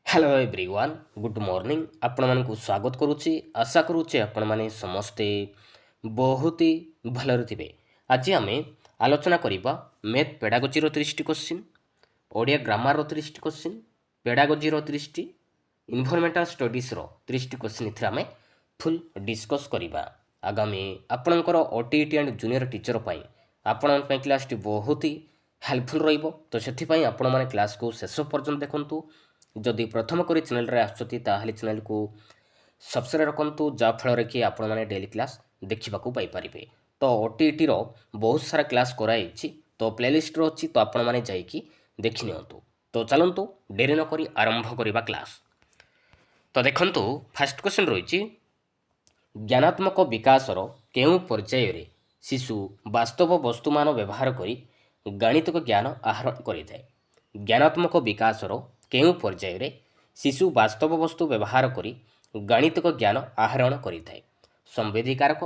Hello everyone good morning आपण मानक स्वागत करुच्ची आशा करुच्चे आपण माने समस्ते बहुत ही भलरे थिबे। आज आम आलोचना करिबा मैथ पेडागोजी रो 30 क्वेश्चन, ओडिया ग्रामर रो 30 क्वेश्चन, पेडागोजी रो 30, इन्वायरमेंटल स्टडीज रो 30 क्वेश्चन इथि आम फुल डिस्कस करिबा। आगामी आपणकर ओटीईटी एंड जूनियर टीचर पई आपण पई क्लास टी बहुत ही हेल्पफुल रहिबो। तो सेथि पई आपण माने क्लास को शेष पर्यंत देखंतु। जदि प्रथम करी चैनल रे आछथि ताहले चैनल को सब्सक्राइब रखंतु जाफल कि आपण माने डेली क्लास देखा पाई पारिबे। तो ओटीईटी रो बहुत सारा क्लास कराई तो प्लेलिस्ट रो अछि तो आपण माने जाईकी देखि नियंतु। तो चलंतु डेरी न करी आरंभ करिबा क्लास। तो देखंतु फर्स्ट क्वेश्चन रहिछि ज्ञानात्मक विकासर केउ पर्याय रे शिशु वास्तव वस्तुमान व्यवहार करी गणितिक ज्ञान आहरण करिଥାଏ। ज्ञानात्मक विकासर केउ पर्याय रे शिशु वास्तव वस्तु व्यवहार करी गणितिक ज्ञान आहरण करिଥାଏ। संवेदीकारक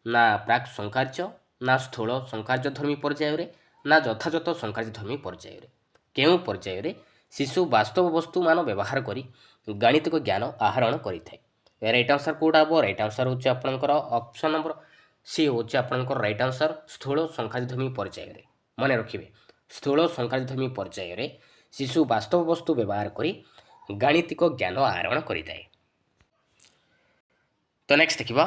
ना प्राक संकार्य ना स्थूल संकार्यधर्मी पर्याय रे ना यथायथ संकार्यधर्मी पर्याय रे केउ पर्याय रे शिशु वास्तव वस्तु मान व्यवहार करी गणितिक ज्ञान आहरण करिଥାଏ। राइट आंसर कोडा हबो? राइट आंसर होची आपनकर ऑप्शन नंबर सी होची आपनकर राइट आंसर स्थूल संकार्यधर्मी पर्याय रे। माने रखिबे स्थूल संकार्यधर्मी पर्याय रे शिशु वास्तव वस्तु व्यवहार करी गणितिक ज्ञान आहरण करिଥାଏ। तो नेक्स्ट देखिबा।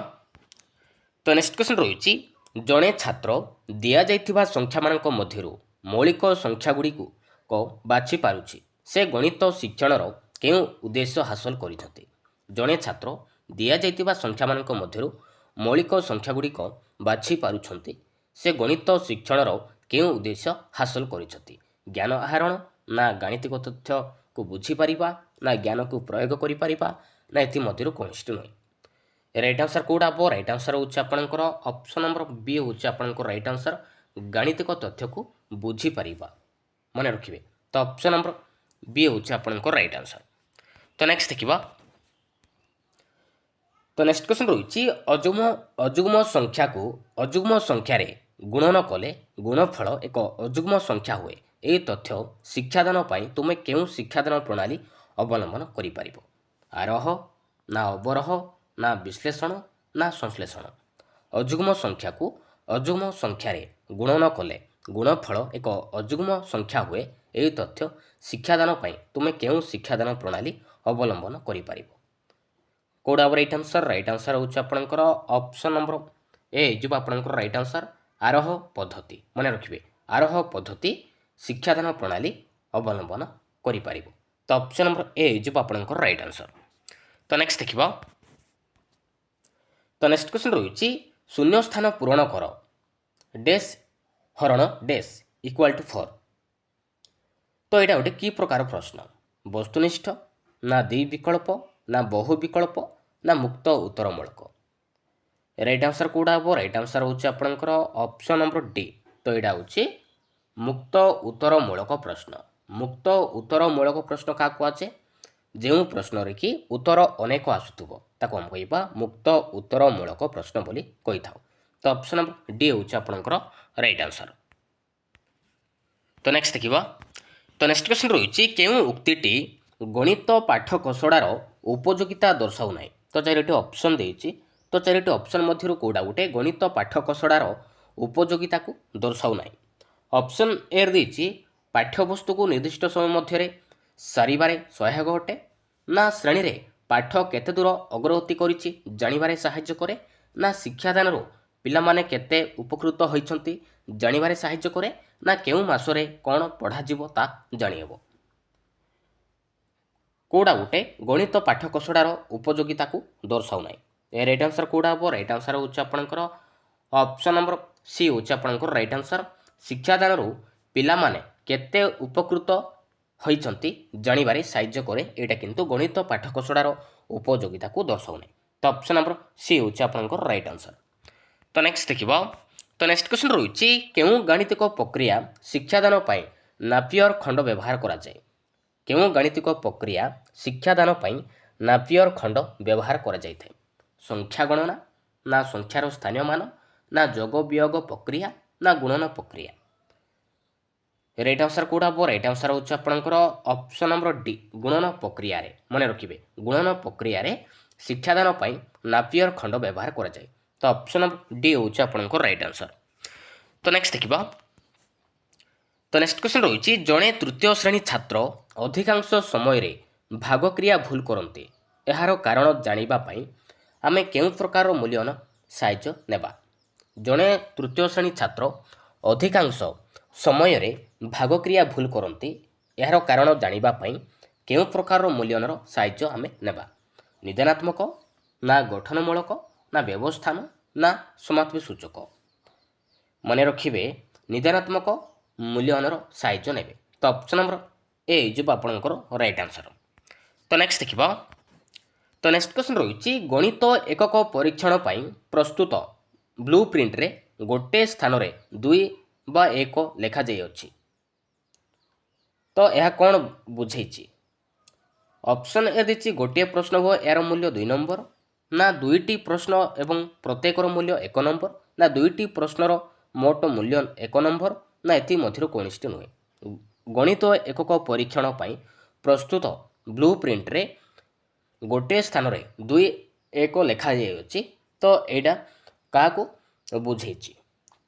तो नेक्स्ट क्वेश्चन रहिछि जणे छात्र दिया जाइथिबा संख्या मानक मध्यरु मौलिक संख्या गुडी को बाछि पारुछि से गणित शिक्षणर केउ उद्देश्य हासिल करिथते। जणे छात्र दिया जाइथिबा संख्या मानक मध्यरु मौलिक संख्या गुडी को बाछि पारुछन्ति से गणित शिक्षणर केउ उद्देश्य हासिल करिछति। ज्ञान आहरण ना गाणितिक तथ्य को बुझी पारिबा ना ज्ञान को प्रयोग करि पारिबा ना एथि मध्यरु कोनोष्ट नै। राइट आंसर कोडा हबो? राइट आंसर होची आपनकर ऑप्शन नंबर बी होची आपनकर राइट आंसर गाणितिक तथ्य को बुझी पारिबा। माने रखिबे तो ऑप्शन नंबर बी होची आपनकर राइट आंसर। तो नेक्स्ट देखिबा। तो नेक्स्ट क्वेश्चन रहिछि अजुग्म संख्या को अजुग्म संख्या रे गुणन कले गुणफल एक अजुग्म संख्या हुए। ए तथ्य शिक्षादान पई तुमे केउ शिक्षादान प्रणाली अवलंबन करि पारिबो? आरोह ना अवरोह ना विश्लेषण ना संश्लेषण। अजुग्म संख्या को अजुग्म संख्या रे गुणन कले गुणफल एक अजुग्म संख्या हुए। ए तथ्य शिक्षादान पई तुमे केउ शिक्षादान प्रणाली अवलंबन करि पारिबो? कोड अब राइट आंसर? राइट आंसर होची आपनकर ऑप्शन नंबर ए जो आपनकर राइट आंसर आरोह पद्धति। माने रखिबे आरोह पद्धति शिक्षादान प्रणाली अवलंबन करि पारिबो। तो ऑप्शन नंबर ए जो आपनकर राइट आंसर। तो नेक्स्ट देखिबा। तो नेक्स्ट क्वेश्चन रहिछि शून्य स्थान पूरण कर डैश हरण डैश इक्वल टू 4। तो एटा गोटे की प्रकार प्रश्न? वस्तुनिष्ठ ना द्वि विकल्प ना बहु विकल्प ना मुक्त उत्तरमूलक। राइट आंसर कोडा हबो? राइट आंसर होची आपनकर ऑप्शन नंबर डी। तो एटा होची मुक्त उत्तरमूलक प्रश्न। मुक्त उत्तरमूलक प्रश्न का कुआचे? जेउ प्रश्न रे कि उत्तर अनेक आसुथबो ताको हम कहिबा मुक्त उत्तरमूलक प्रश्न बोली कहि थाउ। तो ऑप्शन नंबर डी होची आपनकर राइट आंसर। तो नेक्स्ट देखिबा। तो नेक्स्ट क्वेश्चन रहिछि केउ उक्तिटी गणित पाठ कषडार उपयोगिता दर्शाउ नाही। तो चारिटी ऑप्शन देइछि। तो चारिटी ऑप्शन मध्यरु कोडा गुटे गणित पाठ कषडार उपयोगिता को दर्शाउ नाही? ऑप्शन ए देइछि पाठ्यवस्तु को निर्दिष्ट समय मध्यरे सारिबारे सहायक अटे ना श्रेणी रे पाठ केते दूर अग्रगति करिछि जानिबारे सहाय्य करे ना शिक्षादान पिला माने केते उपकृत होइछन्ति जानिबारे सहाय्य करे ना केउ मासरे कोन पढ़ा जीवो ता जानि हेबो। कोडा गुटे गणित पाठ कषडार उपयोगिता को दर्शाउ नाही? ए राइट आंसर कोडा हबो? राइट आंसर होची आपनकर ऑप्शन नंबर सी होची आपनकर राइट आंसर शिक्षादान पिला माने केते उपकृत होइछन्ति जानिबारे सहाय्य करे। एटा किंतु गणित पाठ कषडार उपयोगिता को दर्शाउ नाही। तो ऑप्शन नंबर सी होची आपनकर राइट आंसर। तो नेक्स्ट देखिबा। तो नेक्स्ट क्वेश्चन रहिछि केउ गणितिक प्रक्रिया शिक्षादान पई नापियर खंड व्यवहार करा जाय? केउ गणितिक प्रक्रिया शिक्षादान पई नापियर खंड व्यवहार करा जायଥାଏ? संख्या गणना ना संख्यार स्थानीय मान ना जोग वियोग प्रक्रिया ना गुणन प्रक्रिया। राइट आंसर कौटा हम राइट आंसर होচ্ছে আপনার অপশন নম্বর ডি গুণন প্রক্রিয়ারে মনে রাখবে গুণন প্রক্রিয়ারে শিক্ষাদান পাই নাপিयर খণ্ড ব্যবহার করা যায় তো অপশন ডি হচ্ছে আপনার রাইট আনসর তো নেক্সট দেখিবা তো নেক্সট क्वेश्चन রয়েছে জনে তৃতীয় শ্রেণী ছাত্র অধিকাংশ সময়ে ভাগক্রিয়া ভুল করতে এর কারণ জানিবা পাই আমি কেউ প্রকার মূল্যায়ন সাহায্য নেবা জনে তৃতীয় শ্রেণী ছাত্র ଅଧିକାଂଶ ସମୟରେ ଭାଗକ୍ରିୟା ଭୁଲ କରନ୍ତି ଏହାର କାରଣ ଜାଣିବା ପାଇଁ କେଉଁ ପ୍ରକାରର ମୂଲ୍ୟାୟନର ସାହାଯ୍ୟ ଆମେ ନେବା ନିଦାନାତ୍ମକ ନା ଗଠନମୂଳକ ନା ବ୍ୟବସ୍ଥାନ ନା ସମାପ୍ତି ସୂଚକ ମନେ ରଖିବେ ନିଦାନାତ୍ମକ ମୂଲ୍ୟାୟନର ସାହାଯ୍ୟ ନେବେ ତ ଅପସନ୍ ନମ୍ବର ଏ ହେଇଯିବ ଆପଣଙ୍କର ରାଇଟ୍ ଆନ୍ସର ତ ନେକ୍ସଟ ଦେଖିବା ତ ନେକ୍ସଟ କ୍ୱେଶ୍ଚନ୍ ରହିଛି ଗଣିତ ଏକକ ପରୀକ୍ଷଣ ପାଇଁ ପ୍ରସ୍ତୁତ ବ୍ଲୁ ପ୍ରିଣ୍ଟରେ ଗୋଟିଏ ସ୍ଥାନରେ 2 ବା 1 ଲେଖାଯାଇଅଛି ତ ଏହା କ'ଣ ବୁଝେଇଛି ଅପସନ୍ ଏ ଦେଇଛି ଗୋଟିଏ ପ୍ରଶ୍ନ ଓ ଏହାର ମୂଲ୍ୟ 2 ନମ୍ବର ନା ଦୁଇଟି ପ୍ରଶ୍ନ ଏବଂ ପ୍ରତ୍ୟେକର ମୂଲ୍ୟ 1 ନମ୍ବର ନା ଦୁଇଟି ପ୍ରଶ୍ନର ମୋଟ ମୂଲ୍ୟ 1 ନମ୍ବର ନା ଏଥି ମଧ୍ୟରୁ କୌଣସିଟି ନୁହେଁ ଗଣିତ ଏକକ ପରୀକ୍ଷଣ ପାଇଁ ପ୍ରସ୍ତୁତ ବ୍ଲୁ ପ୍ରିଣ୍ଟରେ ଗୋଟିଏ ସ୍ଥାନରେ 2 1 ଲେଖାଯାଇଅଛି ତ ଏଇଟା କାହାକୁ ବୁଝେଇଛି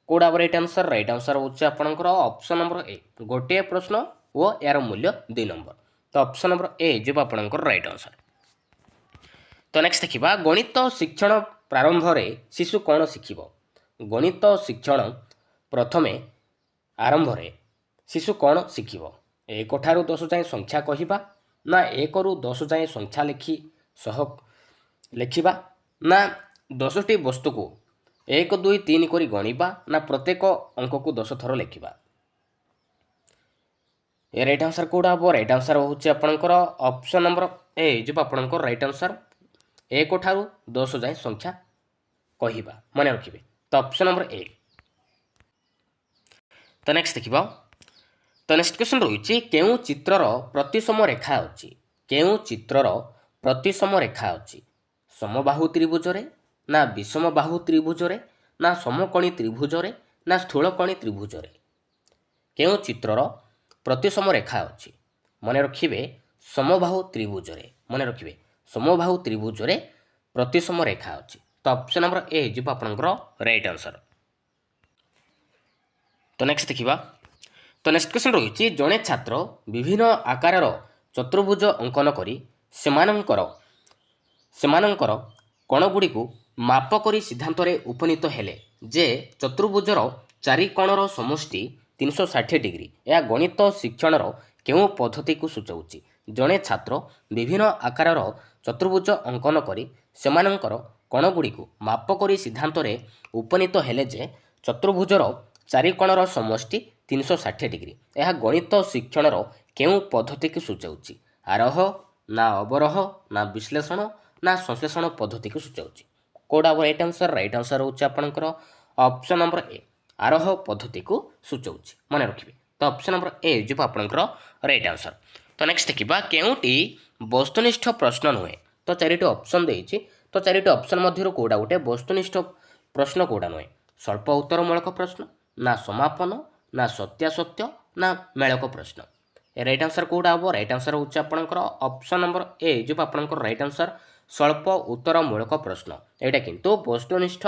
କୋଉଟା ରାଇଟ୍ ଆନ୍ସର ହେଉଛି ଆପଣଙ୍କର ଅପସନ୍ ନମ୍ବର ଏ ଗୋଟିଏ ପ୍ରଶ୍ନ ଓ ଏହାର ମୂଲ୍ୟ 2 ନମ୍ବର ତ ଅପସନ୍ ନମ୍ବର ଏ ଯିବ ଆପଣଙ୍କର ରାଇଟ୍ ଆନ୍ସର ତ ନେକ୍ସଟ ଦେଖିବା ଗଣିତ ଶିକ୍ଷଣ ପ୍ରାରମ୍ଭରେ ଶିଶୁ କ'ଣ ଶିଖିବ ଗଣିତ ଶିକ୍ଷଣ ପ୍ରଥମେ ଆରମ୍ଭରେ ଶିଶୁ କ'ଣ ଶିଖିବ 1 ଠାରୁ 10 ଯାଏଁ ସଂଖ୍ୟା କହିବା ନା 1 ରୁ 10 ଯାଏଁ ସଂଖ୍ୟା ଲେଖିବା ନା 10ଟି ବସ୍ତୁକୁ 1 2 3 କରି ଗଣିବା ନା ପ୍ରତ୍ୟେକ ଅଙ୍କକୁ 10 ଥର ଲେଖିବା ଏ ରାଇଟ୍ ଆନ୍ସର କୋଉଟା ହେବ ରାଇଟ୍ ଆନ୍ସର ହେଉଛି ଆପଣଙ୍କର ଅପସନ୍ ନମ୍ବର ଏ ଯିବ ଆପଣଙ୍କର ରାଇଟ୍ ଆନ୍ସର 1 ଠାରୁ 10 ଯାଏଁ ସଂଖ୍ୟା କହିବା ମନେ ରଖିବେ ତ ଅପସନ୍ ନମ୍ବର ଏ ତ ନେକ୍ସଟ ଦେଖିବା ତ ନେକ୍ସଟ କ୍ୱେଶ୍ଚନ୍ ରହିଛି କେଉଁ ଚିତ୍ରର ପ୍ରତିସମ ରେଖା ଅଛି କେଉଁ ଚିତ୍ରର ପ୍ରତିସମ ରେଖା ଅଛି ସମବାହୁ ତ୍ରିଭୁଜରେ ନା ବିଷମବାହୁ ତ୍ରିଭୁଜରେ ନା ସମକୋଣୀ ତ୍ରିଭୁଜରେ ନା ସ୍ଥୂଳକୋଣୀ ତ୍ରିଭୁଜରେ କେଉଁ ଚିତ୍ରର ପ୍ରତିସମ ରେଖା ଅଛି ମନେ ରଖିବେ ସମବାହୁ ତ୍ରିଭୁଜରେ ମନେ ରଖିବେ ସମବାହୁ ତ୍ରିଭୁଜରେ ପ୍ରତିସମ ରେଖା ଅଛି ତ ଅପସନ୍ ନମ୍ବର ଏ ଯିବ ଆପଣଙ୍କର ରାଇଟ୍ ଆନ୍ସର ତ ନେକ୍ସଟ ଦେଖିବା ତ ନେକ୍ସଟ କ୍ୱେଶ୍ଚନ୍ ରହିଛି ଜଣେ ଛାତ୍ର ବିଭିନ୍ନ ଆକାରର ଚତୁର୍ଭୁଜ ଅଙ୍କନ କରି ସେମାନଙ୍କର କୋଣଗୁଡ଼ିକୁ ମାପ କରି ସିଦ୍ଧାନ୍ତରେ ଉପନୀତ ହେଲେ ଯେ ଚତୁର୍ଭୁଜର ଚାରି କୋଣର ସମଷ୍ଟି 360 ଡିଗ୍ରୀ ଏହା ଗଣିତ ଶିକ୍ଷଣର କେଉଁ ପଦ୍ଧତିକୁ ସୂଚାଉଛି ଜଣେ ଛାତ୍ର ବିଭିନ୍ନ ଆକାରର ଚତୁର୍ଭୁଜ ଅଙ୍କନ କରି ସେମାନଙ୍କର କୋଣଗୁଡ଼ିକୁ ମାପ କରି ସିଦ୍ଧାନ୍ତରେ ଉପନୀତ ହେଲେ ଯେ ଚତୁର୍ଭୁଜର ଚାରି କୋଣର ସମଷ୍ଟି 360 ଡିଗ୍ରୀ ଏହା ଗଣିତ ଶିକ୍ଷଣର କେଉଁ ପଦ୍ଧତିକୁ ସୂଚାଉଛି ଆରୋହ ନା ଅବରୋହ ନା ବିଶ୍ଳେଷଣ ନା ସଂଶ୍ଳେଷଣ ପଦ୍ଧତିକୁ ସୂଚାଉଛି କୋଉଟା ରାଇଟ୍ ଆନ୍ସର ହେଉଛି ଆପଣଙ୍କର ଅପସନ୍ ନମ୍ବର ଏ ଆରୋହ ପଦ୍ଧତିକୁ ସୂଚାଉଛି ମନେ ରଖିବେ ତ ଅପସନ୍ ନମ୍ବର ଏ ଯିବ ଆପଣଙ୍କର ରାଇଟ୍ ଆନ୍ସର ତ ନେକ୍ସଟ ଦେଖିବା କେଉଁଟି ବସ୍ତୁନିଷ୍ଠ ପ୍ରଶ୍ନ ନୁହେଁ ତ ଚାରିଟି ଅପସନ୍ ଦେଇଛି ତ ଚାରିଟି ଅପସନ୍ ମଧ୍ୟରୁ କୋଉଟା ଗୋଟେ ବସ୍ତୁନିଷ୍ଠ ପ୍ରଶ୍ନ କୋଉଟା ନୁହେଁ ସ୍ୱଳ୍ପ ଉତ୍ତରମୂଳକ ପ୍ରଶ୍ନ ନା ସମାପନ ନା ସତ୍ୟାସତ୍ୟ ନା ମେଳକ ପ୍ରଶ୍ନ ରାଇଟ୍ ଆନ୍ସର କୋଉଟା ହେବ ରାଇଟ୍ ଆନ୍ସର ହେଉଛି ଆପଣଙ୍କର ଅପସନ୍ ନମ୍ବର ଏ ଯିବ ଆପଣଙ୍କର ରାଇଟ୍ ଆନ୍ସର ସ୍ୱଳ୍ପ ଉତ୍ତରମୂଳକ ପ୍ରଶ୍ନ ଏଇଟା କିନ୍ତୁ ବସ୍ତୁନିଷ୍ଠ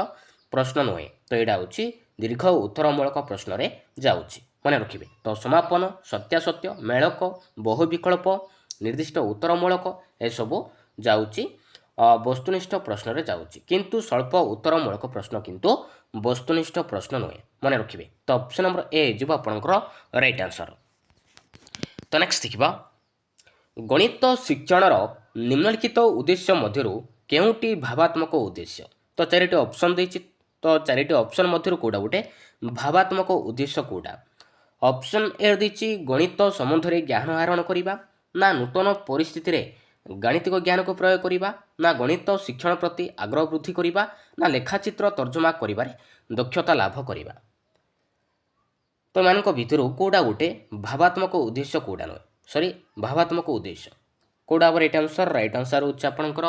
ପ୍ରଶ୍ନ ନୁହେଁ ତ ଏଇଟା ହେଉଛି ଦୀର୍ଘ ଉତ୍ତରମୂଳକ ପ୍ରଶ୍ନରେ ଯାଉଛି ମନେ ରଖିବେ ତ ସମାପନ ସତ୍ୟାସତ୍ୟ ମେଳକ ବହୁ ବିକଳ୍ପ ନିର୍ଦ୍ଦିଷ୍ଟ ଉତ୍ତରମୂଳକ ଏସବୁ ଯାଉଛି ବସ୍ତୁନିଷ୍ଠ ପ୍ରଶ୍ନରେ ଯାଉଛି କିନ୍ତୁ ସ୍ୱଳ୍ପ ଉତ୍ତରମୂଳକ ପ୍ରଶ୍ନ କିନ୍ତୁ ବସ୍ତୁନିଷ୍ଠ ପ୍ରଶ୍ନ ନୁହେଁ ମନେ ରଖିବେ ତ ଅପସନ୍ ନମ୍ବର ଏ ଯିବ ଆପଣଙ୍କର ରାଇଟ୍ ଆନ୍ସର ତ ନେକ୍ସଟ ଦେଖିବା ଗଣିତ ଶିକ୍ଷଣର ନିମ୍ନଲିଖିତ ଉଦ୍ଦେଶ୍ୟ ମଧ୍ୟରୁ କେଉଁଟି ଭାବାତ୍ମକ ଉଦ୍ଦେଶ୍ୟ ତ ଚାରିଟି ଅପସନ୍ ଦେଇଛି ତ ଚାରିଟି ଅପସନ୍ ମଧ୍ୟରୁ କୋଉଟା ଗୋଟେ ଭାବାତ୍ମକ ଉଦ୍ଦେଶ୍ୟ କୋଉଟା ଅପସନ୍ ଏ ଦେଇଛି ଗଣିତ ସମ୍ବନ୍ଧରେ ଜ୍ଞାନ ଆହରଣ କରିବା ନା ନୂତନ ପରିସ୍ଥିତିରେ ଗାଣିତିକ ଜ୍ଞାନକୁ ପ୍ରୟୋଗ କରିବା ନା ଗଣିତ ଶିକ୍ଷଣ ପ୍ରତି ଆଗ୍ରହ ବୃଦ୍ଧି କରିବା ନା ଲେଖାଚିତ୍ର ତର୍ଜମା କରିବାରେ ଦକ୍ଷତା ଲାଭ କରିବା ତ ଏମାନଙ୍କ ଭିତରୁ କୋଉଟା ଗୋଟେ ଭାବାତ୍ମକ ଉଦ୍ଦେଶ୍ୟ କୋଉଟା ନୁହେଁ ଭାବାତ୍ମକ ଉଦ୍ଦେଶ୍ୟ କୋଉଟା ହେବ ରାଇଟ୍ ଆନ୍ସର ହେଉଛି ଆପଣଙ୍କର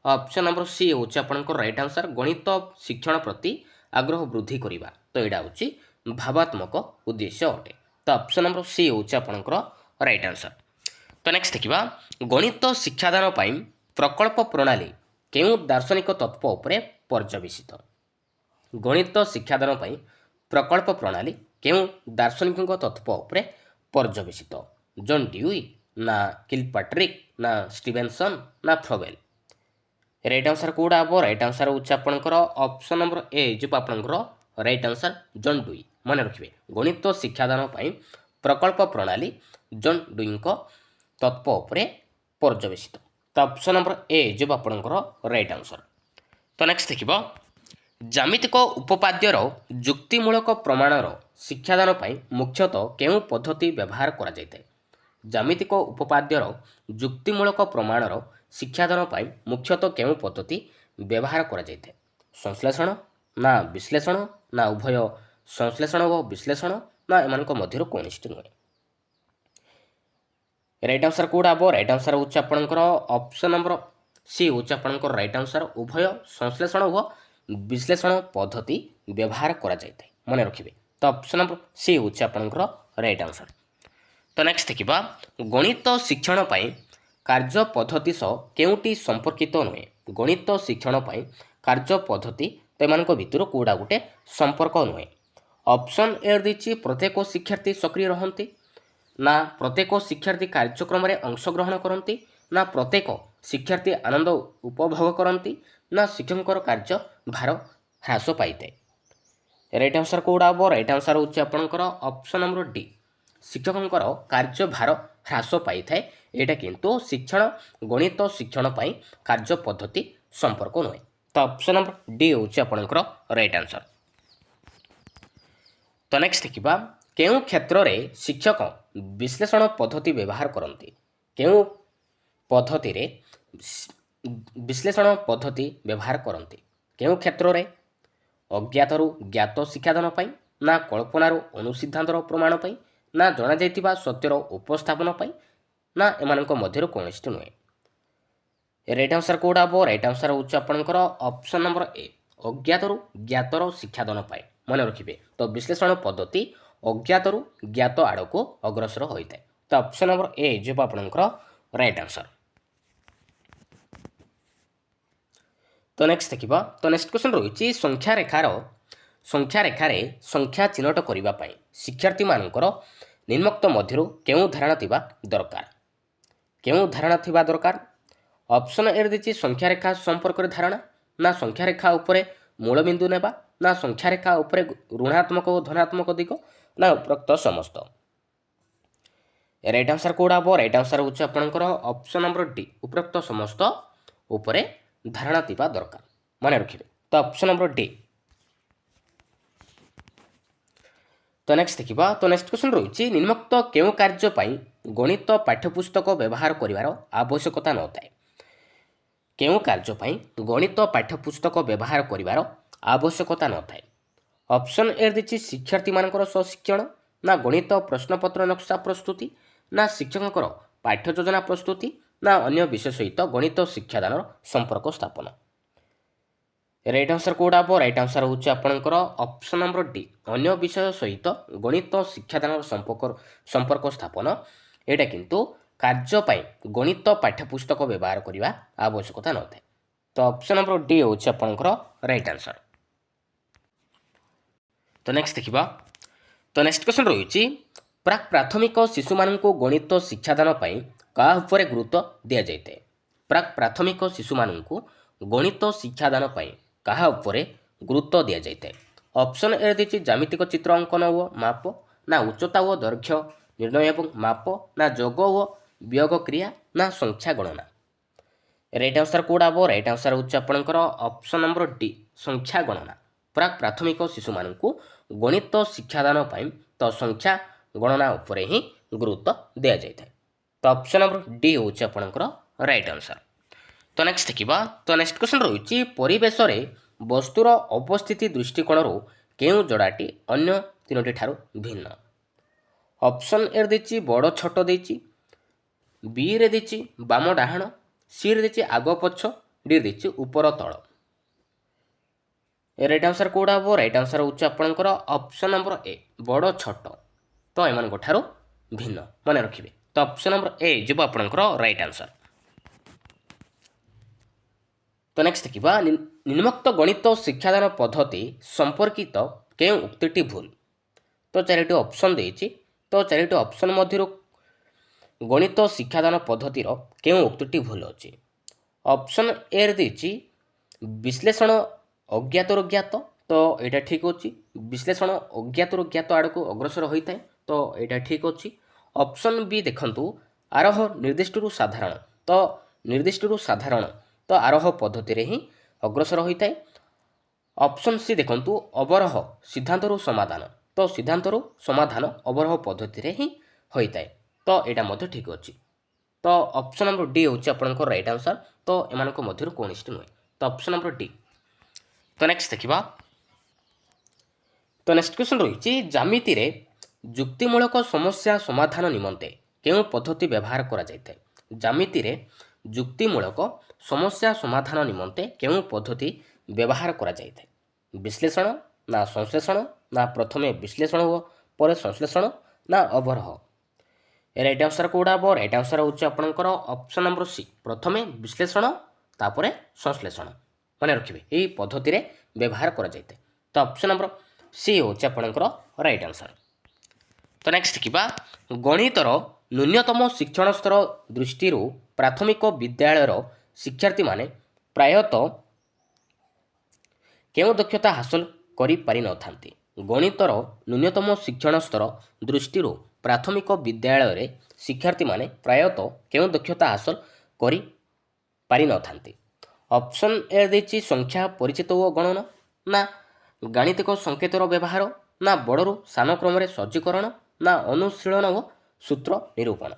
ଅପସନ୍ ନମ୍ବର ସି ହେଉଛି ଆପଣଙ୍କର ରାଇଟ୍ ଆନ୍ସର ଗଣିତ ଶିକ୍ଷଣ ପ୍ରତି ଆଗ୍ରହ ବୃଦ୍ଧି କରିବା ତ ଏଇଟା ହେଉଛି ଭାବାତ୍ମକ ଉଦ୍ଦେଶ୍ୟ ଅଟେ ତ ଅପସନ୍ ନମ୍ବର ସି ହେଉଛି ଆପଣଙ୍କର ରାଇଟ୍ ଆନ୍ସର୍। ତ ନେକ୍ସଟ ଦେଖିବା ଗଣିତ ଶିକ୍ଷାଦାନ ପାଇଁ ପ୍ରକଳ୍ପ ପ୍ରଣାଳୀ କେଉଁ ଦାର୍ଶନିକ ତତ୍ତ୍ୱ ଉପରେ ପର୍ଯ୍ୟବେସିତ? ଗଣିତ ଶିକ୍ଷାଦାନ ପାଇଁ ପ୍ରକଳ୍ପ ପ୍ରଣାଳୀ କେଉଁ ଦାର୍ଶନିକଙ୍କ ତତ୍ତ୍ୱ ଉପରେ ପର୍ଯ୍ୟବେସିତ? ଜନ୍ ଡ୍ୟୁଇ ନା କିଲପାଟ୍ରିକ୍ ନା ଷ୍ଟିଭେନସନ୍ ନା ଫ୍ରୋବେଲ୍? ରାଇଟ୍ ଆନ୍ସର୍ କେଉଁଟା ହେବ? ରାଇଟ୍ ଆନ୍ସର୍ ହେଉଛି ଆପଣଙ୍କର ଅପସନ୍ ନମ୍ବର ଏ ଯିବ ଆପଣଙ୍କର ରାଇଟ୍ ଆନ୍ସର୍ ଜନ୍ ଡ୍ୟୁଇ। ମନେ ରଖିବେ ଗଣିତ ଶିକ୍ଷାଦାନ ପାଇଁ ପ୍ରକଳ୍ପ ପ୍ରଣାଳୀ ଜନ୍ ଡ୍ୟୁଇଙ୍କ ତତ୍ତ୍ୱ ଉପରେ ପର୍ଯ୍ୟବେସିତ। ତ ଅପସନ୍ ନମ୍ବର ଏ ଯିବ ଆପଣଙ୍କର ରାଇଟ୍ ଆନ୍ସର୍। ତ ନେକ୍ସଟ ଦେଖିବ ଜ୍ୟାମିତିକ ଉପପାଦ୍ୟର ଯୁକ୍ତିମୂଳକ ପ୍ରମାଣର ଶିକ୍ଷାଦାନ ପାଇଁ ମୁଖ୍ୟତଃ କେଉଁ ପଦ୍ଧତି ବ୍ୟବହାର କରାଯାଇଥାଏ? ଜ୍ୟାମିତିକ ଉପପାଦ୍ୟର ଯୁକ୍ତିମୂଳକ ପ୍ରମାଣର ଶିକ୍ଷାଦାନ ପାଇଁ ମୁଖ୍ୟତଃ କେଉଁ ପଦ୍ଧତି ବ୍ୟବହାର କରାଯାଇଥାଏ? ସଂଶ୍ଳେଷଣ ନା ବିଶ୍ଳେଷଣ ନା ଉଭୟ ସଂଶ୍ଳେଷଣ ଓ ବିଶ୍ଳେଷଣ ନା ଏମାନଙ୍କ ମଧ୍ୟରୁ କୌଣସିଟି ନୁହେଁ? ରାଇଟ୍ ଆନ୍ସର୍ କେଉଁଟା ହେବ? ରାଇଟ୍ ଆନ୍ସର୍ ହେଉଛି ଆପଣଙ୍କର ଅପସନ୍ ନମ୍ବର ସି ହେଉଛି ଆପଣଙ୍କର ରାଇଟ୍ ଆନ୍ସର୍। ଉଭୟ ସଂଶ୍ଳେଷଣ ଓ ବିଶ୍ଳେଷଣ ପଦ୍ଧତି ବ୍ୟବହାର କରାଯାଇଥାଏ। ମନେ ରଖିବେ ତ ଅପସନ୍ ନମ୍ବର ସି ହେଉଛି ଆପଣଙ୍କର ରାଇଟ୍ ଆନ୍ସର୍। ତ ନେକ୍ସଟ ଦେଖିବା ଗଣିତ ଶିକ୍ଷଣ ପାଇଁ କାର୍ଯ୍ୟ ପଦ୍ଧତି ସହ କେଉଁଟି ସମ୍ପର୍କିତ ନୁହେଁ? ଗଣିତ ଶିକ୍ଷଣ ପାଇଁ କାର୍ଯ୍ୟ ପଦ୍ଧତି ତ ଏମାନଙ୍କ ଭିତରୁ କେଉଁଟା ଗୋଟେ ସମ୍ପର୍କ ନୁହେଁ? ଅପସନ୍ ଏ ଦେଇଛି ପ୍ରତ୍ୟେକ ଶିକ୍ଷାର୍ଥୀ ସକ୍ରିୟ ରହନ୍ତି ନା ପ୍ରତ୍ୟେକ ଶିକ୍ଷାର୍ଥୀ କାର୍ଯ୍ୟକ୍ରମରେ ଅଂଶଗ୍ରହଣ କରନ୍ତି ନା ପ୍ରତ୍ୟେକ ଶିକ୍ଷାର୍ଥୀ ଆନନ୍ଦ ଉପଭୋଗ କରନ୍ତି ନା ଶିକ୍ଷକଙ୍କର କାର୍ଯ୍ୟ ଭାର ହ୍ରାସ ପାଇଥାଏ? ରାଇଟ୍ ଆନ୍ସର୍ କେଉଁଟା ହେବ? ରାଇଟ୍ ଆନ୍ସର୍ ହେଉଛି ଆପଣଙ୍କର ଅପସନ୍ ନମ୍ବର ଡି ଶିକ୍ଷକଙ୍କର କାର୍ଯ୍ୟଭାର ହ୍ରାସ ପାଇଥାଏ। ଏଇଟା କିନ୍ତୁ ଶିକ୍ଷଣ ଗଣିତ ଶିକ୍ଷଣ ପାଇଁ କାର୍ଯ୍ୟ ପଦ୍ଧତି ସମ୍ପର୍କ ନୁହେଁ। ତ ଅପସନ୍ ନମ୍ବର ଡି ହେଉଛି ଆପଣଙ୍କର ରାଇଟ୍ ଆନ୍ସର୍। ତ ନେକ୍ସଟ ଦେଖିବା କେଉଁ କ୍ଷେତ୍ରରେ ଶିକ୍ଷକ ବିଶ୍ଳେଷଣ ପଦ୍ଧତି ବ୍ୟବହାର କରନ୍ତି? କେଉଁ ପଦ୍ଧତିରେ ବିଶ୍ଳେଷଣ ପଦ୍ଧତି ବ୍ୟବହାର କରନ୍ତି? କେଉଁ କ୍ଷେତ୍ରରେ? ଅଜ୍ଞାତରୁ ଜ୍ଞାତ ଶିକ୍ଷାଦାନ ପାଇଁ ନା କଳ୍ପନାରୁ ଅନୁସିଦ୍ଧାନ୍ତର ପ୍ରମାଣ ପାଇଁ ନା ଜଣାଯାଇଥିବା ସତ୍ୟର ଉପସ୍ଥାପନ ପାଇଁ ନା ଏମାନଙ୍କ ମଧ୍ୟରୁ କୌଣସିଟି ନୁହେଁ? ରାଇଟ୍ ଆନ୍ସର୍ କେଉଁଟା ହେବ? ରାଇଟ୍ ଆନ୍ସର୍ ହେଉଛି ଆପଣଙ୍କର ଅପସନ୍ ନମ୍ବର ଏ ଅଜ୍ଞାତରୁ ଜ୍ଞାତର ଶିକ୍ଷାଦାନ ପାଇଁ। ମନେ ରଖିବେ ତ ବିଶ୍ଳେଷଣ ପଦ୍ଧତି ଅଜ୍ଞାତରୁ ଜ୍ଞାତ ଆଡ଼କୁ ଅଗ୍ରସର ହୋଇଥାଏ। ତ ଅପସନ୍ ନମ୍ବର ଏ ଯିବ ଆପଣଙ୍କର ରାଇଟ୍ ଆନ୍ସର୍। ତ ନେକ୍ସଟ ଦେଖିବା ତ ନେକ୍ସଟ କ୍ୱେଶ୍ଚନ୍ ରହିଛି ସଂଖ୍ୟାରେଖାରେ ସଂଖ୍ୟା ଚିହ୍ନଟ କରିବା ପାଇଁ ଶିକ୍ଷାର୍ଥୀମାନଙ୍କର ନିମ୍ନୋକ୍ତ ମଧ୍ୟରୁ କେଉଁ ଧାରଣା ଥିବା ଦରକାର? କେଉଁ ଧାରଣା ଥିବା ଦରକାର? ଅପସନ୍ ଏ ଦେଇଛି ସଂଖ୍ୟାରେଖା ସମ୍ପର୍କରେ ଧାରଣା ନା ସଂଖ୍ୟାରେଖା ଉପରେ ମୂଳବିନ୍ଦୁ ନେବା ନା ସଂଖ୍ୟାରେଖା ଉପରେ ଋଣାତ୍ମକ ଓ ଧନାତ୍ମକ ଦିଗ ନା ଉପରୋକ୍ତ ସମସ୍ତ? ରାଇଟ୍ ଆନ୍ସର୍ କେଉଁଟା ହେବ? ରାଇଟ୍ ଆନ୍ସର୍ ହେଉଛି ଆପଣଙ୍କର ଅପସନ୍ ନମ୍ବର ଡି ଉପରୋକ୍ତ ସମସ୍ତ ଉପରେ ଧାରଣା ଥିବା ଦରକାର। ମନେ ରଖିବେ ତ ଅପସନ୍ ନମ୍ବର ଡି। ତ ନେକ୍ସଟ ଦେଖିବା ତ ନେକ୍ସଟ କ୍ୱେଶ୍ଚନ୍ ରହିଛି ନିମ୍ନୋକ୍ତ କେଉଁ କାର୍ଯ୍ୟ ପାଇଁ ଗଣିତ ପାଠ୍ୟପୁସ୍ତକ ବ୍ୟବହାର କରିବାର ଆବଶ୍ୟକତା ନଥାଏ? କେଉଁ କାର୍ଯ୍ୟ ପାଇଁ ଗଣିତ ପାଠ୍ୟପୁସ୍ତକ ବ୍ୟବହାର କରିବାର ଆବଶ୍ୟକତା ନଥାଏ? ଅପସନ୍ ଏ ଦେଇଛି ଶିକ୍ଷାର୍ଥୀମାନଙ୍କର ସ୍ୱଶିକ୍ଷଣ ନା ଗଣିତ ପ୍ରଶ୍ନପତ୍ର ନକ୍ସା ପ୍ରସ୍ତୁତି ନା ଶିକ୍ଷକଙ୍କର ପାଠ୍ୟ ଯୋଜନା ପ୍ରସ୍ତୁତି ନା ଅନ୍ୟ ବିଷୟ ସହିତ ଗଣିତ ଶିକ୍ଷାଦାନର ସମ୍ପର୍କ ସ୍ଥାପନ? ରାଇଟ୍ ଆନ୍ସର୍ କେଉଁଟା ହେବ? ରାଇଟ୍ ଆନ୍ସର୍ ହେଉଛି ଆପଣଙ୍କର ଅପସନ୍ ନମ୍ବର ଡି ଅନ୍ୟ ବିଷୟ ସହିତ ଗଣିତ ଶିକ୍ଷାଦାନର ସମ୍ପର୍କ ସ୍ଥାପନ। ଏଇଟା କିନ୍ତୁ କାର୍ଯ୍ୟ ପାଇଁ ଗଣିତ ପାଠ୍ୟପୁସ୍ତକ ବ୍ୟବହାର କରିବା ଆବଶ୍ୟକତା ନଥାଏ। ତ ଅପସନ୍ ନମ୍ବର ଡି ହେଉଛି ଆପଣଙ୍କର ରାଇଟ୍ ଆନ୍ସର୍। ତ ନେକ୍ସଟ ଦେଖିବା ତ ନେକ୍ସଟ କ୍ୱେଶ୍ଚନ୍ ରହିଛି ପ୍ରାକ୍ ପ୍ରାଥମିକ ଶିଶୁମାନଙ୍କୁ ଗଣିତ ଶିକ୍ଷାଦାନ ପାଇଁ କାହା ଉପରେ ଗୁରୁତ୍ୱ ଦିଆଯାଇଥାଏ? ପ୍ରାକ୍ ପ୍ରାଥମିକ ଶିଶୁମାନଙ୍କୁ ଗଣିତ ଶିକ୍ଷାଦାନ ପାଇଁ କାହା ଉପରେ ଗୁରୁତ୍ୱ ଦିଆଯାଇଥାଏ? ଅପସନ୍ ଏ ଦେଇଛି ଜ୍ୟାମିତିକ ଚିତ୍ର ଅଙ୍କନ ଓ ମାପ ନା ଉଚ୍ଚତା ଓ ଦୈର୍ଘ୍ୟ ନିର୍ଣ୍ଣୟ ଏବଂ ମାପ ନା ଯୋଗ ଓ ବିୟୋଗ କ୍ରିୟା ନା ସଂଖ୍ୟା ଗଣନା? ରାଇଟ୍ ଆନ୍ସର୍ କେଉଁଟା ହେବ? ରାଇଟ୍ ଆନ୍ସର୍ ହେଉଛି ଆପଣଙ୍କର ଅପସନ୍ ନମ୍ବର ଡି ସଂଖ୍ୟା ଗଣନା। ପ୍ରାକ୍ ପ୍ରାଥମିକ ଶିଶୁମାନଙ୍କୁ ଗଣିତ ଶିକ୍ଷାଦାନ ପାଇଁ ତ ସଂଖ୍ୟା ଗଣନା ଉପରେ ହିଁ ଗୁରୁତ୍ୱ ଦିଆଯାଇଥାଏ। ତ ଅପସନ୍ ନମ୍ବର ଡି ହେଉଛି ଆପଣଙ୍କର ରାଇଟ୍ ଆନ୍ସର୍। ତ ନେକ୍ସଟ ଦେଖିବା ତ ନେକ୍ସଟ କ୍ୱେଶ୍ଚନ୍ ରହିଛି ପରିବେଶରେ ବସ୍ତୁର ଅବସ୍ଥିତି ଦୃଷ୍ଟିକୋଣରୁ କେଉଁ ଯୋଡ଼ାଟି ଅନ୍ୟ ତିନୋଟି ଠାରୁ ଭିନ୍ନ? ଅପସନ୍ ଏ ଦେଇଛି ବଡ଼ ଛୋଟ ଦେଇଛି ବିରେ ଦେଇଛି ବାମ ଡାହାଣ ସିରେ ଦେଇଛି ଆଗ ପଛ ଡି ଦେଇଛି ଉପର ତଳ। ରାଇଟ୍ ଆନ୍ସର୍ କେଉଁଟା ହେବ? ରାଇଟ୍ ଆନ୍ସର୍ ହେଉଛି ଆପଣଙ୍କର ଅପସନ୍ ନମ୍ବର ଏ ବଡ଼ ଛୋଟ। ତ ଏମାନଙ୍କ ଠାରୁ ଭିନ୍ନ ମନେ ରଖିବେ। ତ ଅପସନ୍ ନମ୍ବର ଏ ଯିବ ଆପଣଙ୍କର ରାଇଟ୍ ଆନ୍ସର। ତ ନେକ୍ସଟ ଦେଖିବା ନିମ୍ନୋକ୍ତ ଗଣିତ ଶିକ୍ଷାଦାନ ପଦ୍ଧତି ସମ୍ପର୍କିତ କେଉଁ ଉକ୍ତିଟି ଭୁଲ। ତ ଚାରିଟି ଅପସନ୍ ଦେଇଛି। ତ ଚାରିଟି ଅପସନ୍ ମଧ୍ୟରୁ ଗଣିତ ଶିକ୍ଷାଦାନ ପଦ୍ଧତିର କେଉଁ ଉକ୍ତିଟି ଭୁଲ ଅଛି। ଅପସନ୍ ଏରେ ଦେଇଛି ବିଶ୍ଳେଷଣ ଅଜ୍ଞାତରୁ ଜ୍ଞାତ, ତ ଏଇଟା ଠିକ୍ ଅଛି। ବିଶ୍ଳେଷଣ ଅଜ୍ଞାତରୁ ଜ୍ଞାତ ଆଡ଼କୁ ଅଗ୍ରସର ହୋଇଥାଏ, ତ ଏଇଟା ଠିକ୍ ଅଛି। ଅପସନ୍ ବି ଦେଖନ୍ତୁ ଆରୋହ ନିର୍ଦ୍ଦିଷ୍ଟରୁ ସାଧାରଣ, ତ ନିର୍ଦ୍ଦିଷ୍ଟରୁ ସାଧାରଣ ତ ଆରୋହ ପଦ୍ଧତିରେ ହିଁ ଅଗ୍ରସର ହୋଇଥାଏ। ଅପସନ୍ ସି ଦେଖନ୍ତୁ ଅବରୋହ ସିଦ୍ଧାନ୍ତରୁ ସମାଧାନ, ତ ସିଦ୍ଧାନ୍ତରୁ ସମାଧାନ ଅବରୋହ ପଦ୍ଧତିରେ ହିଁ ହୋଇଥାଏ, ତ ଏଇଟା ମଧ୍ୟ ଠିକ୍ ଅଛି। ତ ଅପସନ୍ ନମ୍ବର ଡି ହେଉଛି ଆପଣଙ୍କର ରାଇଟ୍ ଆନ୍ସର। ତ ଏମାନଙ୍କ ମଧ୍ୟରୁ କୌଣସିଟି ନୁହେଁ, ତ ଅପସନ୍ ନମ୍ବର ଡି। ତ ନେକ୍ସଟ ଦେଖିବା। ତ ନେକ୍ସଟ କ୍ୱେଶ୍ଚନ୍ ରହିଛି ଜ୍ୟାମିତିରେ ଯୁକ୍ତିମୂଳକ ସମସ୍ୟା ସମାଧାନ ନିମନ୍ତେ କେଉଁ ପଦ୍ଧତି ବ୍ୟବହାର କରାଯାଇଥାଏ। ଜ୍ୟାମିତିରେ ଯୁକ୍ତିମୂଳକ ସମସ୍ୟା ସମାଧାନ ନିମନ୍ତେ କେଉଁ ପଦ୍ଧତି ବ୍ୟବହାର କରାଯାଇଥାଏ। ବିଶ୍ଳେଷଣ ନା ସଂଶ୍ଳେଷଣ ନା ପ୍ରଥମେ ବିଶ୍ଳେଷଣ ଓ ପରେ ସଂଶ୍ଳେଷଣ ନା ଅବରୋହ। ରାଇଟ୍ ଆନ୍ସର କେଉଁଟା ହେବ? ରାଇଟ୍ ଆନ୍ସର ହେଉଛି ଆପଣଙ୍କର ଅପସନ୍ ନମ୍ବର ସି, ପ୍ରଥମେ ବିଶ୍ଳେଷଣ ତାପରେ ସଂଶ୍ଳେଷଣ। ମନେ ରଖିବେ ଏହି ପଦ୍ଧତିରେ ବ୍ୟବହାର କରାଯାଇଥାଏ। ତ ଅପସନ୍ ନମ୍ବର ସି ହେଉଛି ଆପଣଙ୍କର ରାଇଟ୍ ଆନ୍ସର। ତ ନେକ୍ସଟ ଦେଖିବା ଗଣିତର ନ୍ୟୁନତମ ଶିକ୍ଷଣ ସ୍ତର ଦୃଷ୍ଟିରୁ ପ୍ରାଥମିକ ବିଦ୍ୟାଳୟର ଶିକ୍ଷାର୍ଥୀମାନେ ପ୍ରାୟତଃ କେଉଁ ଦକ୍ଷତା ହାସଲ କରିପାରିନଥାନ୍ତି। ଗଣିତର ନ୍ୟୁନତମ ଶିକ୍ଷଣ ସ୍ତର ଦୃଷ୍ଟିରୁ ପ୍ରାଥମିକ ବିଦ୍ୟାଳୟରେ ଶିକ୍ଷାର୍ଥୀମାନେ ପ୍ରାୟତଃ କେଉଁ ଦକ୍ଷତା ହାସଲ କରିପାରିନଥାନ୍ତି। ଅପସନ୍ ଏ ଦେଇଛି ସଂଖ୍ୟା ପରିଚିତ ଓ ଗଣନ, ନା ଗାଣିତିକ ସଂକେତର ବ୍ୟବହାର, ନା ବଡ଼ରୁ ସାନ କ୍ରମରେ ସଜ୍ଜୀକରଣ, ନା ଅନୁଶୀଳନ ଓ ସୂତ୍ର ନିରୂପଣ।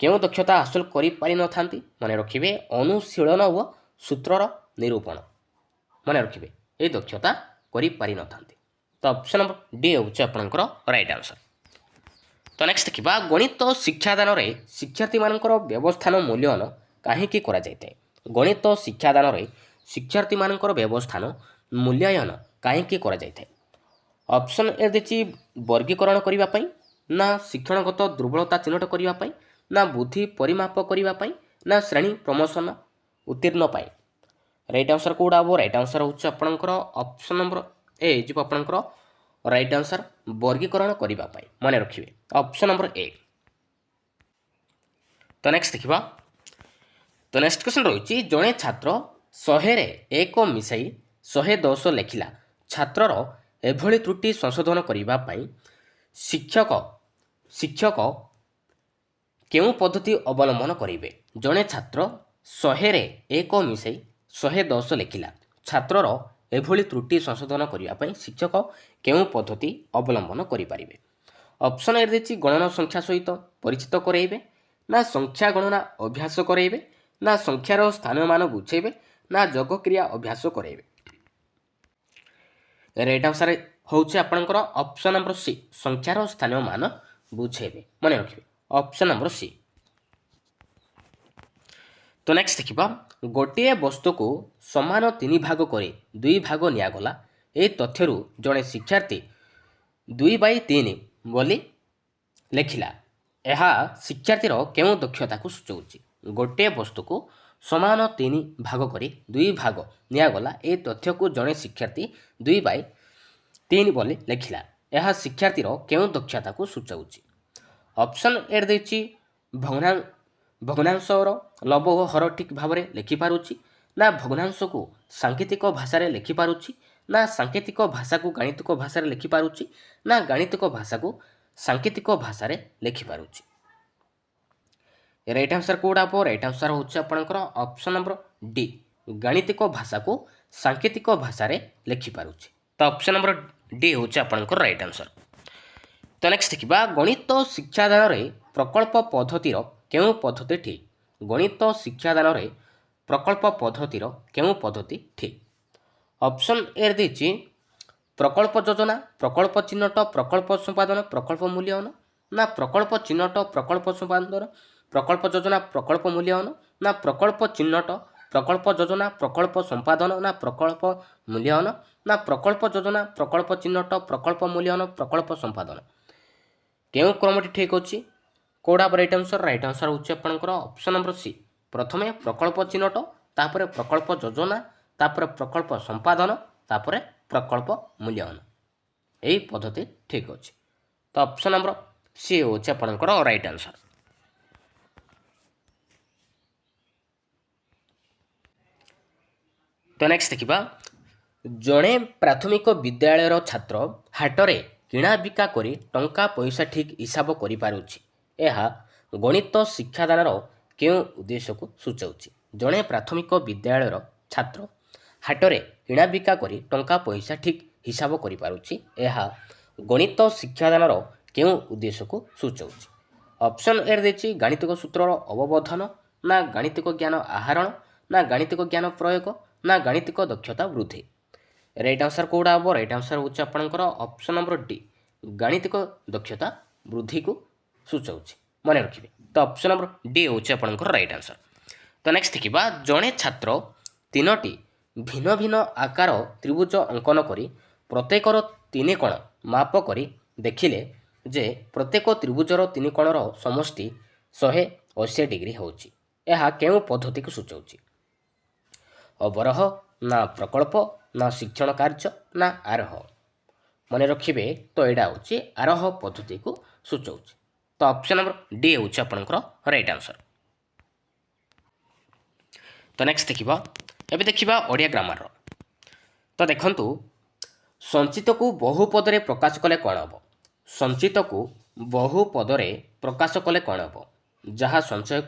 କେଉଁ ଦକ୍ଷତା ହାସଲ କରିପାରିନଥାନ୍ତି? ମନେ ରଖିବେ ଅନୁଶୀଳନ ଓ ସୂତ୍ରର ନିରୂପଣ। ମନେ ରଖିବେ ଏହି ଦକ୍ଷତା କରିପାରିନଥାନ୍ତି। ତ ଅପସନ୍ ନମ୍ବର ଡି ହେଉଛି ଆପଣଙ୍କର ରାଇଟ୍ ଆନ୍ସର। ତ ନେକ୍ସଟ ଦେଖିବା ଗଣିତ ଶିକ୍ଷାଦାନରେ ଶିକ୍ଷାର୍ଥୀମାନଙ୍କର ବ୍ୟବସ୍ଥାନ ମୂଲ୍ୟାୟନ କାହିଁକି କରାଯାଇଥାଏ। ଗଣିତ ଶିକ୍ଷାଦାନରେ ଶିକ୍ଷାର୍ଥୀମାନଙ୍କର ବ୍ୟବସ୍ଥାନ ମୂଲ୍ୟାୟନ କାହିଁକି କରାଯାଇଥାଏ। ଅପସନ୍ ଏ ଦେଇଛି ବର୍ଗୀକରଣ କରିବା ପାଇଁ, ନା ଶିକ୍ଷଣଗତ ଦୁର୍ବଳତା ଚିହ୍ନଟ କରିବା ପାଇଁ, ନା ବୁଦ୍ଧି ପରିମାପ କରିବା ପାଇଁ, ନା ଶ୍ରେଣୀ ପ୍ରମୋଶନ ଉତ୍ତୀର୍ଣ୍ଣ ପାଇଁ। ରାଇଟ୍ ଆନ୍ସର କେଉଁଟା ହେବ? ରାଇଟ୍ ଆନ୍ସର ହେଉଛି ଆପଣଙ୍କର ଅପସନ୍ ନମ୍ବର ଏ ଯିବ ଆପଣଙ୍କର ରାଇଟ୍ ଆନ୍ସର ବର୍ଗୀକରଣ କରିବା ପାଇଁ। ମନେ ରଖିବେ ଅପସନ୍ ନମ୍ବର ଏ। ତ ନେକ୍ସଟ ଦେଖିବା। ତ ନେକ୍ସଟ କ୍ୱେଶ୍ଚନ୍ ରହିଛି ଜଣେ ଛାତ୍ର 100ରେ 1 ମିଶାଇ 110 ଲେଖିଲା। ଛାତ୍ରର ଏଭଳି ତ୍ରୁଟି ସଂଶୋଧନ କରିବା ପାଇଁ ଶିକ୍ଷକ କେଉଁ ପଦ୍ଧତି ଅବଲମ୍ବନ କରିବେ। ଜଣେ ଛାତ୍ର 100ରେ 1 ମିଶାଇ 110 ଲେଖିଲା। ଛାତ୍ରର ଏଭଳି ତ୍ରୁଟି ସଂଶୋଧନ କରିବା ପାଇଁ ଶିକ୍ଷକ କେଉଁ ପଦ୍ଧତି ଅବଲମ୍ବନ କରିପାରିବେ। ଅପସନ୍ ଏ ଦେଇଛି ଗଣନା ସଂଖ୍ୟା ସହିତ ପରିଚିତ କରାଇବେ, ନା ସଂଖ୍ୟା ଗଣନା ଅଭ୍ୟାସ କରାଇବେ, ନା ସଂଖ୍ୟାର ସ୍ଥାନମାନ ବୁଝାଇବେ, ନା ଯୋଗ କ୍ରିୟା ଅଭ୍ୟାସ କରାଇବେ। ରାଇଟ୍ ଆନ୍ସର ହେଉଛି ଆପଣଙ୍କର ଅପସନ୍ ନମ୍ବର ସି, ସଂଖ୍ୟାର ସ୍ଥାନୀୟ ମାନ ବୁଝାଇବେ। ମନେ ରଖିବେ ଅପସନ୍ ନମ୍ବର ସି। ତ ନେକ୍ସଟ ଦେଖିବା ଗୋଟିଏ ବସ୍ତୁକୁ ସମାନ 3 ଭାଗ କରି 2 ଭାଗ ନିଆଗଲା। ଏହି ତଥ୍ୟରୁ ଜଣେ ଶିକ୍ଷାର୍ଥୀ 2/3 ବୋଲି ଲେଖିଲା। ଏହା ଶିକ୍ଷାର୍ଥୀର କେଉଁ ଦକ୍ଷତାକୁ ସୂଚାଉଛି। ଗୋଟିଏ ବସ୍ତୁକୁ ସମାନ 3 ଭାଗ କରି 2 ଭାଗ ନିଆଗଲା। ଏହି ତଥ୍ୟକୁ ଜଣେ ଶିକ୍ଷାର୍ଥୀ 2/3 ବୋଲି ଲେଖିଲା। ଏହା ଶିକ୍ଷାର୍ଥୀର କେଉଁ ଦକ୍ଷତାକୁ ସୂଚାଉଛି। ଅପସନ୍ ଏ ଦେଇଛି ଭଗ୍ନାଂଶର ଲବ ଓ ହର ଠିକ୍ ଭାବରେ ଲେଖିପାରୁଛି, ନା ଭଗ୍ନାଂଶକୁ ସାଙ୍କେତିକ ଭାଷାରେ ଲେଖିପାରୁଛି, ନା ସାଙ୍କେତିକ ଭାଷାକୁ ଗାଣିତିକ ଭାଷାରେ ଲେଖିପାରୁଛି, ନା ଗାଣିତିକ ଭାଷାକୁ ସାଙ୍କେତିକ ଭାଷାରେ ଲେଖିପାରୁଛି। ରାଇଟ୍ ଆନ୍ସର କେଉଁଟା ହେବ? ରାଇଟ୍ ଆନ୍ସର ହେଉଛି ଆପଣଙ୍କର ଅପସନ୍ ନମ୍ବର ଡି, ଗାଣିତିକ ଭାଷାକୁ ସାଙ୍କେତିକ ଭାଷାରେ ଲେଖିପାରୁଛି। ତ ଅପସନ୍ ନମ୍ବର ଡି ହେଉଛି ଆପଣଙ୍କର ରାଇଟ୍ ଆନ୍ସର। ତ ନେକ୍ସଟ ଦେଖିବା ଗଣିତ ଶିକ୍ଷାଦାନରେ ପ୍ରକଳ୍ପ ପଦ୍ଧତିର କେଉଁ ପଦ୍ଧତି ଠିକ୍। ଗଣିତ ଶିକ୍ଷାଦାନରେ ପ୍ରକଳ୍ପ ପଦ୍ଧତିର କେଉଁ ପଦ୍ଧତି ଠିକ୍। ଅପସନ୍ ଏ ଦେଇଛି ପ୍ରକଳ୍ପ ଯୋଜନା, ପ୍ରକଳ୍ପ ଚିହ୍ନଟ, ପ୍ରକଳ୍ପ ସମ୍ପାଦନ, ପ୍ରକଳ୍ପ ମୂଲ୍ୟାୟନ, ନା ପ୍ରକଳ୍ପ ଚିହ୍ନଟ ପ୍ରକଳ୍ପ ସମ୍ପାଦନ, ପ୍ରକଳ୍ପ ଯୋଜନା ପ୍ରକଳ୍ପ ମୂଲ୍ୟାୟନ, ନା ପ୍ରକଳ୍ପ ଚିହ୍ନଟ ପ୍ରକଳ୍ପ ଯୋଜନା, ପ୍ରକଳ୍ପ ସମ୍ପାଦନ ନା ପ୍ରକଳ୍ପ ମୂଲ୍ୟାୟନ ନା ପ୍ରକଳ୍ପ ଯୋଜନା, ପ୍ରକଳ୍ପ ଚିହ୍ନଟ, ପ୍ରକଳ୍ପ ମୂଲ୍ୟାୟନ, ପ୍ରକଳ୍ପ ସମ୍ପାଦନ। କେଉଁ କ୍ରମଟି ଠିକ୍ ଅଛି? କୋଉଟା ହେବ ରାଇଟ୍ ଆନ୍ସର? ରାଇଟ୍ ଆନ୍ସର ହେଉଛି ଆପଣଙ୍କର ଅପସନ୍ ନମ୍ବର ସି। ପ୍ରଥମେ ପ୍ରକଳ୍ପ ଚିହ୍ନଟ, ତାପରେ ପ୍ରକଳ୍ପ ଯୋଜନା, ତାପରେ ପ୍ରକଳ୍ପ ସମ୍ପାଦନ, ତାପରେ ପ୍ରକଳ୍ପ ମୂଲ୍ୟାୟନ। ଏହି ପଦ୍ଧତି ଠିକ୍ ଅଛି। ତ ଅପସନ୍ ନମ୍ବର ସି ହେଉଛି ଆପଣଙ୍କର ରାଇଟ୍ ଆନ୍ସର। ତ ନେକ୍ସଟ ଦେଖିବା, ଜଣେ ପ୍ରାଥମିକ ବିଦ୍ୟାଳୟର ଛାତ୍ର ହାଟରେ କିଣାବିକା କରି ଟଙ୍କା ପଇସା ଠିକ୍ ହିସାବ କରିପାରୁଛି। ଏହା ଗଣିତ ଶିକ୍ଷାଦାନର କେଉଁ ଉଦ୍ଦେଶ୍ୟକୁ ସୂଚାଉଛି? ଜଣେ ପ୍ରାଥମିକ ବିଦ୍ୟାଳୟର ଛାତ୍ର ହାଟରେ କିଣାବିକା କରି ଟଙ୍କା ପଇସା ଠିକ୍ ହିସାବ କରିପାରୁଛି। ଏହା ଗଣିତ ଶିକ୍ଷାଦାନର କେଉଁ ଉଦ୍ଦେଶ୍ୟକୁ ସୂଚାଉଛି? ଅପସନ୍ ଏ ଦେଇଛି ଗାଣିତିକ ସୂତ୍ରର ଅବବୋଧନ ନା ଗାଣିତିକ ଜ୍ଞାନ ଆହରଣ ନା ଗାଣିତିକ ଜ୍ଞାନ ପ୍ରୟୋଗ ନା ଗାଣିତିକ ଦକ୍ଷତା ବୃଦ୍ଧି। ରାଇଟ୍ ଆନ୍ସର କେଉଁଟା ହେବ? ରାଇଟ୍ ଆନ୍ସର ହେଉଛି ଆପଣଙ୍କର ଅପସନ୍ ନମ୍ବର ଡି, ଗାଣିତିକ ଦକ୍ଷତା ବୃଦ୍ଧିକୁ ସୂଚାଉଛି। ମନେ ରଖିବେ। ତ ଅପସନ୍ ନମ୍ବର ଡି ହେଉଛି ଆପଣଙ୍କର ରାଇଟ୍ ଆନ୍ସର। ତ ନେକ୍ସଟ ଦେଖିବା, ଜଣେ ଛାତ୍ର ତିନୋଟି ଭିନ୍ନ ଭିନ୍ନ ଆକାର ତ୍ରିଭୁଜ ଅଙ୍କନ କରି ପ୍ରତ୍ୟେକର ତିନି କୋଣ ମାପ କରି ଦେଖିଲେ ଯେ ପ୍ରତ୍ୟେକ ତ୍ରିଭୁଜର ତିନି କୋଣର ସମଷ୍ଟି 180 ଡିଗ୍ରୀ ହେଉଛି। ଏହା କେଉଁ ପଦ୍ଧତିକୁ ସୂଚାଉଛି? ଅବରୋହ ନା ପ୍ରକଳ୍ପ ନା ଶିକ୍ଷଣ କାର୍ଯ୍ୟ ନା ଆରୋହ। ମନେ ରଖିବେ, ତ ଏଇଟା ହେଉଛି ଆରୋହ ପଦ୍ଧତିକୁ ସୂଚାଉଛି। ତ ଅପସନ୍ ନମ୍ବର ଡି ହେଉଛି ଆପଣଙ୍କର ରାଇଟ୍ ଆନ୍ସର। ତ ନେକ୍ସଟ ଦେଖିବା, ଏବେ ଦେଖିବା ଓଡ଼ିଆ ଗ୍ରାମାରର। ତ ଦେଖନ୍ତୁ, ସଞ୍ଚିତକୁ ବହୁ ପଦରେ ପ୍ରକାଶ କଲେ କ'ଣ ହେବ? ସଞ୍ଚିତକୁ ବହୁ ପଦରେ ପ୍ରକାଶ କଲେ କ'ଣ ହେବ? ଯାହା ସଞ୍ଚୟ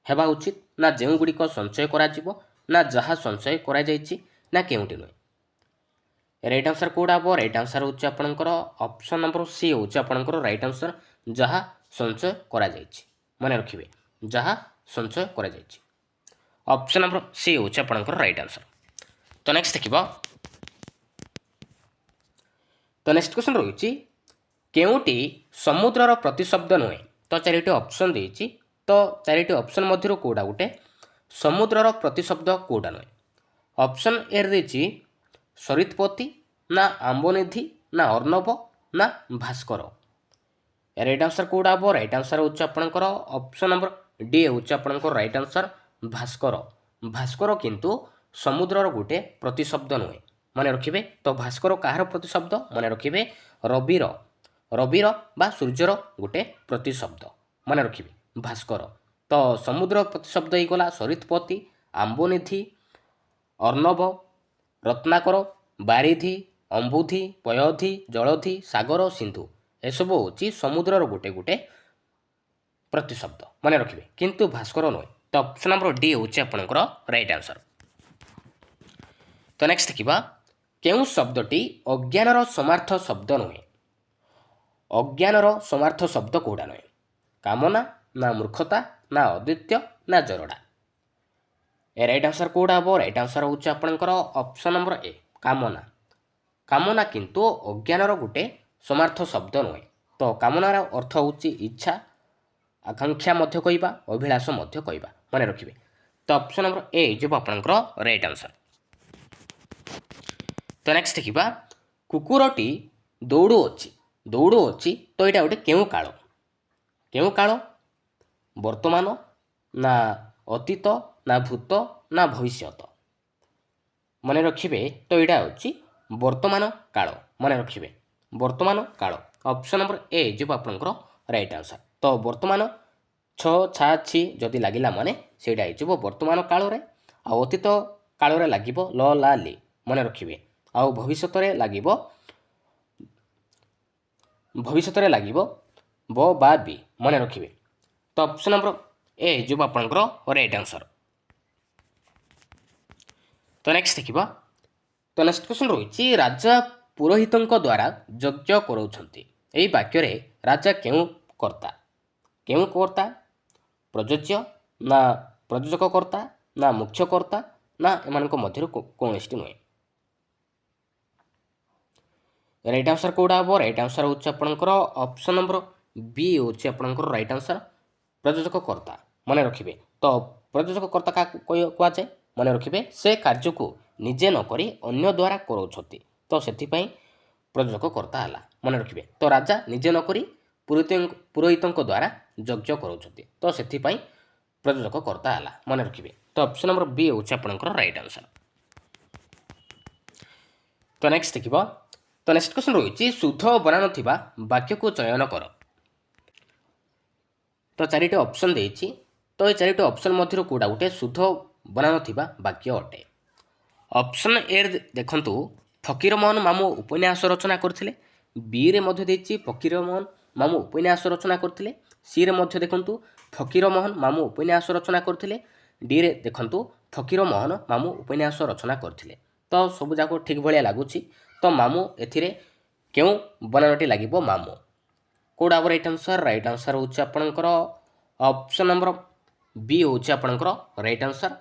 ହେବା ଉଚିତ ନା ଯେଉଁଗୁଡ଼ିକ ସଞ୍ଚୟ କରାଯିବ ନା ଯାହା ସଞ୍ଚୟ କରାଯାଇଛି ନା କେଉଁଠି ନୁହେଁ। ରାଇଟ୍ ଆନ୍ସର କେଉଁଟା ହେବ? ରାଇଟ୍ ଆନ୍ସର ହେଉଛି ଆପଣଙ୍କର ଅପସନ୍ ନମ୍ବର ସି ହେଉଛି ଆପଣଙ୍କର ରାଇଟ୍ ଆନ୍ସର, ଯାହା ସଞ୍ଚୟ କରାଯାଇଛି। ମନେ ରଖିବେ, ଯାହା ସଞ୍ଚୟ କରାଯାଇଛି। ଅପସନ୍ ନମ୍ବର ସି ହେଉଛି ଆପଣଙ୍କର ରାଇଟ୍ ଆନ୍ସର। ତ ନେକ୍ସଟ ଦେଖିବା, ତ ନେକ୍ସଟ କ୍ୱେଶ୍ଚନ୍ ରହିଛି, କେଉଁଟି ସମୁଦ୍ରର ପ୍ରତିଶବ୍ଦ ନୁହେଁ? ତ ଚାରିଟି ଅପସନ୍ ଦେଇଛି। ତ ଚାରିଟି ଅପସନ୍ ମଧ୍ୟରୁ କେଉଁଟା ଗୋଟେ ସମୁଦ୍ରର ପ୍ରତିଶବ୍ଦ କେଉଁଟା ନୁହେଁ? ଅପସନ୍ ଏ ଦେଇଛି ସରିତପତି ନା ଆମ୍ବନିଧି ନା ଅର୍ଣ୍ଣବ ନା ଭାସ୍କର। ରାଇଟ୍ ଆନ୍ସର କେଉଁଟା ହେବ? ରାଇଟ୍ ଆନ୍ସର ହେଉଛି ଆପଣଙ୍କର ଅପସନ୍ ନମ୍ବର ଡି ହେଉଛି ଆପଣଙ୍କର ରାଇଟ୍ ଆନ୍ସର, ଭାସ୍କର। ଭାସ୍କର କିନ୍ତୁ ସମୁଦ୍ରର ଗୋଟେ ପ୍ରତିଶବ୍ଦ ନୁହେଁ। ମନେ ରଖିବେ। ତ ଭାସ୍କର କାହାର ପ୍ରତିଶବ୍ଦ? ମନେ ରଖିବେ, ରବିର ବା ସୂର୍ଯ୍ୟର ଗୋଟେ ପ୍ରତିଶବ୍ଦ। ମନେ ରଖିବେ, ଭାସ୍କର। ତ ସମୁଦ୍ର ପ୍ରତିଶବ୍ଦ ହେଇଗଲା ସରିତପତି, ଆମ୍ବନିଧି, ଅର୍ଣ୍ଣବ, ରତ୍ନାକର, ବାରିଧି, ଅମ୍ବୁଧି, ପୟୋଧି, ଜଳଧି, ସାଗର, ସିନ୍ଧୁ। ଏସବୁ ହେଉଛି ସମୁଦ୍ରର ଗୋଟେ ଗୋଟେ ପ୍ରତିଶବ୍ଦ। ମନେ ରଖିବେ, କିନ୍ତୁ ଭାସ୍କର ନୁହେଁ। ତ ଅପସନ୍ ନମ୍ବର ଡି ହେଉଛି ଆପଣଙ୍କର ରାଇଟ୍ ଆନ୍ସର। ତ ନେକ୍ସଟ ଦେଖିବା, କେଉଁ ଶବ୍ଦଟି ଅଜ୍ଞାନର ସମାର୍ଥ ଶବ୍ଦ ନୁହେଁ? ଅଜ୍ଞାନର ସମାର୍ଥ ଶବ୍ଦ କେଉଁଟା ନୁହେଁ? କାମନା ନା ମୂର୍ଖତା ନା ଅଦ୍ୱିତୀୟ ନା ଜରଡ଼ା। ରାଇଟ୍ ଆନ୍ସର କେଉଁଟା ହେବ? ରାଇଟ୍ ଆନ୍ସର ହେଉଛି ଆପଣଙ୍କର ଅପସନ୍ ନମ୍ବର ଏ, କାମନା। କାମନା କିନ୍ତୁ ଅଜ୍ଞାନର ଗୋଟେ ସମାର୍ଥ ଶବ୍ଦ ନୁହେଁ। ତ କାମନାର ଅର୍ଥ ହେଉଛି ଇଚ୍ଛା, ଆକାଂକ୍ଷା ମଧ୍ୟ କହିବା, ଅଭିଳାଷ ମଧ୍ୟ କହିବା। ମନେ ରଖିବେ। ତ ଅପସନ୍ ନମ୍ବର ଏ ଯିବ ଆପଣଙ୍କର ରାଇଟ୍ ଆନ୍ସର। ତ ନେକ୍ସଟ ଦେଖିବା, କୁକୁରଟି ଦୌଡ଼ୁଅଛି। ତ ଏଇଟା ଗୋଟେ କେଉଁ କାଳ? କେଉଁ କାଳ? ବର୍ତ୍ତମାନ ନା ଅତୀତ ନା ଭୂତ ନା ଭବିଷ୍ୟତ। ମନେ ରଖିବେ, ତ ଏଇଟା ହେଉଛି ବର୍ତ୍ତମାନ କାଳ। ମନେ ରଖିବେ, ବର୍ତ୍ତମାନ କାଳ। ଅପସନ୍ ନମ୍ବର ଏ ଯିବ ଆପଣଙ୍କର ରାଇଟ୍ ଆନ୍ସର। ତ ବର୍ତ୍ତମାନ ଛ ଛା ଛି ଯଦି ଲାଗିଲା ମାନେ ସେଇଟା ହେଇଯିବ ବର୍ତ୍ତମାନ କାଳରେ। ଆଉ ଅତୀତ କାଳରେ ଲାଗିବ ଲ ଲା ଲି। ମନେ ରଖିବେ। ଆଉ ଭବିଷ୍ୟତରେ ଲାଗିବ ବ ବା ବି। ମନେ ରଖିବେ। ତ ଅପସନ୍ ନମ୍ବର ଏ ଯିବ ଆପଣଙ୍କର ରାଇଟ୍ ଆନ୍ସର। ତ ନେକ୍ସଟ ଦେଖିବା, ତ ନେକ୍ସଟ କ୍ୱେଶ୍ଚନ୍ ରହିଛି, ରାଜା ପୁରୋହିତଙ୍କ ଦ୍ୱାରା ଯଜ୍ଞ କରାଉଛନ୍ତି। ଏହି ବାକ୍ୟରେ ରାଜା କେଉଁ କର୍ତ୍ତା? ପ୍ରଯୋଜ୍ୟ ନା ପ୍ରଯୋଜକ କର୍ତ୍ତା ନା ମୁଖ୍ୟ କର୍ତ୍ତା ନା ଏମାନଙ୍କ ମଧ୍ୟରୁ କୌଣସିଟି ନୁହେଁ। ରାଇଟ୍ ଆନ୍ସର କେଉଁଟା ହେବ? ରାଇଟ୍ ଆନ୍ସର ହେଉଛି ଆପଣଙ୍କର ଅପସନ୍ ନମ୍ବର ବି ହେଉଛି ଆପଣଙ୍କର ରାଇଟ୍ ଆନ୍ସର, ପ୍ରଯୋଜକ କର୍ତ୍ତା। ମନେ ରଖିବେ। ତ ପ୍ରଯୋଜକ କର୍ତ୍ତା କାହାକୁ କୁହାଯାଏ? ମନେ ରଖିବେ ସେ କାର୍ଯ୍ୟକୁ ନିଜେ ନକରି ଅନ୍ୟ ଦ୍ୱାରା କରାଉଛନ୍ତି ତ ସେଥିପାଇଁ ପ୍ରଯୋଜକ କର୍ତ୍ତା ହେଲା। ମନେ ରଖିବେ ତ ରାଜା ନିଜେ ନକରି ପୁରୋହିତଙ୍କ ଦ୍ୱାରା ଯଜ୍ଞ କରାଉଛନ୍ତି ତ ସେଥିପାଇଁ ପ୍ରଯୋଜକ କର୍ତ୍ତା ହେଲା। ମନେ ରଖିବେ ତ ଅପସନ୍ ନମ୍ବର ବି ହେଉଛି ଆପଣଙ୍କର ରାଇଟ୍ ଆନ୍ସର୍। ତ ନେକ୍ସଟ ଦେଖିବ ତ ନେକ୍ସଟ କ୍ୱେଶ୍ଚନ୍ ରହିଛି ଶୁଦ୍ଧ ବନାନ ଥିବା ବାକ୍ୟକୁ ଚୟନ କର। ତ ଚାରିଟି ଅପସନ୍ ଦେଇଛି ତ এই ଚାରିଟି ଅପସନ୍ ମଧ୍ୟରୁ କେଉଁଟା ଗୋଟେ ଶୁଦ୍ଧ ବନାନ ଥିବା ବାକ୍ୟ ଅଟେ। ଅପସନ୍ ଏ ଦେଖନ୍ତୁ ଫକୀରମୋହନ ମାମୁଁ ଉପନ୍ୟାସ ରଚନା କରିଥିଲେ। ବିରେ ମଧ୍ୟ ଦେଇଛି ଫକୀରମୋହନ ମାମୁଁ ଉପନ୍ୟାସ ରଚନା କରିଥିଲେ। ସିରେ ମଧ୍ୟ ଦେଖନ୍ତୁ ଫକୀରମୋହନ ମାମୁଁ ଉପନ୍ୟାସ ରଚନା କରିଥିଲେ। ଡିରେ ଦେଖନ୍ତୁ ଫକୀରମୋହନ ମାମୁଁ ଉପନ୍ୟାସ ରଚନା କରିଥିଲେ। ତ ସବୁଯାକ ଠିକ୍ ଭଳିଆ ଲାଗୁଛି ତ ମାମୁଁ ଏଥିରେ କେଉଁ ବନାନଟି ଲାଗିବ ମାମୁଁ କେଉଁଟା ହେବ ରାଇଟ୍ ଆନ୍ସର୍? ରାଇଟ୍ ଆନ୍ସର୍ ହେଉଛି ଆପଣଙ୍କର ଅପସନ୍ ନମ୍ବର ବି ହେଉଛି ଆପଣଙ୍କର ରାଇଟ୍ ଆନ୍ସର୍।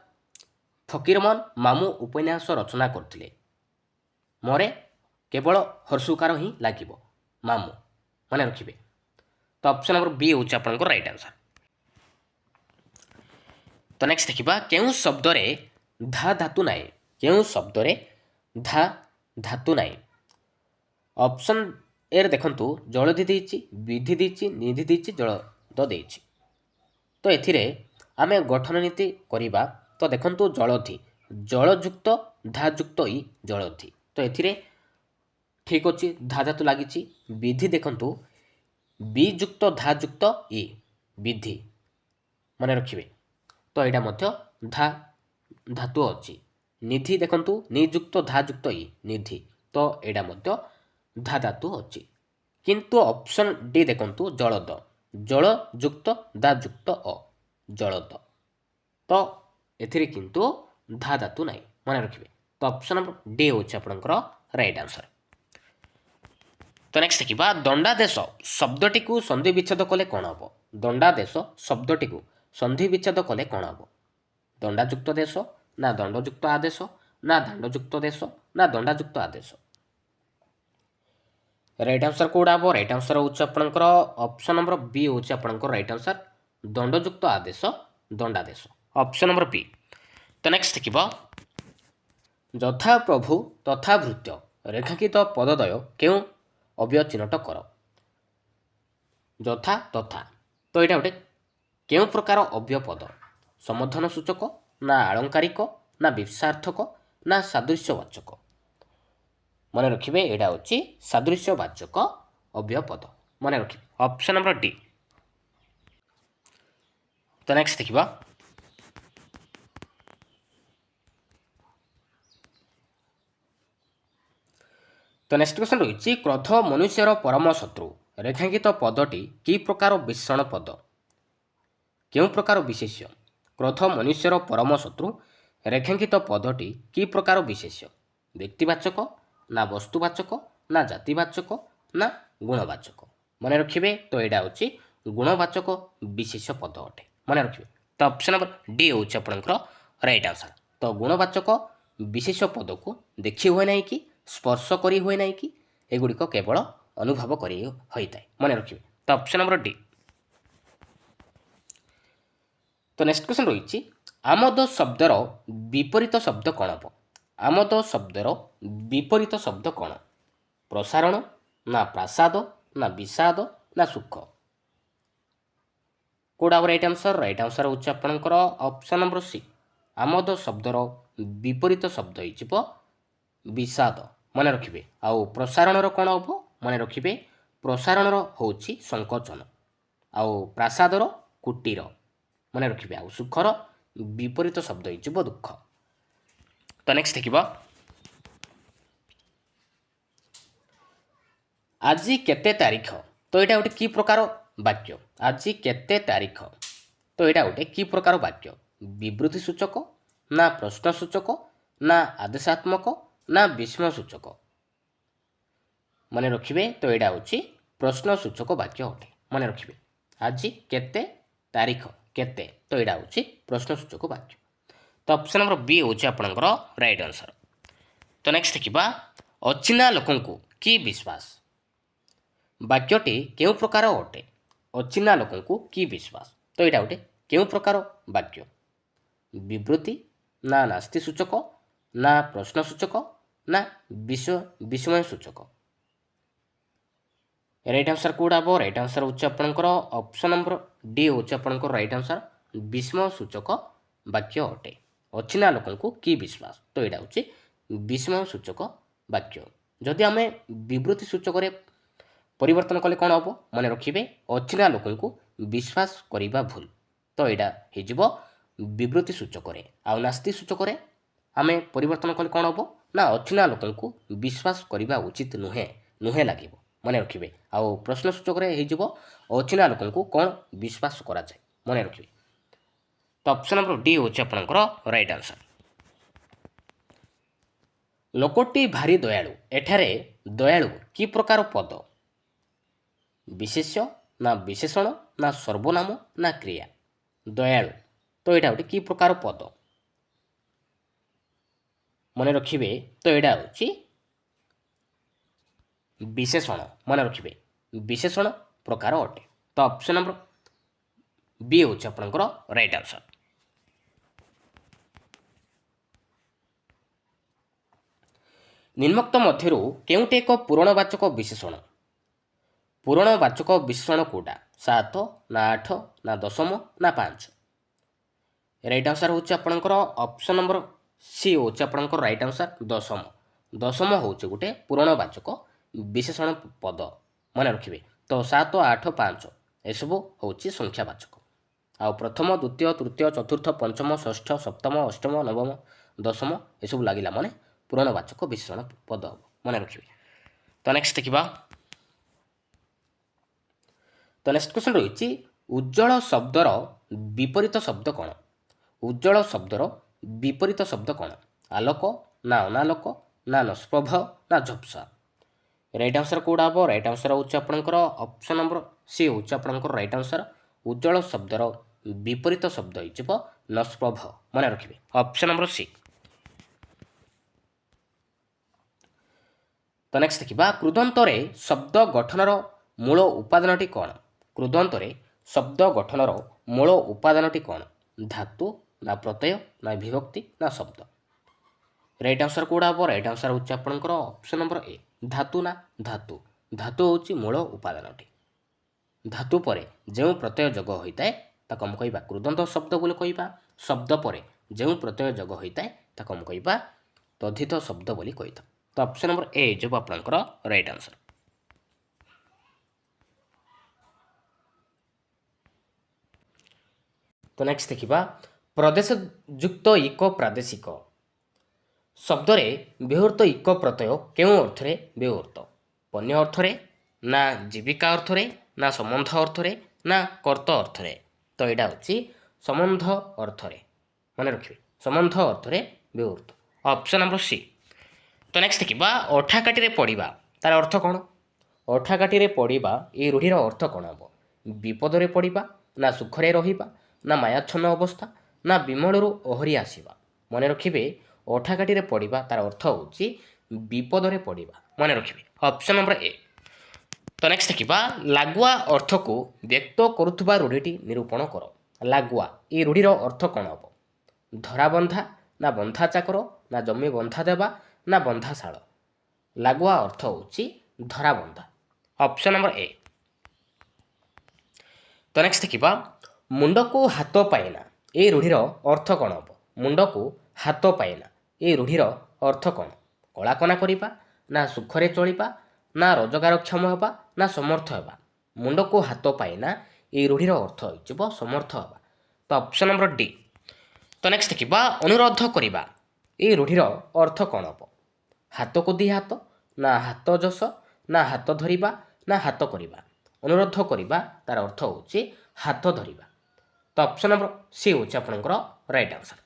ଫକୀରମୋହନ ମାମୁଁ ଉପନ୍ୟାସ ରଚନା କରିଥିଲେ ମରେ କେବଳ ହର୍ଷୁକାର ହିଁ ଲାଗିବ ମାମୁଁ ମନେ ରଖିବେ। ତ ଅପସନ୍ ନମ୍ବର ବି ହେଉଛି ଆପଣଙ୍କର ରାଇଟ୍ ଆନ୍ସର୍। ତ ନେକ୍ସଟ ଦେଖିବା କେଉଁ ଶବ୍ଦରେ ଧା ଧାତୁ ନାହିଁ? କେଉଁ ଶବ୍ଦରେ ଧା ଧାତୁ ନାହିଁ? ଅପସନ୍ ଏ ଦେଖନ୍ତୁ ଜଳଧି ଦେଇଛି, ବିଧି ଦେଇଛି, ନିଧି ଦେଇଛି, ଜଳଦ ଦେଇଛି। ତ ଏଥିରେ ଆମେ ଗଠନ ନୀତି କରିବା ତ ଦେଖନ୍ତୁ ଜଳଧି ଜଳଯୁକ୍ତ ଧା ଯୁକ୍ତ ଇ ଜଳଧି ତ ଏଥିରେ ଠିକ୍ ଅଛି ଧା ଧାତୁ ଲାଗିଛି। ବିଧି ଦେଖନ୍ତୁ ବି ଯୁକ୍ତ ଧା ଯୁକ୍ତ ଇ ବିଧି ମନେ ରଖିବେ ତ ଏଇଟା ମଧ୍ୟ ଧା ଧାତୁ ଅଛି। ନିଧି ଦେଖନ୍ତୁ ନିଯୁକ୍ତ ଧା ଯୁକ୍ତ ଇ ନିଧି ତ ଏଇଟା ମଧ୍ୟ ଧା ଧାତୁ ଅଛି। କିନ୍ତୁ ଅପସନ୍ ଡି ଦେଖନ୍ତୁ ଜଳଦ ଜଳ ଯୁକ୍ତ ଦା ଯୁକ୍ତ ଅ ଜଳଦ ତ ଏଥିରେ କିନ୍ତୁ ଧା ଧାତୁ ନାହିଁ ମନେ ରଖିବେ। ତ ଅପସନ୍ ନମ୍ବର ଡି ହେଉଛି ଆପଣଙ୍କର ରାଇଟ୍ ଆନ୍ସର୍। ତ ନେକ୍ସଟ ଦେଖିବା ଦଣ୍ଡାଦେଶ ଶବ୍ଦଟିକୁ ସନ୍ଧି ବିଚ୍ଛେଦ କଲେ କ'ଣ ହେବ? ଦଣ୍ଡାଦେଶ ଶବ୍ଦଟିକୁ ସନ୍ଧି ବିଚ୍ଛେଦ କଲେ କ'ଣ ହେବ? ଦଣ୍ଡାଯୁକ୍ତ ଦେଶ ନା ଦଣ୍ଡଯୁକ୍ତ ଆଦେଶ ନା ଦାଣ୍ଡଯୁକ୍ତ ଦେଶ ନା ଦଣ୍ଡାଯୁକ୍ତ ଆଦେଶ? ରାଇଟ୍ ଆନ୍ସର୍ କେଉଁଟା ହେବ? ରାଇଟ୍ ଆନ୍ସର୍ ହେଉଛି ଆପଣଙ୍କର ଅପସନ୍ ନମ୍ବର ବି ହେଉଛି ଆପଣଙ୍କର ରାଇଟ୍ ଆନ୍ସର୍ ଦଣ୍ଡଯୁକ୍ତ ଆଦେଶ ଦଣ୍ଡାଦେଶ ଅପସନ୍ ନମ୍ବର ବି। ତ ନେକ୍ସଟ ଦେଖିବ ଯଥା ପ୍ରଭୁ ତଥା ଭୃତ୍ୟ ରେଖାଙ୍କିତ ପଦଦ୍ୱୟ କେଉଁ ଅବ୍ୟୟ ଚିହ୍ନଟ କର? ଯଥା ତଥା ତ ଏଇଟା ଗୋଟେ କେଉଁ ପ୍ରକାର ଅବ୍ୟୟ ପଦ? ସମ୍ବୋଧନ ସୂଚକ ନା ଆଳଙ୍କାରିକ ନା ବିଶାର୍ଥକ ନା ସାଦୃଶ୍ୟବାଚକ? ମନେ ରଖିବେ ଏଇଟା ହେଉଛି ସାଦୃଶ୍ୟବାଚକ ଅବ୍ୟୟ ପଦ ମନେ ରଖିବେ ଅପସନ୍ ନମ୍ବର ଡି। ତ ନେକ୍ସଟ ଦେଖିବା ତ ନେକ୍ସଟ କ୍ୱେଶ୍ଚନ୍ ରହିଛି କ୍ରୋଧ ମନୁଷ୍ୟର ପରମ ଶତ୍ରୁ ରେଖାଙ୍କିତ ପଦଟି କି ପ୍ରକାର ବିଶେଷଣ ପଦ? କେଉଁ ପ୍ରକାର ବିଶେଷ୍ୟ? କ୍ରୋଧ ମନୁଷ୍ୟର ପରମ ଶତ୍ରୁ ରେଖାଙ୍କିତ ପଦଟି କି ପ୍ରକାର ବିଶେଷ୍ୟ? ବ୍ୟକ୍ତିବାଚକ ନା ବସ୍ତୁବାଚକ ନା ଜାତିବାଚକ ନା ଗୁଣବାଚକ? ମନେ ରଖିବେ ତ ଏଇଟା ହେଉଛି ଗୁଣବାଚକ ବିଶେଷ ପଦ ଅଟେ ମନେ ରଖିବେ। ତ ଅପସନ୍ ନମ୍ବର ଡି ହେଉଛି ଆପଣଙ୍କର ରାଇଟ୍ ଆନ୍ସର୍। ତ ଗୁଣବାଚକ ବିଶେଷ ପଦକୁ ଦେଖି ହୁଏ ନାହିଁ କି ସ୍ପର୍ଶ କରି ହୁଏ ନାହିଁ କି ଏଗୁଡ଼ିକ କେବଳ ଅନୁଭବ କରି ହୋଇଥାଏ ମନେ ରଖିବେ। ତ ଅପସନ୍ ନମ୍ବର ଡି। ତ ନେକ୍ସଟ କ୍ୱେଶ୍ଚନ୍ ରହିଛି ଆମୋଦ ଶବ୍ଦର ବିପରୀତ ଶବ୍ଦ କ'ଣ ହେବ? ଆମୋଦ ଶବ୍ଦର ବିପରୀତ ଶବ୍ଦ କ'ଣ? ପ୍ରସାରଣ ନା ପ୍ରାସାଦ ନା ବିଷାଦ ନା ସୁଖ? କେଉଁଟା ହେବ ରାଇଟ୍ ଆନ୍ସର୍? ରାଇଟ୍ ଆନ୍ସର୍ ହେଉଛି ଆପଣଙ୍କର ଅପସନ୍ ନମ୍ବର ସି ଆମୋଦ ଶବ୍ଦର ବିପରୀତ ଶବ୍ଦ ହେଇଯିବ ବିଷାଦ ମନେ ରଖିବେ। ଆଉ ପ୍ରସାରଣର କ'ଣ ହେବ? ମନେ ରଖିବେ ପ୍ରସାରଣର ହେଉଛି ସଂକୋଚନ ଆଉ ପ୍ରାସାଦର କୁଟୀର ମନେ ରଖିବେ। ଆଉ ସୁଖର ବିପରୀତ ଶବ୍ଦ ହେଇଯିବ ଦୁଃଖ। ତ ନେକ୍ସଟ ଦେଖିବା ଆଜି କେତେ ତାରିଖ ତ ଏଇଟା ଗୋଟେ କି ପ୍ରକାର ବାକ୍ୟ? ଆଜି କେତେ ତାରିଖ ତ ଏଇଟା ଗୋଟେ କି ପ୍ରକାର ବାକ୍ୟ? ବିବୃତ୍ତି ସୂଚକ ନା ପ୍ରଶ୍ନ ସୂଚକ ନା ଆଦେଶାତ୍ମକ ନା ବିସ୍ମୟ ସୂଚକ? ମନେ ରଖିବେ ତ ଏଇଟା ହେଉଛି ପ୍ରଶ୍ନ ସୂଚକ ବାକ୍ୟ ଅଟେ ମନେ ରଖିବେ। ଆଜି କେତେ ତାରିଖ କେତେ ତ ଏଇଟା ହେଉଛି ପ୍ରଶ୍ନ ସୂଚକ ବାକ୍ୟ। ତ ଅପସନ୍ ନମ୍ବର ବି ହେଉଛି ଆପଣଙ୍କର ରାଇଟ୍ ଆନ୍ସର୍। ତ ନେକ୍ସଟ ଦେଖିବା ଅଚିହ୍ନା ଲୋକଙ୍କୁ କି ବିଶ୍ୱାସ ବାକ୍ୟଟି କେଉଁ ପ୍ରକାର ଅଟେ? ଅଚିହ୍ନା ଲୋକଙ୍କୁ କି ବିଶ୍ୱାସ ତ ଏଇଟା ଗୋଟେ କେଉଁ ପ୍ରକାର ବାକ୍ୟ? ବିବୃତ୍ତି ନା ନାସ୍ତି ସୂଚକ, ନା ପ୍ରଶ୍ନ ସୂଚକ, ନା ବିସ୍ମୟ ସୂଚକ। ରାଇଟ୍ ଆନ୍ସର କୋଉଟା ହେବ? ରାଇଟ୍ ଆନ୍ସର ହେଉଛି ଆପଣଙ୍କର ଅପସନ୍ ନମ୍ବର ଡି ହେଉଛି ଆପଣଙ୍କର ରାଇଟ୍ ଆନ୍ସର। ବିସ୍ମୟ ସୂଚକ ବାକ୍ୟ ଅଟେ। ଅଚିହ୍ନା ଲୋକଙ୍କୁ କି ବିଶ୍ୱାସ? ତ ଏଇଟା ହେଉଛି ବିସ୍ମୟ ସୂଚକ ବାକ୍ୟ। ଯଦି ଆମେ ବିବୃତ୍ତି ସୂଚକରେ ପରିବର୍ତ୍ତନ କଲେ କ'ଣ ହେବ? ମନେ ରଖିବେ, ଅଚିହ୍ନା ଲୋକଙ୍କୁ ବିଶ୍ୱାସ କରିବା ଭୁଲ। ତ ଏଇଟା ହେଇଯିବ ବିବୃତ୍ତି ସୂଚକରେ। ଆଉ ନାସ୍ତି ସୂଚକରେ ଆମେ ପରିବର୍ତ୍ତନ କଲେ କ'ଣ ହେବ? ନା ଅଚିହ୍ନା ଲୋକଙ୍କୁ ବିଶ୍ୱାସ କରିବା ଉଚିତ ନୁହେଁ ଲାଗିବ। ମନେ ରଖିବେ। ଆଉ ପ୍ରଶ୍ନ ସୂଚକରେ ହେଇଯିବ ଅଚିହ୍ନା ଲୋକଙ୍କୁ କ'ଣ ବିଶ୍ୱାସ କରାଯାଏ। ମନେ ରଖିବେ। ତ ଅପସନ୍ ନମ୍ବର ଡି ହେଉଛି ଆପଣଙ୍କର ରାଇଟ୍ ଆନ୍ସର। ଲୋକଟି ଭାରି ଦୟାଳୁ। ଏଠାରେ ଦୟାଳୁ କି ପ୍ରକାର ପଦ? ବିଶେଷ୍ୟ, ନା ବିଶେଷଣ, ନା ସର୍ବନାମ, ନା କ୍ରିୟା? ଦୟାଳୁ, ତ ଏଇଟା ଗୋଟେ କି ପ୍ରକାର ପଦ? ମନେ ରଖିବେ, ତ ଏଇଟା ହେଉଛି ବିଶେଷଣ। ମନେ ରଖିବେ, ବିଶେଷଣ ପ୍ରକାର ଅଟେ। ତ ଅପସନ୍ ନମ୍ବର ବି ହେଉଛି ଆପଣଙ୍କର ରାଇଟ୍ ଆନ୍ସର। ନିମ୍ନୋକ୍ତ ମଧ୍ୟରୁ କେଉଁଟି ଏକ ପୂରଣବାଚକ ବିଶେଷଣ? ପୂରଣବାଚକ ବିଶେଷଣ କୋଉଟା? 7, ନା 8, ନା 10, ନା 5? ରାଇଟ୍ ଆନ୍ସର ହେଉଛି ଆପଣଙ୍କର ଅପସନ୍ ନମ୍ବର ସି ହେଉଛି ଆପଣଙ୍କର ରାଇଟ୍ ଆନ୍ସର 10। 10 ହେଉଛି ଗୋଟେ ପୂରଣବାଚକ ବିଶେଷଣ ପଦ। ମନେ ରଖିବେ। ତ 7, 8, 5 ଏସବୁ ହେଉଛି ସଂଖ୍ୟାବାଚକ। ଆଉ ପ୍ରଥମ, ଦ୍ୱିତୀୟ, ତୃତୀୟ, ଚତୁର୍ଥ, ପଞ୍ଚମ, ଷଷ୍ଠ, ସପ୍ତମ, ଅଷ୍ଟମ, ନବମ, ଦଶମ ଏସବୁ ଲାଗିଲା ମାନେ ପୂରଣବାଚକ ବିଶେଷଣ ପଦ ହେବ। ମନେ ରଖିବେ। ତ ନେକ୍ସଟ ଦେଖିବା। ତ ନେକ୍ସଟ କ୍ୱେଶ୍ଚନ ରହିଛି, ଉଜ୍ଜଳ ଶବ୍ଦର ବିପରୀତ ଶବ୍ଦ କ'ଣ? ଉଜ୍ଜଳ ଶବ୍ଦର ବିପରୀତ ଶବ୍ଦ କ'ଣ? ଆଲୋକ, ନା ଅନାଲୋକ, ନା ନଷ୍ପ୍ରଭ, ନା ଝପ୍ସା? ରାଇଟ୍ ଆନ୍ସର କୋଉଟା ହେବ? ରାଇଟ୍ ଆନ୍ସର ହେଉଛି ଆପଣଙ୍କର ଅପସନ୍ ନମ୍ବର ସି ହେଉଛି ଆପଣଙ୍କର ରାଇଟ୍ ଆନ୍ସର। ଉଜ୍ଜଳ ଶବ୍ଦର ବିପରୀତ ଶବ୍ଦ ହେଇଯିବ ନଷ୍ପ୍ରଭ। ମନେ ରଖିବେ, ଅପସନ୍ ନମ୍ବର ସି। ତ ନେକ୍ସଟ ଦେଖିବା, କୃଦନ୍ତରେ ଶବ୍ଦ ଗଠନର ମୂଳ ଉପାଦାନଟି କ'ଣ? କୃଦନ୍ତରେ ଶବ୍ଦ ଗଠନର ମୂଳ ଉପାଦାନଟି କ'ଣ? ଧାତୁ, ନା ପ୍ରତ୍ୟୟ, ନା ବିଭକ୍ତି, ନା ଶବ୍ଦ? ରାଇଟ୍ ଆନ୍ସର କୋଉଟା ହେବ? ରାଇଟ୍ ଆନ୍ସର ହେଉଛି ଆପଣଙ୍କର ଅପସନ୍ ନମ୍ବର ଏ, ଧାତୁ। ନା ଧାତୁ, ଧାତୁ ହେଉଛି ମୂଳ ଉପାଦାନଟି। ଧାତୁ ପରେ ଯେଉଁ ପ୍ରତ୍ୟୟ ଯୋଗ ହୋଇଥାଏ ତାକୁ ଆମେ କହିବା କୃଦନ୍ତ ଶବ୍ଦ ବୋଲି କହିବା। ଶବ୍ଦ ପରେ ଯେଉଁ ପ୍ରତ୍ୟୟ ଯୋଗ ହୋଇଥାଏ ତାକୁ ଆମେ କହିବା ତଦ୍ଧିତ ଶବ୍ଦ ବୋଲି କହିଥାଉ। ତ ଅପସନ୍ ନମ୍ବର ଏ ହେଇଯିବ ଆପଣଙ୍କର ରାଇଟ୍ ଆନ୍ସର। ତ ନେକ୍ସଟ ଦେଖିବା, ପ୍ରଦେଶ ଯୁକ୍ତ ଇକ ପ୍ରାଦେଶିକ ଶବ୍ଦରେ ବ୍ୟବହୃତ ଇକ ପ୍ରତ୍ୟୟ କେଉଁ ଅର୍ଥରେ ବ୍ୟବହୃତ? ପଣ୍ୟ ଅର୍ଥରେ, ନା ଜୀବିକା ଅର୍ଥରେ, ନା ସମ୍ବନ୍ଧ ଅର୍ଥରେ, ନା କର୍ତ୍ତ ଅର୍ଥରେ? ତ ଏଇଟା ହେଉଛି ସମ୍ବନ୍ଧ ଅର୍ଥରେ। ମନେ ରଖିବେ, ସମ୍ବନ୍ଧ ଅର୍ଥରେ ବ୍ୟବହୃତ। Option number C. ତ ନେକ୍ସଟ ଦେଖିବା, ଅଠା କାଟିରେ ପଡ଼ିବା ତାର ଅର୍ଥ କ'ଣ? ଅଠା କାଟିରେ ପଡ଼ିବା এই ରୂଢ଼ିର ଅର୍ଥ କ'ଣ ହେବ? ବିପଦରେ ପଡ଼ିବା, ନା ସୁଖରେ ରହିବା, ନା ମାୟାଚ୍ଛନ୍ନ ଅବସ୍ଥା, ନା ବିମଳରୁ ଓହରି ଆସିବା? ମନେ ରଖିବେ, ଅଠା କାଟିରେ ପଡ଼ିବା ତାର ଅର୍ଥ ହେଉଛି ବିପଦରେ ପଡ଼ିବା। ମନେ ରଖିବେ, ଅପସନ୍ ନମ୍ବର ଏ। ତ ନେକ୍ସଟ ଦେଖିବା, ଲାଗୁଆ ଅର୍ଥକୁ ବ୍ୟକ୍ତ କରୁଥିବା ରୂଢ଼ିଟି ନିରୂପଣ କର। ଲାଗୁଆ এই ରୂଢ଼ିର ଅର୍ଥ କ'ଣ ହେବ? ଧରାବନ୍ଧା, ନା ବନ୍ଧା ଚାକର, ନା ଜମି ବନ୍ଧା ଦେବା, ନା ବନ୍ଧାଶାଳ? ଲାଗୁଆ ଅର୍ଥ ହେଉଛି ଧରାବନ୍ଧା। Option number A. ତ ନେକ୍ସଟ ଦେଖିବା, ମୁଣ୍ଡକୁ ହାତ ପାଏନା এই ରୂଢ଼ିର ଅର୍ଥ କ'ଣ ହେବ? ମୁଣ୍ଡକୁ ହାତ ପାଏନା এই ରୂଢ଼ିର ଅର୍ଥ କ'ଣ? କଳାକନା କରିବା, ନା ସୁଖରେ ଚଳିବା, ନା ରୋଜଗାରକ୍ଷମ ହେବା, ନା ସମର୍ଥ ହେବା? ମୁଣ୍ଡକୁ ହାତ ପାଏନା এই ରୂଢ଼ିର ଅର୍ଥ ହେଇଯିବ ସମର୍ଥ ହେବା। ତ ଅପସନ୍ ନମ୍ବର ଡି। ତ ନେକ୍ସଟ ଦେଖିବା, ଅନୁରୋଧ କରିବା এই ରୂଢ଼ିର ଅର୍ଥ କ'ଣ ହେବ? ହାତକୁ ଦି ହାତ, ନା ହାତ ଯଶ, ନା ହାତ ଧରିବା, ନା ହାତ କରିବା? ଅନୁରୋଧ କରିବା ତାର ଅର୍ଥ ହେଉଛି ହାତ ଧରିବା। ତ ଅପସନ୍ ନମ୍ବର ସି ହେଉଛି ଆପଣଙ୍କର ରାଇଟ୍ ଆନ୍ସର।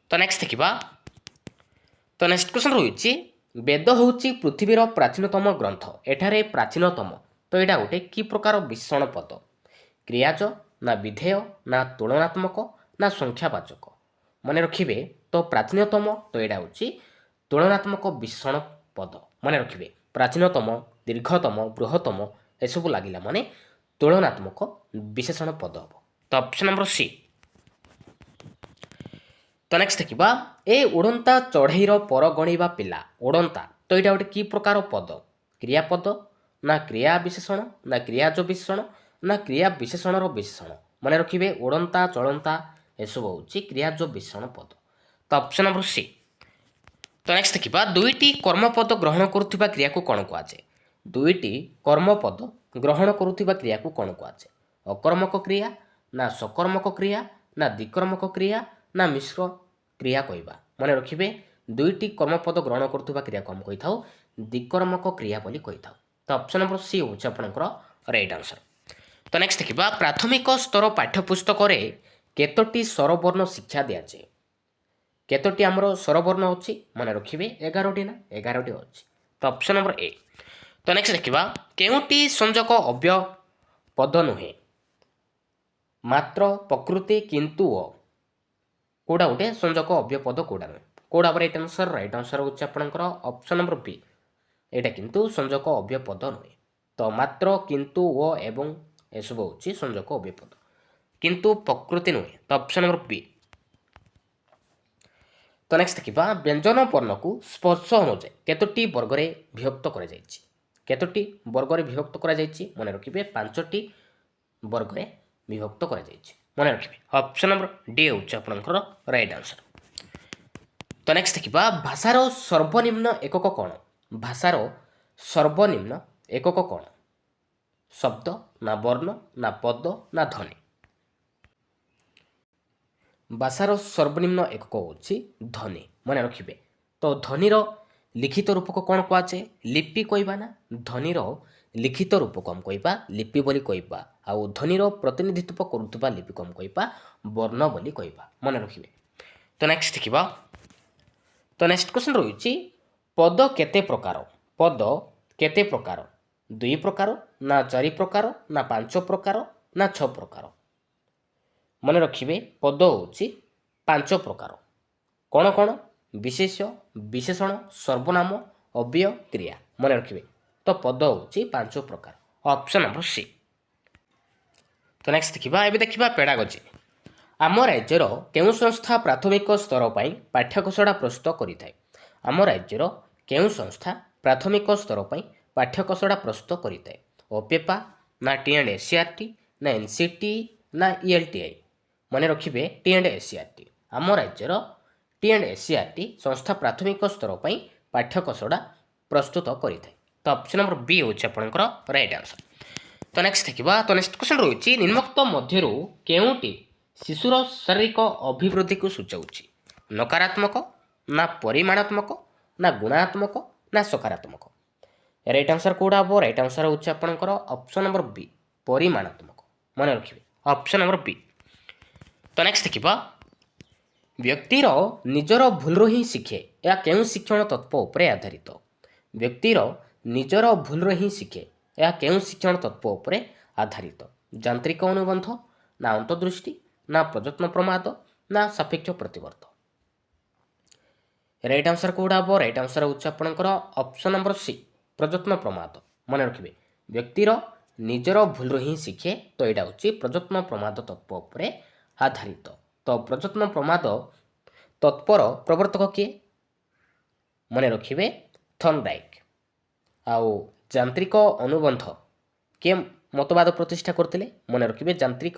ତ ନେକ୍ସଟ ଦେଖିବା, ତ ନେକ୍ସଟ କ୍ୱେଶ୍ଚନ ରହିଛି, ବେଦ ହେଉଛି ପୃଥିବୀର ପ୍ରାଚୀନତମ ଗ୍ରନ୍ଥ। ଏଠାରେ ପ୍ରାଚୀନତମ, ତ ଏଇଟା ଗୋଟେ କି ପ୍ରକାର ବିଶେଷଣ ପଦ? କ୍ରିୟାଜ, ନା ବିଧେୟ, ନା ତୁଳନାତ୍ମକ, ନା ସଂଖ୍ୟାବାଚକ? ମନେ ରଖିବେ, ତ ପ୍ରାଚୀନତମ, ତ ଏଇଟା ହେଉଛି ତୁଳନାତ୍ମକ ବିଶେଷଣ ପଦ। ମନେ ରଖିବେ, ପ୍ରାଚୀନତମ, ଦୀର୍ଘତମ, ବୃହତ୍ତମ ଏସବୁ ଲାଗିଲା ମାନେ ତୁଳନାତ୍ମକ ବିଶେଷଣ ପଦ ହେବ। ତ ଅପସନ୍ ନମ୍ବର ସି। ତ ତ ନେକ୍ସଟ ଦେଖିବା ଏ ଉଡ଼ନ୍ତା ଚଢ଼େଇର ପର ଗଣିବା ପିଲା। ଉଡ଼ନ୍ତା ତ ଏଇଟା ଗୋଟେ କି ପ୍ରକାର ପଦ? କ୍ରିୟାପଦ ନା କ୍ରିୟା ବିଶେଷଣ ନା କ୍ରିୟାଜ ବିଶେଷଣ ନା କ୍ରିୟା ବିଶେଷଣର ବିଶେଷଣ। ମନେ ରଖିବେ ଉଡ଼ନ୍ତା ଚଳନ୍ତା ଏସବୁ ହେଉଛି କ୍ରିୟାଜ ବିଶେଷଣ ପଦ। ତ ଅପସନ୍ ନମ୍ବର ସି। ତ ନେକ୍ସଟ ଦେଖିବା ଦୁଇଟି କର୍ମପଦ ଗ୍ରହଣ କରୁଥିବା କ୍ରିୟାକୁ କ'ଣ କୁହାଯାଏ? ଦୁଇଟି କର୍ମପଦ ଗ୍ରହଣ କରୁଥିବା କ୍ରିୟାକୁ କ'ଣ କୁହାଯାଏ? ଅକର୍ମକ କ୍ରିୟା ନା ସକର୍ମକ କ୍ରିୟା ନା ଦ୍ୱିକର୍ମକ କ୍ରିୟା ନା ମିଶ୍ର କ୍ରିୟା କହିବା। ମନେ ରଖିବେ ଦୁଇଟି କର୍ମପଦ ଗ୍ରହଣ କରୁଥିବା କ୍ରିୟାକୁ ଆମେ କହିଥାଉ ଦ୍ୱିକର୍ମକ କ୍ରିୟା ବୋଲି କହିଥାଉ। ତ ଅପସନ୍ ନମ୍ବର ସି ହେଉଛି ଆପଣଙ୍କର ରାଇଟ୍ ଆନ୍ସର। ତ ନେକ୍ସଟ ଦେଖିବା ପ୍ରାଥମିକ ସ୍ତର ପାଠ୍ୟପୁସ୍ତକରେ କେତୋଟି ସ୍ୱରବର୍ଣ୍ଣ ଶିକ୍ଷା ଦିଆଯାଏ? କେତୋଟି ଆମର ସ୍ୱରବର୍ଣ୍ଣ ଅଛି? ମନେ ରଖିବେ 11ଟି ନା 11ଟି ଅଛି। ତ ଅପସନ୍ ନମ୍ବର ଏ। ତ ନେକ୍ସଟ ଦେଖିବା କେଉଁଟି ସଂଯୋଗ ଅବ୍ୟୟ ପଦ ନୁହେଁ? ମାତ୍ର ପ୍ରକୃତି କିନ୍ତୁ ଓ କେଉଁଟା ଗୋଟେ ସଂଯୋଗ ଅବ୍ୟୟ ପଦ କେଉଁଟା ନୁହେଁ? କେଉଁଟା ରାଇଟ୍ ଆନ୍ସର? ରାଇଟ୍ ଆନ୍ସର ହେଉଛି ଆପଣଙ୍କର ଅପସନ୍ ନମ୍ବର ବି। ଏଇଟା କିନ୍ତୁ ସଂଯୋଗ ଅବ୍ୟୟ ପଦ ନୁହେଁ। ତ ମାତ୍ର କିନ୍ତୁ ଓ ଏବଂ ଏସବୁ ହେଉଛି ସଂଯୋଗ ଅବ୍ୟୟ ପଦ କିନ୍ତୁ ପ୍ରକୃତି ନୁହେଁ। ତ ଅପସନ୍ ନମ୍ବର ବି। ତ ନେକ୍ସଟ ଦେଖିବା ବ୍ୟଞ୍ଜନ ବର୍ଣ୍ଣକୁ ସ୍ପର୍ଶ ଅନୁଯାୟୀ କେତୋଟି ବର୍ଗରେ ବିଭକ୍ତ କରାଯାଇଛି? କେତୋଟି ବର୍ଗରେ ବିଭକ୍ତ କରାଯାଇଛି? ମନେ ରଖିବେ 5ଟି ବର୍ଗରେ ବିଭକ୍ତ କରାଯାଇଛି। ମନେ ରଖିବେ ଅପସନ୍ ନମ୍ବର ଡି ହେଉଛି ଆପଣଙ୍କର ରାଇଟ୍ ଆନ୍ସର। ତ ନେକ୍ସଟ ଦେଖିବା ଭାଷାର ସର୍ବନିମ୍ନ ଏକକ କ'ଣ? ଭାଷାର ସର୍ବନିମ୍ନ ଏକକ କ'ଣ? ଶବ୍ଦ ନା ବର୍ଣ୍ଣ ନା ପଦ ନା ଧ୍ୱନି? ଭାଷାର ସର୍ବନିମ୍ନ ଏକକ ହେଉଛି ଧ୍ୱନି। ମନେ ରଖିବେ ତ ଧ୍ୱନିର ଲିଖିତ ରୂପକୁ କ'ଣ କୁହାଯାଏ? ଲିପି କହିବା ନା ଧ୍ୱନିର ଲିଖିତ ରୂପକୁ ଆମେ କହିବା ଲିପି ବୋଲି କହିବା। ଆଉ ଧ୍ୱନିର ପ୍ରତିନିଧିତ୍ୱ କରୁଥିବା ଲିପିକୁ ଆମେ କହିବା ବର୍ଣ୍ଣ ବୋଲି କହିବା। ମନେ ରଖିବେ। ତ ନେକ୍ସଟ ଦେଖିବା ତ ନେକ୍ସଟ କ୍ୱେଶ୍ଚନ୍ ରହିଛି ପଦ କେତେ ପ୍ରକାର? ପଦ କେତେ ପ୍ରକାର? 2 ପ୍ରକାର ନା 4 ପ୍ରକାର ନା 5 ପ୍ରକାର ନା 6 ପ୍ରକାର? ମନେ ରଖିବେ ପଦ ହେଉଛି 5 ପ୍ରକାର। କ'ଣ କ'ଣ? ବିଶେଷ୍ୟ, ବିଶେଷଣ, ସର୍ବନାମ, ଅବ୍ୟୟ, କ୍ରିୟା। ମନେ ରଖିବେ ତ ପଦ ହେଉଛି 5 ପ୍ରକାର। Option number C. ତ ନେକ୍ସଟ ଦେଖିବା ଏବେ ଦେଖିବା ପେଡାଗୋଜି। ଆମ ରାଜ୍ୟର କେଉଁ ସଂସ୍ଥା ପ୍ରାଥମିକ ସ୍ତର ପାଇଁ ପାଠ୍ୟଘୋଷଣା ପ୍ରସ୍ତୁତ କରିଥାଏ? ଆମ ରାଜ୍ୟର କେଉଁ ସଂସ୍ଥା ପ୍ରାଥମିକ ସ୍ତର ପାଇଁ ପାଠ୍ୟଘୋଷଣା ପ୍ରସ୍ତୁତ କରିଥାଏ? ଓପେପା ନା ଟି&ଏସିଆରଟି ନା ଏନସିଟି ନା ଇଏଲଟିଆଇ? ମନେ ରଖିବେ ଟି&ଏସିଆରଟି। ଆମ ରାଜ୍ୟର ଟି&ଏସିଆରଟି ସଂସ୍ଥା ପ୍ରାଥମିକ ସ୍ତର ପାଇଁ ପାଠ୍ୟଘୋଷଣା ପ୍ରସ୍ତୁତ କରିଥାଏ। ତ ଅପସନ୍ ନମ୍ବର ବି ହେଉଛି ଆପଣଙ୍କର ରାଇଟ୍ ଆନ୍ସର। ତ ନେକ୍ସଟ ଦେଖିବା ତ ନେକ୍ସଟ କ୍ୱେଶ୍ଚନ୍ ରହିଛି ନିମ୍ନୋକ୍ତ ମଧ୍ୟରୁ କେଉଁଟି ଶିଶୁର ଶାରୀରିକ ଅଭିବୃଦ୍ଧିକୁ ସୂଚାଉଛି? ନକାରାତ୍ମକ ନା ପରିମାଣାତ୍ମକ ନା ଗୁଣାତ୍ମକ ନା ସକାରାତ୍ମକ? ରାଇଟ୍ ଆନ୍ସର କେଉଁଟା ହେବ? ରାଇଟ୍ ଆନ୍ସର ହେଉଛି ଆପଣଙ୍କର ଅପସନ୍ ନମ୍ବର ବି ପରିମାଣାତ୍ମକ। ମନେ ରଖିବେ ଅପସନ୍ ନମ୍ବର ବି। ତ ନେକ୍ସଟ ଦେଖିବା ବ୍ୟକ୍ତିର ନିଜର ଭୁଲରୁ ହିଁ ଶିଖେ ଏହା କେଉଁ ଶିକ୍ଷଣ ତତ୍ତ୍ୱ ଉପରେ ଆଧାରିତ? ବ୍ୟକ୍ତିର ନିଜର ଭୁଲରୁ ହିଁ ଶିଖେ ଏହା କେଉଁ ଶିକ୍ଷଣ ତତ୍ତ୍ୱ ଉପରେ ଆଧାରିତ? ଯାନ୍ତ୍ରିକ ଅନୁବନ୍ଧ ନା ଅନ୍ତର୍ଦୃଷ୍ଟି ନା ପ୍ରଯତ୍ନ ପ୍ରମାଦ ନା ସାପେକ୍ଷ ପ୍ରତିବର୍ତ୍ତ? ରାଇଟ୍ ଆନ୍ସର କେଉଁଟା ହେବ? ରାଇଟ୍ ଆନ୍ସର ହେଉଛି ଆପଣଙ୍କର ଅପସନ୍ ନମ୍ବର ସି ପ୍ରଯତ୍ନ ପ୍ରମାଦ। ମନେ ରଖିବେ ବ୍ୟକ୍ତିର ନିଜର ଭୁଲରୁ ହିଁ ଶିଖେ ତ ଏଇଟା ହେଉଛି ପ୍ରଯତ୍ନ ପ୍ରମାଦ ତତ୍ତ୍ୱ ଉପରେ ଆଧାରିତ। ତ ପ୍ରଯତ୍ନ ପ୍ରମାଦ ତତ୍ତ୍ୱର ପ୍ରବର୍ତ୍ତକ କିଏ? ମନେ ରଖିବେ ଥର୍ନଡାଇକ୍। ଆଉ ଯାନ୍ତ୍ରିକ ଅନୁବନ୍ଧ କିଏ ମତବାଦ ପ୍ରତିଷ୍ଠା କରିଥିଲେ? ମନେ ରଖିବେ ଯାନ୍ତ୍ରିକ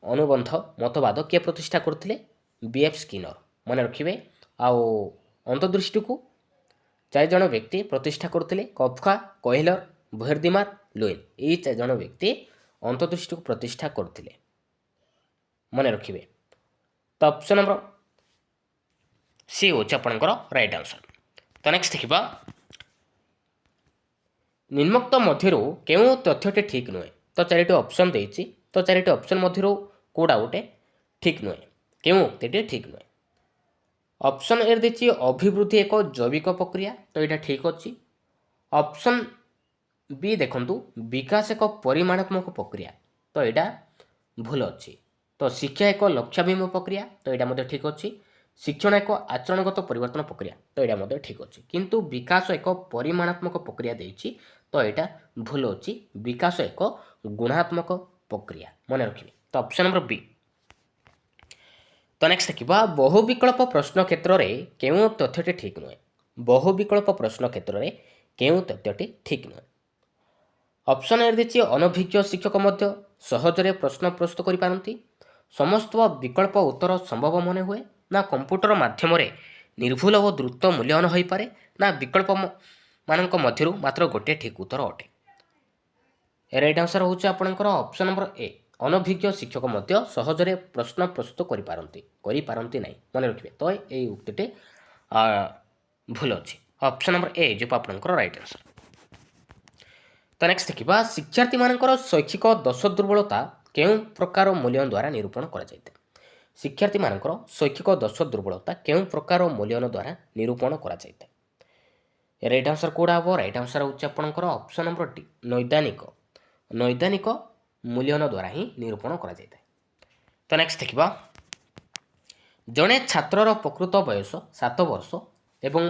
ଅନୁବନ୍ଧ ମତବାଦ କିଏ ପ୍ରତିଷ୍ଠା କରିଥିଲେ? B.F. ସ୍କିନର। ମନେ ରଖିବେ ଆଉ ଅନ୍ତର୍ଦୃଷ୍ଟିକୁ 4 ଜଣ ବ୍ୟକ୍ତି ପ୍ରତିଷ୍ଠା କରୁଥିଲେ କଫକା, କହେଲର, ଭେର୍ଦିମାର, ଲୁଇନ୍। ଏଇ 4 ଜଣ ବ୍ୟକ୍ତି ଅନ୍ତର୍ଦୃଷ୍ଟିକୁ ପ୍ରତିଷ୍ଠା କରୁଥିଲେ। ମନେ ରଖିବେ ତ ଅପସନ୍ ନମ୍ବର ସି ହେଉଛି ଆପଣଙ୍କର ରାଇଟ୍ ଆନ୍ସର। ତ ନେକ୍ସଟ ଦେଖିବା ନିମ୍ନୋକ୍ତ ମଧ୍ୟରୁ କେଉଁ ତଥ୍ୟଟି ଠିକ୍ ନୁହେଁ? ତ 4ଟି ଅପସନ୍ ଦେଇଛି ତ 4ଟି ଅପସନ୍ ମଧ୍ୟରୁ କେଉଁଟା ଗୋଟେ ଠିକ୍ ନୁହେଁ? କେଉଁ ଉକ୍ତିଟି ଠିକ୍ ନୁହେଁ? ଅପସନ୍ ଏ ଦେଇଛି ଅଭିବୃଦ୍ଧି ଏକ ଜୈବିକ ପ୍ରକ୍ରିୟା ତ ଏଇଟା ଠିକ୍ ଅଛି। ଅପସନ୍ ବି ଦେଖନ୍ତୁ ବିକାଶ ଏକ ପରିମାଣାତ୍ମକ ପ୍ରକ୍ରିୟା ତ ଏଇଟା ଭୁଲ ଅଛି। ତ ଶିକ୍ଷା ଏକ ଲକ୍ଷ୍ୟାଭିମୁଖ ପ୍ରକ୍ରିୟା ତ ଏଇଟା ମଧ୍ୟ ଠିକ୍ ଅଛି। ଶିକ୍ଷଣ ଏକ ଆଚରଣଗତ ପରିବର୍ତ୍ତନ ପ୍ରକ୍ରିୟା ତ ଏଇଟା ମଧ୍ୟ ଠିକ୍ ଅଛି। କିନ୍ତୁ ବିକାଶ ଏକ ପରିମାଣାତ୍ମକ ପ୍ରକ୍ରିୟା ଦେଇଛି ତ ଏଇଟା ଭୁଲ ଅଛି। ବିକାଶ ଏକ ଗୁଣାତ୍ମକ ପ୍ରକ୍ରିୟା। ମନେ ରଖିବେ ତ ଅପସନ୍ ନମ୍ବର ବି। ତ ନେକ୍ସଟ ଦେଖିବା ବହୁ ବିକଳ୍ପ ପ୍ରଶ୍ନ କ୍ଷେତ୍ରରେ କେଉଁ ତଥ୍ୟଟି ଠିକ୍ ନୁହେଁ। ବହୁ ବିକଳ୍ପ ପ୍ରଶ୍ନ କ୍ଷେତ୍ରରେ କେଉଁ ତଥ୍ୟଟି ଠିକ୍ ନୁହେଁ। ଅପସନ୍ ଏ ଦେଇଛି ଅନଭିଜ୍ଞ ଶିକ୍ଷକ ମଧ୍ୟ ସହଜରେ ପ୍ରଶ୍ନ ପ୍ରସ୍ତୁତ କରିପାରନ୍ତି, ସମସ୍ତ ବିକଳ୍ପ ଉତ୍ତର ସମ୍ଭବ ମନେ ହୁଏ, ନା କମ୍ପ୍ୟୁଟର ମାଧ୍ୟମରେ ନିର୍ଭୁଲ ଓ ଦ୍ରୁତ ମୂଲ୍ୟାୟନ ହୋଇପାରେ, ନା ବିକଳ୍ପ ମାନଙ୍କ ମଧ୍ୟରୁ ମାତ୍ର ଗୋଟିଏ ଠିକ୍ ଉତ୍ତର ଅଟେ। ରାଇଟ୍ ଆନ୍ସର ହେଉଛି ଆପଣଙ୍କର ଅପସନ୍ ନମ୍ବର ଏ, ଅନଭିଜ୍ଞ ଶିକ୍ଷକ ମଧ୍ୟ ସହଜରେ ପ୍ରଶ୍ନ ପ୍ରସ୍ତୁତ କରିପାରନ୍ତି ନାହିଁ। ମନେ ରଖିବେ, ତ ଏଇ ଉକ୍ତିଟି ଭୁଲ ଅଛି। ଅପସନ୍ ନମ୍ବର ଏ ଯେଉଁ ଆପଣଙ୍କର ରାଇଟ୍ ଆନ୍ସର। ତ ନେକ୍ସଟ ଦେଖିବା ଶିକ୍ଷାର୍ଥୀମାନଙ୍କର ଶୈକ୍ଷିକ ଦୋଷ ଦୁର୍ବଳତା କେଉଁ ପ୍ରକାର ମୂଲ୍ୟାୟନ ଦ୍ୱାରା ନିରୂପଣ କରାଯାଇଥାଏ। ଶିକ୍ଷାର୍ଥୀମାନଙ୍କର ଶୈକ୍ଷିକ ଦୋଷ ଦୁର୍ବଳତା କେଉଁ ପ୍ରକାର ମୂଲ୍ୟାୟନ ଦ୍ୱାରା ନିରୂପଣ କରାଯାଇଥାଏ। ରାଇଟ୍ ଆନ୍ସର କେଉଁଟା ହେବ? ରାଇଟ୍ ଆନ୍ସର ହେଉଛି ଆପଣଙ୍କର ଅପସନ୍ ନମ୍ବର ଡି, ନୈଦାନିକ ମୂଲ୍ୟାୟନ ଦ୍ୱାରା ହିଁ ନିରୂପଣ କରାଯାଇଥାଏ। ତ ନେକ୍ସଟ ଦେଖିବା ଜଣେ ଛାତ୍ରର ପ୍ରକୃତ ବୟସ 7 ବର୍ଷ ଏବଂ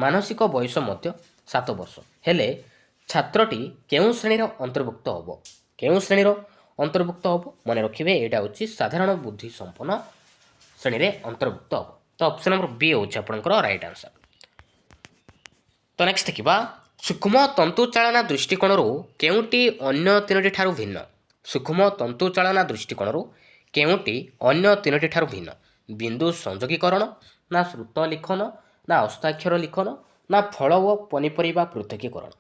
ମାନସିକ ବୟସ ମଧ୍ୟ 7 ବର୍ଷ ହେଲେ ଛାତ୍ରଟି କେଉଁ ଶ୍ରେଣୀର ଅନ୍ତର୍ଭୁକ୍ତ ହେବ? କେଉଁ ଶ୍ରେଣୀର ଅନ୍ତର୍ଭୁକ୍ତ ହେବ? ମନେ ରଖିବେ, ଏଇଟା ହେଉଛି ସାଧାରଣ ବୁଦ୍ଧି ସମ୍ପନ୍ନ ଶ୍ରେଣୀରେ ଅନ୍ତର୍ଭୁକ୍ତ ହେବ। ତ ଅପସନ୍ ନମ୍ବର ବି ହେଉଛି ଆପଣଙ୍କର ରାଇଟ୍ ଆନ୍ସର। ତ ନେକ୍ସଟ ଦେଖିବା ସୂକ୍ଷ୍ମ ତନ୍ତୁଚାଳନା ଦୃଷ୍ଟିକୋଣରୁ କେଉଁଟି ଅନ୍ୟ ତିନୋଟି ଠାରୁ ଭିନ୍ନ? ସୂକ୍ଷ୍ମ ତନ୍ତୁଚାଳନା ଦୃଷ୍ଟିକୋଣରୁ କେଉଁଟି ଅନ୍ୟ ତିନୋଟି ଠାରୁ ଭିନ୍ନ? ବିନ୍ଦୁ ସଂଯୋଗୀକରଣ, ନା ଶ୍ରୁତ ଲିଖନ, ନା ହସ୍ତାକ୍ଷର ଲିଖନ, ନା ଫଳ ଓ ପନିପରିବା ପୃଥକୀକରଣ।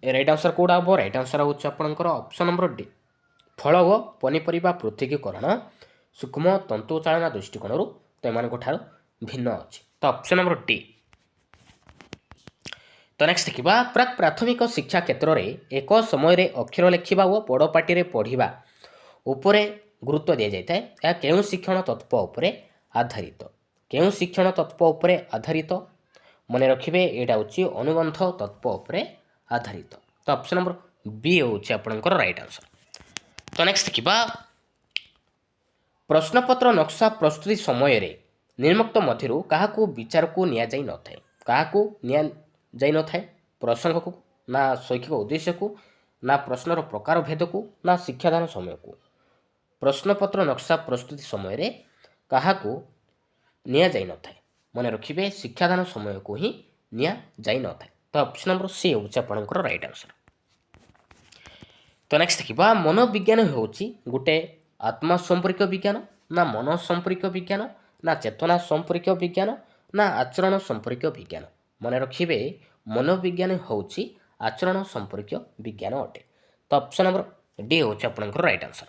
ରାଇଟ୍ ଆନ୍ସର କେଉଁଟା ହେବ? ରାଇଟ୍ ଆନ୍ସର ହେଉଛି ଆପଣଙ୍କର ଅପସନ୍ ନମ୍ବର ଡି, ଫଳ ଓ ପନିପରିବା ପୃଥକୀକରଣ ସୂକ୍ଷ୍ମ ତନ୍ତୁଚାଳନା ଦୃଷ୍ଟିକୋଣରୁ ଏମାନଙ୍କ ଠାରୁ ଭିନ୍ନ ଅଛି। ତ ଅପସନ୍ ନମ୍ବର ଡି। ତ ନେକ୍ସଟ ଦେଖିବା ପ୍ରାକ୍ ପ୍ରାଥମିକ ଶିକ୍ଷା କ୍ଷେତ୍ରରେ ଏକ ସମୟରେ ଅକ୍ଷର ଲେଖିବା ଓ ବଡ଼ ପାଟିରେ ପଢ଼ିବା ଉପରେ ଗୁରୁତ୍ୱ ଦିଆଯାଇଥାଏ। ଏହା କେଉଁ ଶିକ୍ଷଣ ତତ୍ତ୍ୱ ଉପରେ ଆଧାରିତ? କେଉଁ ଶିକ୍ଷଣ ତତ୍ତ୍ୱ ଉପରେ ଆଧାରିତ? ମନେ ରଖିବେ, ଏଇଟା ହେଉଛି ଅନୁବନ୍ଧ ତତ୍ତ୍ୱ ଉପରେ ଆଧାରିତ। ତ ଅପସନ୍ ନମ୍ବର ବି ହେଉଛି ଆପଣଙ୍କର ରାଇଟ୍ ଆନ୍ସର। ତ ନେକ୍ସଟ ଦେଖିବା ପ୍ରଶ୍ନପତ୍ର ନକ୍ସା ପ୍ରସ୍ତୁତି ସମୟରେ ନିମ୍ନୋକ୍ତ ମଧ୍ୟରୁ କାହାକୁ ବିଚାରକୁ ନିଆଯାଇନଥାଏ? କାହାକୁ ନିଆଯାଇନଥାଏ? ପ୍ରସଙ୍ଗକୁ, ନା ଶୈକ୍ଷିକ ଉଦ୍ଦେଶ୍ୟକୁ, ନା ପ୍ରଶ୍ନର ପ୍ରକାର ଭେଦକୁ, ନା ଶିକ୍ଷାଦାନ ସମୟକୁ। ପ୍ରଶ୍ନପତ୍ର ନକ୍ସା ପ୍ରସ୍ତୁତି ସମୟରେ କାହାକୁ ନିଆଯାଇନଥାଏ? ମନେ ରଖିବେ, ଶିକ୍ଷାଦାନ ସମୟକୁ ହିଁ ନିଆଯାଇନଥାଏ। ତ ଅପସନ୍ ନମ୍ବର ସି ହେଉଛି ଆପଣଙ୍କର ରାଇଟ୍ ଆନ୍ସର। ତ ନେକ୍ସଟ ଦେଖିବା ମନୋବିଜ୍ଞାନ ହେଉଛି ଗୋଟେ ଆତ୍ମା ସମ୍ପର୍କୀୟ ବିଜ୍ଞାନ, ନା ମନ ସମ୍ପର୍କୀୟ ବିଜ୍ଞାନ, ନା ଚେତନା ସମ୍ପର୍କୀୟ ବିଜ୍ଞାନ, ନା ଆଚରଣ ସମ୍ପର୍କୀୟ ବିଜ୍ଞାନ। ମନେ ରଖିବେ, ମନୋବିଜ୍ଞାନ ହେଉଛି ଆଚରଣ ସମ୍ପର୍କୀୟ ବିଜ୍ଞାନ ଅଟେ। ତ ଅପସନ୍ ନମ୍ବର ଡି ହେଉଛି ଆପଣଙ୍କର ରାଇଟ୍ ଆନ୍ସର।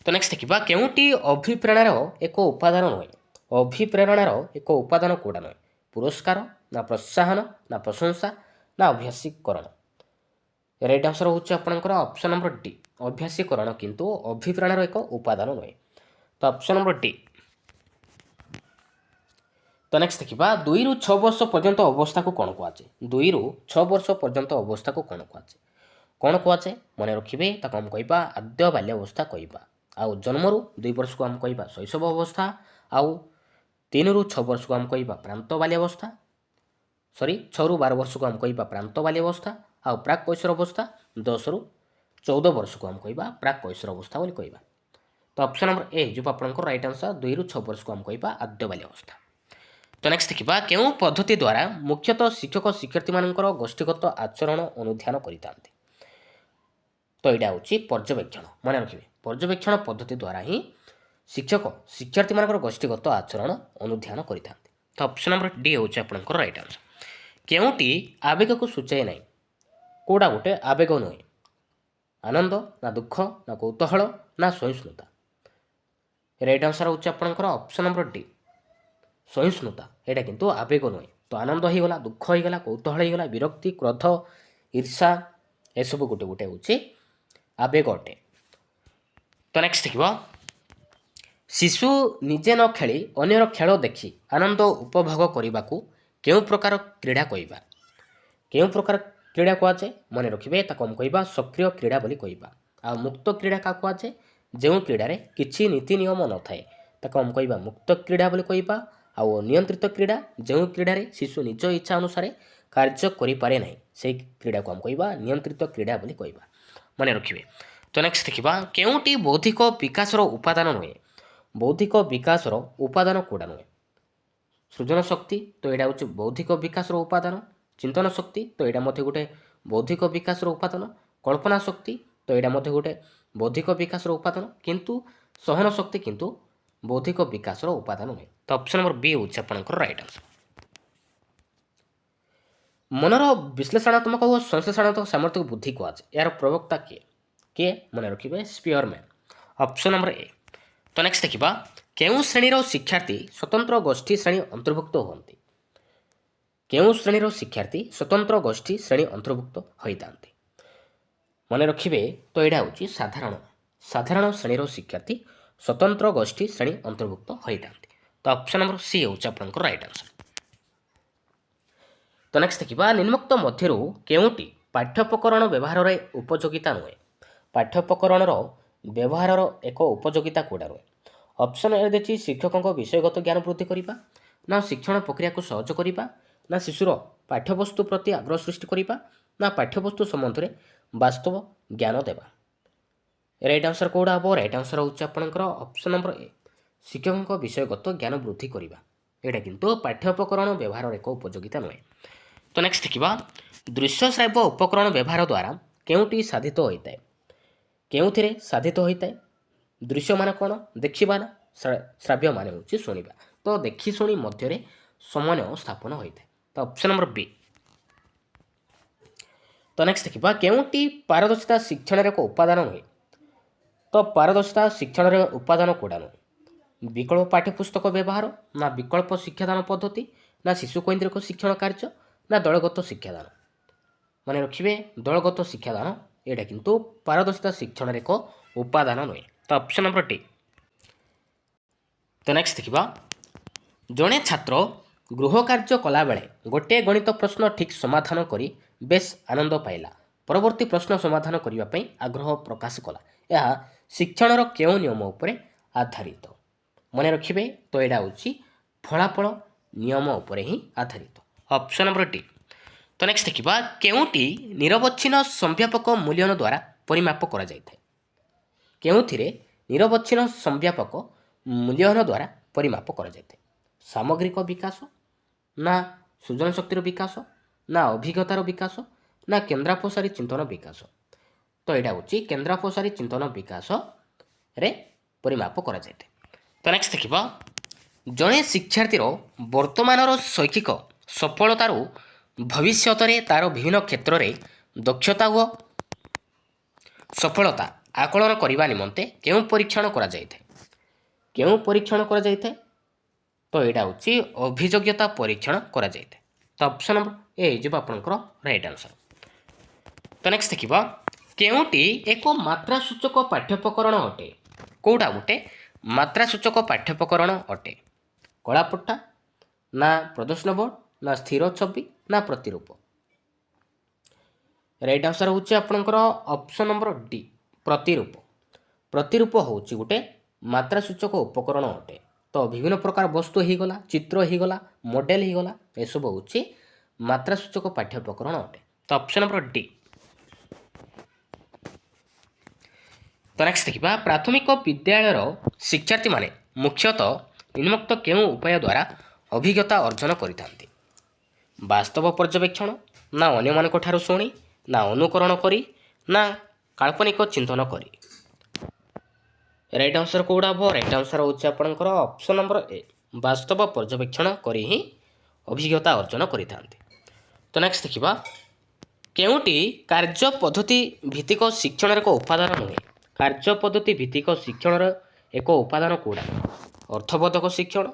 ତ ନେକ୍ସଟ ଦେଖିବା କେଉଁଟି ଅଭିପ୍ରେରଣାର ଏକ ଉପାଦାନ ନୁହେଁ? ଅଭିପ୍ରେରଣାର ଏକ ଉପାଦାନ କେଉଁଟା ନୁହେଁ? ପୁରସ୍କାର, ନା ପ୍ରୋତ୍ସାହନ, ନା ପ୍ରଶଂସା, ନା ଅଭ୍ୟାସୀକରଣ। ରାଇଟ୍ ଆନ୍ସର ହେଉଛି ଆପଣଙ୍କର ଅପସନ୍ ନମ୍ବର ଡି, ଅଭ୍ୟାସୀକରଣ କିନ୍ତୁ ଅଭିପ୍ରେରଣାର ଏକ ଉପାଦାନ ନୁହେଁ। ତ ଅପସନ୍ ନମ୍ବର ଡି। ତ ନେକ୍ସଟ ଦେଖିବା 2ରୁ 6 ବର୍ଷ ପର୍ଯ୍ୟନ୍ତ ଅବସ୍ଥାକୁ କ'ଣ କୁହାଯାଏ? 2ରୁ 6 ବର୍ଷ ପର୍ଯ୍ୟନ୍ତ ଅବସ୍ଥାକୁ କ'ଣ କୁହାଯାଏ? କ'ଣ କୁହାଯାଏ? ମନେ ରଖିବେ, ତାକୁ ଆମେ କହିବା ଆଦ୍ୟ ବାଲ୍ୟାବସ୍ଥା କହିବା। ଆଉ ଜନ୍ମରୁ 2 ବର୍ଷକୁ ଆମେ କହିବା ଶୈଶବ ଅବସ୍ଥା, ଆଉ 3ରୁ 6 ବର୍ଷକୁ ଆମେ କହିବା ପ୍ରାନ୍ତ ବାଲ୍ୟାବସ୍ଥା, 6ରୁ 12 ବର୍ଷକୁ ଆମେ କହିବା ପ୍ରାନ୍ତ ବାଲ୍ୟାବସ୍ଥା, ଆଉ ପ୍ରାକ୍ କୈଶୋର ଅବସ୍ଥା 10ରୁ 14 ବର୍ଷକୁ ଆମେ କହିବା ପ୍ରାକ୍ କୈଶୋର ଅବସ୍ଥା ବୋଲି କହିବା। ତ ଅପସନ୍ ନମ୍ବର ଏ ଯେଉଁ ଆପଣଙ୍କର ରାଇଟ୍ ଆନ୍ସର, 2ରୁ 6 ବର୍ଷକୁ ଆମେ କହିବା ଆଦ୍ୟ ବାଲ୍ୟାବସ୍ଥା। ତ ନେକ୍ସଟ ଦେଖିବା କେଉଁ ପଦ୍ଧତି ଦ୍ୱାରା ମୁଖ୍ୟତଃ ଶିକ୍ଷକ ଶିକ୍ଷାର୍ଥୀମାନଙ୍କର ଗୋଷ୍ଠୀଗତ ଆଚରଣ ଅନୁଧ୍ୟାନ କରିଥାନ୍ତି? ତ ଏଇଟା ହେଉଛି ପର୍ଯ୍ୟବେକ୍ଷଣ। ମନେ ରଖିବେ, ପର୍ଯ୍ୟବେକ୍ଷଣ ପଦ୍ଧତି ଦ୍ୱାରା ହିଁ ଶିକ୍ଷକ ଶିକ୍ଷାର୍ଥୀମାନଙ୍କର ଗୋଷ୍ଠୀଗତ ଆଚରଣ ଅନୁଧ୍ୟାନ କରିଥାନ୍ତି। ତ ଅପସନ୍ ନମ୍ବର ଡି ହେଉଛି ଆପଣଙ୍କର ରାଇଟ୍ ଆନ୍ସର। କେଉଁଟି ଆବେଗକୁ ସୂଚାଏ ନାହିଁ? କେଉଁଟା ଗୋଟେ ଆବେଗ ନୁହେଁ? ଆନନ୍ଦ, ନା ଦୁଃଖ, ନା କୌତୂହଳ, ନା ସହିଷ୍ଣୁତା। ରାଇଟ୍ ଆନ୍ସର ହେଉଛି ଆପଣଙ୍କର ଅପସନ୍ ନମ୍ବର ଡି, ସହିଷ୍ଣୁତା। ଏଇଟା କିନ୍ତୁ ଆବେଗ ନୁହେଁ। ତ ଆନନ୍ଦ ହେଇଗଲା, ଦୁଃଖ ହେଇଗଲା, କୌତୂହଳ ହେଇଗଲା, ବିରକ୍ତି, କ୍ରୋଧ, ଈର୍ଷା, ଏସବୁ ଗୋଟେ ଗୋଟେ ହେଉଛି ଆବେଗ ଅଟେ। ତ ନେକ୍ସଟ ଦେଖିବ ଶିଶୁ ନିଜେ ନ ଖେଳି ଅନ୍ୟର ଖେଳ ଦେଖି ଆନନ୍ଦ ଉପଭୋଗ କରିବାକୁ କେଉଁ ପ୍ରକାର କ୍ରୀଡ଼ା କହିବା? କେଉଁ ପ୍ରକାର କ୍ରୀଡ଼ା କୁହାଯାଏ? ମନେ ରଖିବେ, ତାକୁ ଆମେ କହିବା ସକ୍ରିୟ କ୍ରୀଡ଼ା ବୋଲି କହିବା। ଆଉ ମୁକ୍ତ କ୍ରୀଡ଼ା କାହାକୁ କୁହାଯାଏ? ଯେଉଁ କ୍ରୀଡ଼ାରେ କିଛି ନୀତି ନିୟମ ନଥାଏ ତାକୁ ଆମେ କହିବା ମୁକ୍ତ କ୍ରୀଡ଼ା ବୋଲି କହିବା। ଆଉ ନିୟନ୍ତ୍ରିତ କ୍ରୀଡ଼ା, ଯେଉଁ କ୍ରୀଡ଼ାରେ ଶିଶୁ ନିଜ ଇଚ୍ଛା ଅନୁସାରେ କାର୍ଯ୍ୟ କରିପାରେ ନାହିଁ ସେହି କ୍ରୀଡ଼ାକୁ ଆମେ କହିବା ନିୟନ୍ତ୍ରିତ କ୍ରୀଡ଼ା ବୋଲି କହିବା। ମନେ ରଖିବେ। ତ ନେକ୍ସଟ ଦେଖିବା କେଉଁଟି ବୌଦ୍ଧିକ ବିକାଶର ଉପାଦାନ ନୁହେଁ? ବୌଦ୍ଧିକ ବିକାଶର ଉପାଦାନ କୋଉଟା ନୁହେଁ? ସୃଜନ ଶକ୍ତି, ତ ଏଇଟା ହେଉଛି ବୌଦ୍ଧିକ ବିକାଶର ଉପାଦାନ। ଚିନ୍ତନ ଶକ୍ତି, ତ ଏଇଟା ମଧ୍ୟ ଗୋଟେ ବୌଦ୍ଧିକ ବିକାଶର ଉପାଦାନ। କଳ୍ପନା ଶକ୍ତି, ତ ଏଇଟା ମଧ୍ୟ ଗୋଟେ ବୌଦ୍ଧିକ ବିକାଶର ଉପାଦାନ। କିନ୍ତୁ ସହନ ଶକ୍ତି କିନ୍ତୁ ବୌଦ୍ଧିକ ବିକାଶର ଉପାଦାନ ନୁହେଁ। ତ ଅପସନ୍ ନମ୍ବର ବି ହେଉଛି ଆପଣଙ୍କର ରାଇଟ୍ ଆନ୍ସର। ମନର ବିଶ୍ଳେଷଣାତ୍ମକ ଓ ସଂଶ୍ଳେଷଣାତ୍ମକ ସାମର୍ଥ୍ୟକୁ ବୃଦ୍ଧି କୁହାଯାଏ। ଏହାର ପ୍ରବକ୍ତା କିଏ? କିଏ? ମନେ ରଖିବେ, ସ୍ପିୟରମ୍ୟାନ୍। Option number A. ତ ନେକ୍ସଟ ଦେଖିବା, କେଉଁ ଶ୍ରେଣୀର ଶିକ୍ଷାର୍ଥୀ ସ୍ୱତନ୍ତ୍ର ଗୋଷ୍ଠୀ ଶ୍ରେଣୀ ଅନ୍ତର୍ଭୁକ୍ତ ହୁଅନ୍ତି? କେଉଁ ଶ୍ରେଣୀର ଶିକ୍ଷାର୍ଥୀ ସ୍ୱତନ୍ତ୍ର ଗୋଷ୍ଠୀ ଶ୍ରେଣୀ ଅନ୍ତର୍ଭୁକ୍ତ ହୋଇଥାନ୍ତି? ମନେ ରଖିବେ, ତ ଏଇଟା ହେଉଛି ସାଧାରଣ ଶ୍ରେଣୀର ଶିକ୍ଷାର୍ଥୀ ସ୍ୱତନ୍ତ୍ର ଗୋଷ୍ଠୀ ଶ୍ରେଣୀ ଅନ୍ତର୍ଭୁକ୍ତ ହୋଇଥାନ୍ତି। ତ ଅପସନ୍ ନମ୍ବର ସି ହେଉଛି ଆପଣଙ୍କର ରାଇଟ୍ ଆନ୍ସର। ତ ନେକ୍ସଟ ଦେଖିବା, ନିମ୍ନୋକ୍ତ ମଧ୍ୟରୁ କେଉଁଟି ପାଠ୍ୟୋପକରଣ ବ୍ୟବହାରରେ ଉପଯୋଗିତା ନୁହେଁ? ପାଠ୍ୟୋପକରଣର ବ୍ୟବହାରର ଏକ ଉପଯୋଗିତା କୋଉଟା ନୁହେଁ? ଅପସନ୍ ଏ ଦେଇଛି ଶିକ୍ଷକଙ୍କ ବିଷୟଗତ ଜ୍ଞାନ ବୃଦ୍ଧି କରିବା, ନା ଶିକ୍ଷଣ ପ୍ରକ୍ରିୟାକୁ ସହଜ କରିବା, ନା ଶିଶୁର ପାଠ୍ୟବସ୍ତୁ ପ୍ରତି ଆଗ୍ରହ ସୃଷ୍ଟି କରିବା, ନା ପାଠ୍ୟବସ୍ତୁ ସମ୍ବନ୍ଧରେ ବାସ୍ତବ ଜ୍ଞାନ ଦେବା। ରାଇଟ୍ ଆନ୍ସର କୋଉଟା ହେବ? ରାଇଟ୍ ଆନ୍ସର ହେଉଛି ଆପଣଙ୍କର ଅପସନ୍ ନମ୍ବର ଏ, ଶିକ୍ଷକଙ୍କ ବିଷୟଗତ ଜ୍ଞାନ ବୃଦ୍ଧି କରିବା। ଏଇଟା କିନ୍ତୁ ପାଠ୍ୟୋପକରଣ ବ୍ୟବହାରର ଏକ ଉପଯୋଗିତା ନୁହେଁ। ତ ନେକ୍ସଟ ଦେଖିବା, ଦୃଶ୍ୟ ଶ୍ରାବ୍ୟ ଉପକରଣ ବ୍ୟବହାର ଦ୍ୱାରା କେଉଁଟି ସାଧିତ ହୋଇଥାଏ? କେଉଁଥିରେ ସାଧିତ ହୋଇଥାଏ? ଦୃଶ୍ୟ ମାନେ କ'ଣ? ଦେଖିବା, ନା ଶ୍ରାବ୍ୟ ମାନେ ହେଉଛି ଶୁଣିବା। ତ ଦେଖି ଶୁଣି ମଧ୍ୟରେ ସମନ୍ୱୟ ସ୍ଥାପନ ହୋଇଥାଏ। ତ ଅପସନ୍ ନମ୍ବର ବି। ତ ନେକ୍ସଟ ଦେଖିବା, କେଉଁଟି ପାରଦର୍ଶିତା ଶିକ୍ଷଣର ଏକ ଉପାଦାନ ନୁହେଁ? ତ ପାରଦର୍ଶିତା ଶିକ୍ଷଣର ଉପାଦାନ କୋଉଟା ନୁହେଁ? ବିକଳ୍ପ ପାଠ୍ୟପୁସ୍ତକ ବ୍ୟବହାର, ନା ବିକଳ୍ପ ଶିକ୍ଷାଦାନ ପଦ୍ଧତି, ନା ଶିଶୁ କୈନ୍ଦ୍ରିକ ଶିକ୍ଷଣ କାର୍ଯ୍ୟ, ନା ଦଳଗତ ଶିକ୍ଷାଦାନ। ମନେ ରଖିବେ, ଦଳଗତ ଶିକ୍ଷାଦାନ ଏଇଟା କିନ୍ତୁ ପାରଦର୍ଶିତା ଶିକ୍ଷଣର ଏକ ଉପାଦାନ ନୁହେଁ। ତ ଅପସନ୍ ନମ୍ବର ଡି। ତ ନେକ୍ସଟ ଦେଖିବା, ଜଣେ ଛାତ୍ର ଗୃହ କାର୍ଯ୍ୟ କଲାବେଳେ ଗୋଟିଏ ଗଣିତ ପ୍ରଶ୍ନ ଠିକ୍ ସମାଧାନ କରି ବେଶ୍ ଆନନ୍ଦ ପାଇଲା, ପରବର୍ତ୍ତୀ ପ୍ରଶ୍ନ ସମାଧାନ କରିବା ପାଇଁ ଆଗ୍ରହ ପ୍ରକାଶ କଲା। ଏହା ଶିକ୍ଷଣର କେଉଁ ନିୟମ ଉପରେ ଆଧାରିତ? ମନେ ରଖିବେ, ତ ଏଇଟା ହେଉଛି ଫଳାଫଳ ନିୟମ ଉପରେ ହିଁ ଆଧାରିତ। Option number D. ତ ନେକ୍ସଟ ଦେଖିବା, କେଉଁଟି ନିରବଚ୍ଛିନ୍ନ ସଂଜ୍ଞାପକ ମୂଲ୍ୟାୟନ ଦ୍ୱାରା ପରିମାପ କରାଯାଇଥାଏ? କେଉଁଥିରେ ନିରବଚ୍ଛିନ୍ନ ସଂଜ୍ଞାପକ ମୂଲ୍ୟାୟନ ଦ୍ୱାରା ପରିମାପ କରାଯାଇଥାଏ? ସାମଗ୍ରିକ ବିକାଶ, ନା ସୃଜନ ଶକ୍ତିର ବିକାଶ, ନା ଅଭିଜ୍ଞତାର ବିକାଶ, ନା କେନ୍ଦ୍ରାପସାରୀ ଚିନ୍ତନ ବିକାଶ। ତ ଏଇଟା ହେଉଛି କେନ୍ଦ୍ରାପସାରୀ ଚିନ୍ତନ ବିକାଶରେ ପରିମାପ କରାଯାଇଥାଏ। ତ ନେକ୍ସଟ ଦେଖିବା, ଜଣେ ଶିକ୍ଷାର୍ଥୀର ବର୍ତ୍ତମାନର ଶୈକ୍ଷିକ ସଫଳତାରୁ ଭବିଷ୍ୟତରେ ତା'ର ବିଭିନ୍ନ କ୍ଷେତ୍ରରେ ଦକ୍ଷତା ଓ ସଫଳତା ଆକଳନ କରିବା ନିମନ୍ତେ କେଉଁ ପରୀକ୍ଷଣ କରାଯାଇଥାଏ? କେଉଁ ପରୀକ୍ଷଣ କରାଯାଇଥାଏ? ତ ଏଇଟା ହେଉଛି ଅଭିଯୋଗ୍ୟତା ପରୀକ୍ଷଣ କରାଯାଇଥାଏ। ତ ଅପସନ୍ ନମ୍ବର ଏ ହେଇଯିବ ଆପଣଙ୍କର ରାଇଟ୍ ଆନ୍ସର। ତ ନେକ୍ସଟ ଦେଖିବା, କେଉଁଟି ଏକ ମାତ୍ରାସୂଚକ ପାଠ୍ୟୋପକରଣ ଅଟେ? କେଉଁଟା ଗୋଟେ ମାତ୍ରାସୂଚକ ପାଠ୍ୟୋପକରଣ ଅଟେ? କଳାପଟା, ନା ପ୍ରଦର୍ଶନ ବୋର୍ଡ଼, ନା ସ୍ଥିର ଛବି, ନା ପ୍ରତିରୂପ। ରାଇଟ୍ ଆନ୍ସର ହେଉଛି ଆପଣଙ୍କର ଅପସନ୍ ନମ୍ବର ଡି, ପ୍ରତିରୂପ। ପ୍ରତିରୂପ ହେଉଛି ଗୋଟେ ମାତ୍ରାସୂଚକ ଉପକରଣ ଅଟେ। ତ ବିଭିନ୍ନ ପ୍ରକାର ବସ୍ତୁ ହେଇଗଲା, ଚିତ୍ର ହେଇଗଲା, ମଡେଲ ହେଇଗଲା, ଏସବୁ ହେଉଛି ମାତ୍ରାସୂଚକ ପାଠ୍ୟୋପକରଣ ଅଟେ। ତ ଅପସନ୍ ନମ୍ବର ଡି। ତ ନେକ୍ସଟ ଦେଖିବା, ପ୍ରାଥମିକ ବିଦ୍ୟାଳୟର ଶିକ୍ଷାର୍ଥୀମାନେ ମୁଖ୍ୟତଃ ନିମ୍ନୋକ୍ତ କେଉଁ ଉପାୟ ଦ୍ୱାରା ଅଭିଜ୍ଞତା ଅର୍ଜନ କରିଥାନ୍ତି? ବାସ୍ତବ ପର୍ଯ୍ୟବେକ୍ଷଣ, ନା ଅନ୍ୟମାନଙ୍କ ଠାରୁ ଶୁଣି, ନା ଅନୁକରଣ କରି, ନା କାଳ୍ପନିକ ଚିନ୍ତନ କରି। ରାଇଟ୍ ଆନ୍ସର କେଉଁଟା ହେବ? ରାଇଟ୍ ଆନ୍ସର ହେଉଛି ଆପଣଙ୍କର ଅପସନ୍ ନମ୍ବର ଏ, ବାସ୍ତବ ପର୍ଯ୍ୟବେକ୍ଷଣ କରି ହିଁ ଅଭିଜ୍ଞତା ଅର୍ଜନ କରିଥାନ୍ତି। ତ ନେକ୍ସଟ ଦେଖିବା, କେଉଁଟି କାର୍ଯ୍ୟ ପଦ୍ଧତି ଭିତ୍ତିକ ଶିକ୍ଷଣର ଏକ ଉପାଦାନ ନୁହେଁ? କାର୍ଯ୍ୟ ପଦ୍ଧତି ଭିତ୍ତିକ ଶିକ୍ଷଣର ଏକ ଉପାଦାନ କେଉଁଟା? ଅର୍ଥବୋଧକ ଶିକ୍ଷଣ,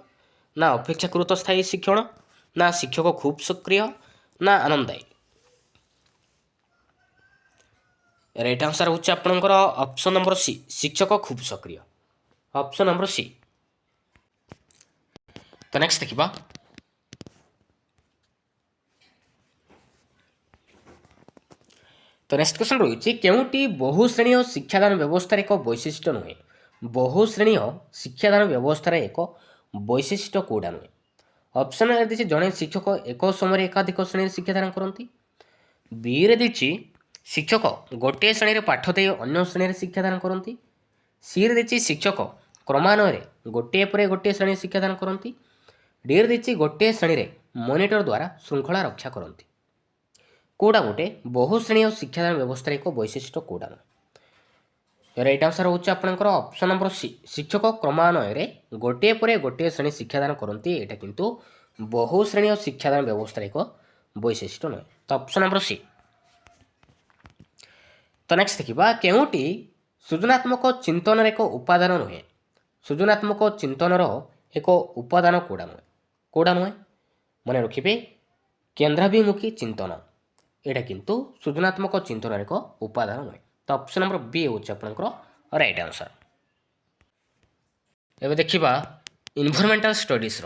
ନା ଅପେକ୍ଷାକୃତ ସ୍ଥାୟୀ ଶିକ୍ଷଣ, ନା ଶିକ୍ଷକ ଖୁବ୍ ସକ୍ରିୟ, ନା ଆନନ୍ଦଦାୟୀ। ରାଇଟ୍ ଆନ୍ସର ହେଉଛି ଆପଣଙ୍କର ଅପସନ୍ ନମ୍ବର ସି, ଶିକ୍ଷକ ଖୁବ୍ ସକ୍ରିୟ। Option number C. ତ ନେକ୍ସଟ ଦେଖିବା, ତ ନେକ୍ସଟ କ୍ୱେଶ୍ଚନ ରହିଛି, କେଉଁଟି ବହୁଶ୍ରେଣୀୟ ଶିକ୍ଷାଦାନ ବ୍ୟବସ୍ଥାର ଏକ ବୈଶିଷ୍ଟ୍ୟ ନୁହେଁ? ବହୁଶ୍ରେଣୀୟ ଶିକ୍ଷାଦାନ ବ୍ୟବସ୍ଥାର ଏକ ବୈଶିଷ୍ଟ୍ୟ କେଉଁଟା ନୁହେଁ? ଅପସନ୍ ଏ ଦେଇଛି ଜଣେ ଶିକ୍ଷକ ଏକ ସମୟରେ ଏକାଧିକ ଶ୍ରେଣୀରେ ଶିକ୍ଷାଦାନ କରନ୍ତି। ବିରେ ଦେଇଛି ଶିକ୍ଷକ ଗୋଟିଏ ଶ୍ରେଣୀରେ ପାଠ ଦେଇ ଅନ୍ୟ ଶ୍ରେଣୀରେ ଶିକ୍ଷାଦାନ କରନ୍ତି। ସିରେ ଦେଇଛି ଶିକ୍ଷକ କ୍ରମାନ୍ୱୟରେ गोटे पर गोटे श्रेणी शिक्षादान करती। डी रही गोटे श्रेणी मॉनिटर द्वारा श्रृंखला रक्षा करती। कौटा गोटे बहु श्रेणी शिक्षादान व्यवस्था एक वैशिष्ट्य कौटा न राइट आंसर होची आपनकर ऑप्शन नंबर सी शिक्षक क्रमान्वय गोटे पर गोटे श्रेणी शिक्षादान करती। एटा किंतु बहु श्रेणी शिक्षादान व्यवस्था एक वैशिष्ट्य नुहे। तो ऑप्शन नंबर सी। तो नेक्स्ट देखिबा केउटी सृजनात्मक चिंतन एक उपादान नुहे। सृजनात्मक चिंतन एक उपादान कौड़ा नुहे मन रखिए केन्द्राभिमुखी चिंतन एटा किंतु सृजनात्मक चिंतन एक उपादान नुहे। तो ऑप्शन नंबर बी हूँ आपंकर राइट आंसर। एवं देखा इन्वायरमेंटल स्टडीज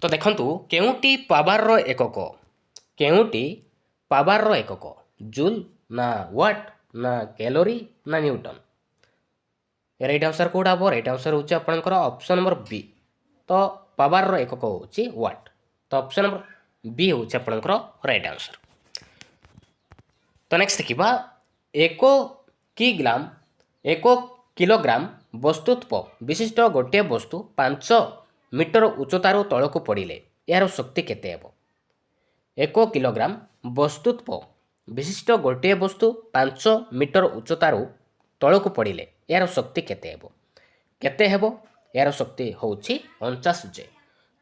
तो देखंतु केउटी पावर रो एकक केउटी पावर रो एकक जूल ना वाट ना कैलोरी ना न्यूटन। राइट आंसर कौटा हम राइट आंसर हूँ आपंकर ऑप्शन नंबर बी। तो पावर रो एकक हूँ वाट। तो ऑप्शन नंबर बी हूँ आपंकर राइट आंसर। तो नेक्स्ट देखा एक किलोग्राम वस्तुत्व विशिष्ट गोटे वस्तु 5 मीटर उच्चतार तलक पड़े यार शक्ति केते हेबो। 1 किलोग्राम वस्तुत्व विशिष्ट गोटे वस्तु 5 मीटर उच्चतार तलक पड़े यार शक्ति केते हेबो यार शक्ति होउछि 49 जे।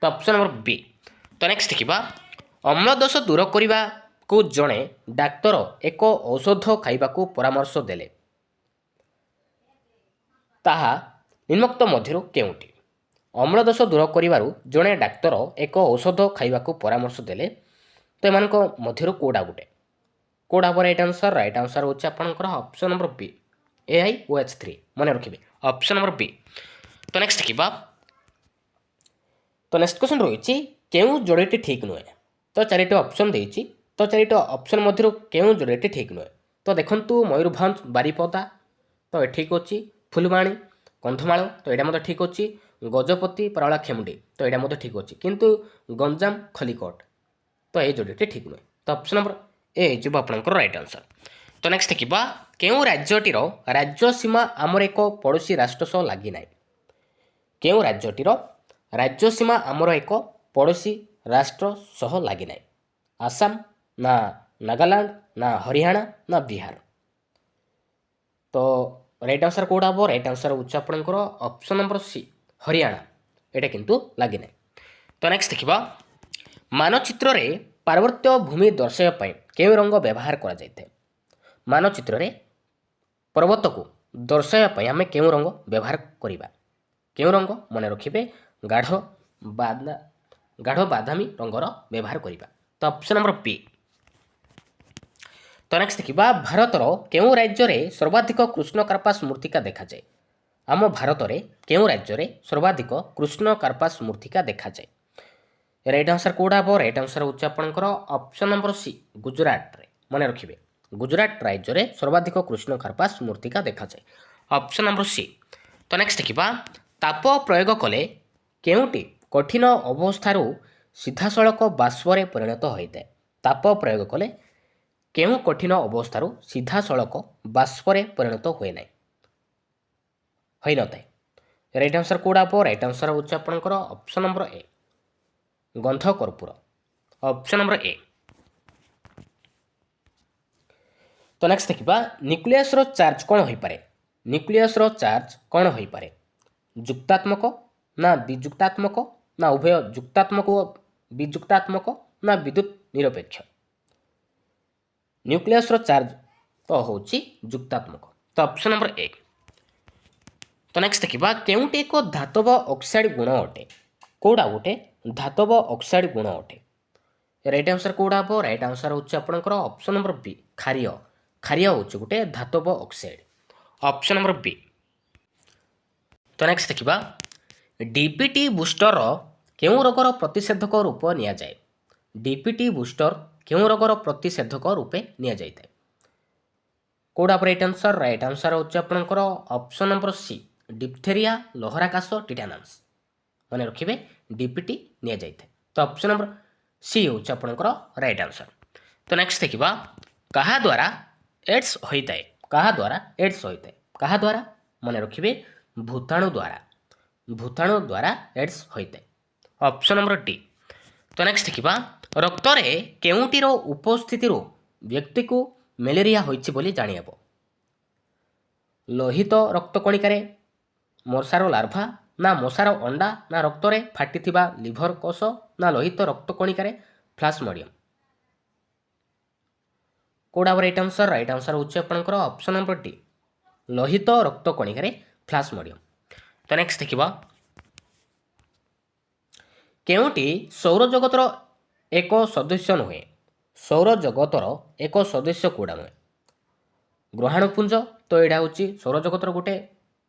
तो ऑप्शन नंबर बी। तो नेक्स्ट देखिबा अम्लदोष दूर करिबा को जड़े डाक्तर एक औषध खाइबा को परामर्श देले ताहा निम्नोक्त मध्यरु केउटी। अम्लदोष दूर करिबारु जड़े डाक्तर एक औषध खाइबा को परामर्श देले तो एमानक मध्यरु कोडा गुटे कोडा पर राइट आंसर होछि आपनकर ऑप्शन नंबर बी AiOH3 मन रखिबे ऑप्शन नंबर बी। तो नेक्स्ट देखिबा तो नेक्स्ट क्वेश्चन रहिछि केउ जोड़ेटी ठीक नुहे। तो चारिटी ऑप्शन देइछि तो चारिटी ऑप्शन मध्यरु केउ जोड़ेटी ठीक नुहे। तो देखंतु मयूरभंज बारिपदा तो ये ठीक अछि। फुलबाणी कंधमाल तो यहाँ मतलब ठीक अच्छी। गजपति पारला खेमुंडी तो यहाँ मतलब ठीक अच्छी किंतु गंजाम खलिकोट तो ये जोड़े ठीक नुहे। तो ऑप्शन नंबर ए हो आपंकर राइट आंसर। तो नेक्स्ट देखा केउ राज्यटीर राज्य सीमा आमर एक पड़ोशी राष्ट्र सह लगी ना। केउ राज्यटीर राज्य सीमा आमर एक पड़ोशी राष्ट्र सह लगी ना। आसाम ना नागालैंड ना हरियाणा ना बिहार। तो राइट आंसर कौटा हम राइट आंसर हूँ आपंकर ऑप्शन नंबर सी हरियाणा एटा किंतु लगी ना। तो नेक्स्ट देखा मानचित्र रे पार्वत्य भूमि दर्शाइवाई केउ रंग व्यवहार करा जायते। मानचित्र रे पर्वत को दर्शाइवाई आम केउ रंग व्यवहार करिबा। केउ रंग मन रखिबे गाढ़ बादामी रंगर व्यवहार करिबा। तो ऑप्शन नंबर बी। तो नेक्स्ट देखा भारतर केउ राज्य रे सर्वाधिक कृष्णकार्पास मूर्तिका देखा जाए। आम भारत रे केउ राज्य रे सर्वाधिक कृष्णकार्पास मूर्तिका देखा जाए। राइट आंसर कौटा हम राइट आंसर हूँ आपंकर ऑप्शन नंबर सी गुजरात रे मन रखिए गुजरात राज्य रे सर्वाधिक कृष्णकार्पास मूर्तिका देखा जाए ऑप्शन नंबर सी। तो नेक्स्ट देखा ताप प्रयोग कले केउटी कठिन अवस्थारू सीधासलख बाष्परे परिणत होता है। ताप प्रयोग कले केउ कठिन अवस्थारू सीधासलख बाष्परे परिणत हुए ना होई नଥାଏ। राइट आंसर कौटा हम राइट आंसर हूँ आपंकर ऑप्शन नंबर ए गंध कर्पूर ऑप्शन नंबर ए। तो नेक्स्ट देखा न्यूक्लियस रो चार्ज कौन हो पारे। न्यूक्लियस रो चार्ज कौन हो पारे जुक्तात्मक ना विजुक्तात्मक ना उभय जुक्तात्मक विजुक्तात्मक ना विद्युत निरपेक्ष। न्यूक्लियस रो चार्ज तो हूँ जुक्तात्मक। तो ऑप्शन नंबर ए। तो नेक्स्ट देखा केउटे एक धातव ऑक्साइड गुण अटे। कौटा गोटे धातव ऑक्साइड गुण अटे। राइट आंसर कौटा हम राइट आंसर हूँ आपंकर ऑप्शन नंबर बी क्षारीय। क्षारीय हूँ गोटे धातव ऑक्साइड ऑप्शन नंबर बी। तो नेक्स्ट देखा डीपीटी बूस्टर केउ रोगर प्रतिषेधक रूप नि जाए। डीपीटी बूस्टर केउ रोगर प्रतिषेधक रूपे नि जाए। कौटा राइट आंसर हूँ आपंकर ऑप्शन नंबर सी डिप्थेरिया लहराकाश टिटानस मन रखिए डीपीटी नि जाए। तो ऑप्शन नंबर सी हूँ आपंकर राइट आंसर। तो नेक्स्ट देखा कहा द्वारा एड्स होता है। कहा द्वारा एड्स होता है कहा द्वारा मन रखिए भूताणु द्वारा। ଭୂତାଣୁ ଦ୍ୱାରା ଏଡ୍ସ ହୋଇଥାଏ। Option number D. ତ ନେକ୍ସଟ ଦେଖିବା ରକ୍ତରେ କେଉଁଟିର ଉପସ୍ଥିତିରୁ ବ୍ୟକ୍ତିକୁ ମ୍ୟାଲେରିଆ ହୋଇଛି ବୋଲି ଜାଣିହେବ? ଲୋହିତ ରକ୍ତକଣିକାରେ, ମଶାର ଲାର୍ଭା, ନା ମଶାର ଅଣ୍ଡା, ନା ରକ୍ତରେ ଫାଟିଥିବା ଲିଭର କୋଷ, ନା ଲୋହିତ ରକ୍ତକଣିକାରେ ପ୍ଲାଜମୋଡ଼ିୟମ। କୋଉଟା ହବ ରାଇଟ୍ ଆନ୍ସର? ରାଇଟ୍ ଆନ୍ସର ହେଉଛି ଆପଣଙ୍କର ଅପସନ୍ ନମ୍ବର ଡି, ଲୋହିତ ରକ୍ତକଣିକାରେ ପ୍ଲାଜମୋଡ଼ିୟମ। ତ ନେକ୍ସଟ ଦେଖିବା କେଉଁଟି ସୌରଜଗତର ଏକ ସଦସ୍ୟ ନୁହେଁ? ସୌରଜଗତର ଏକ ସଦସ୍ୟ କୋଉଟା ନୁହେଁ? ଗ୍ରହାଣୁପୁଞ୍ଜ, ତ ଏଇଟା ହେଉଛି ସୌରଜଗତର ଗୋଟେ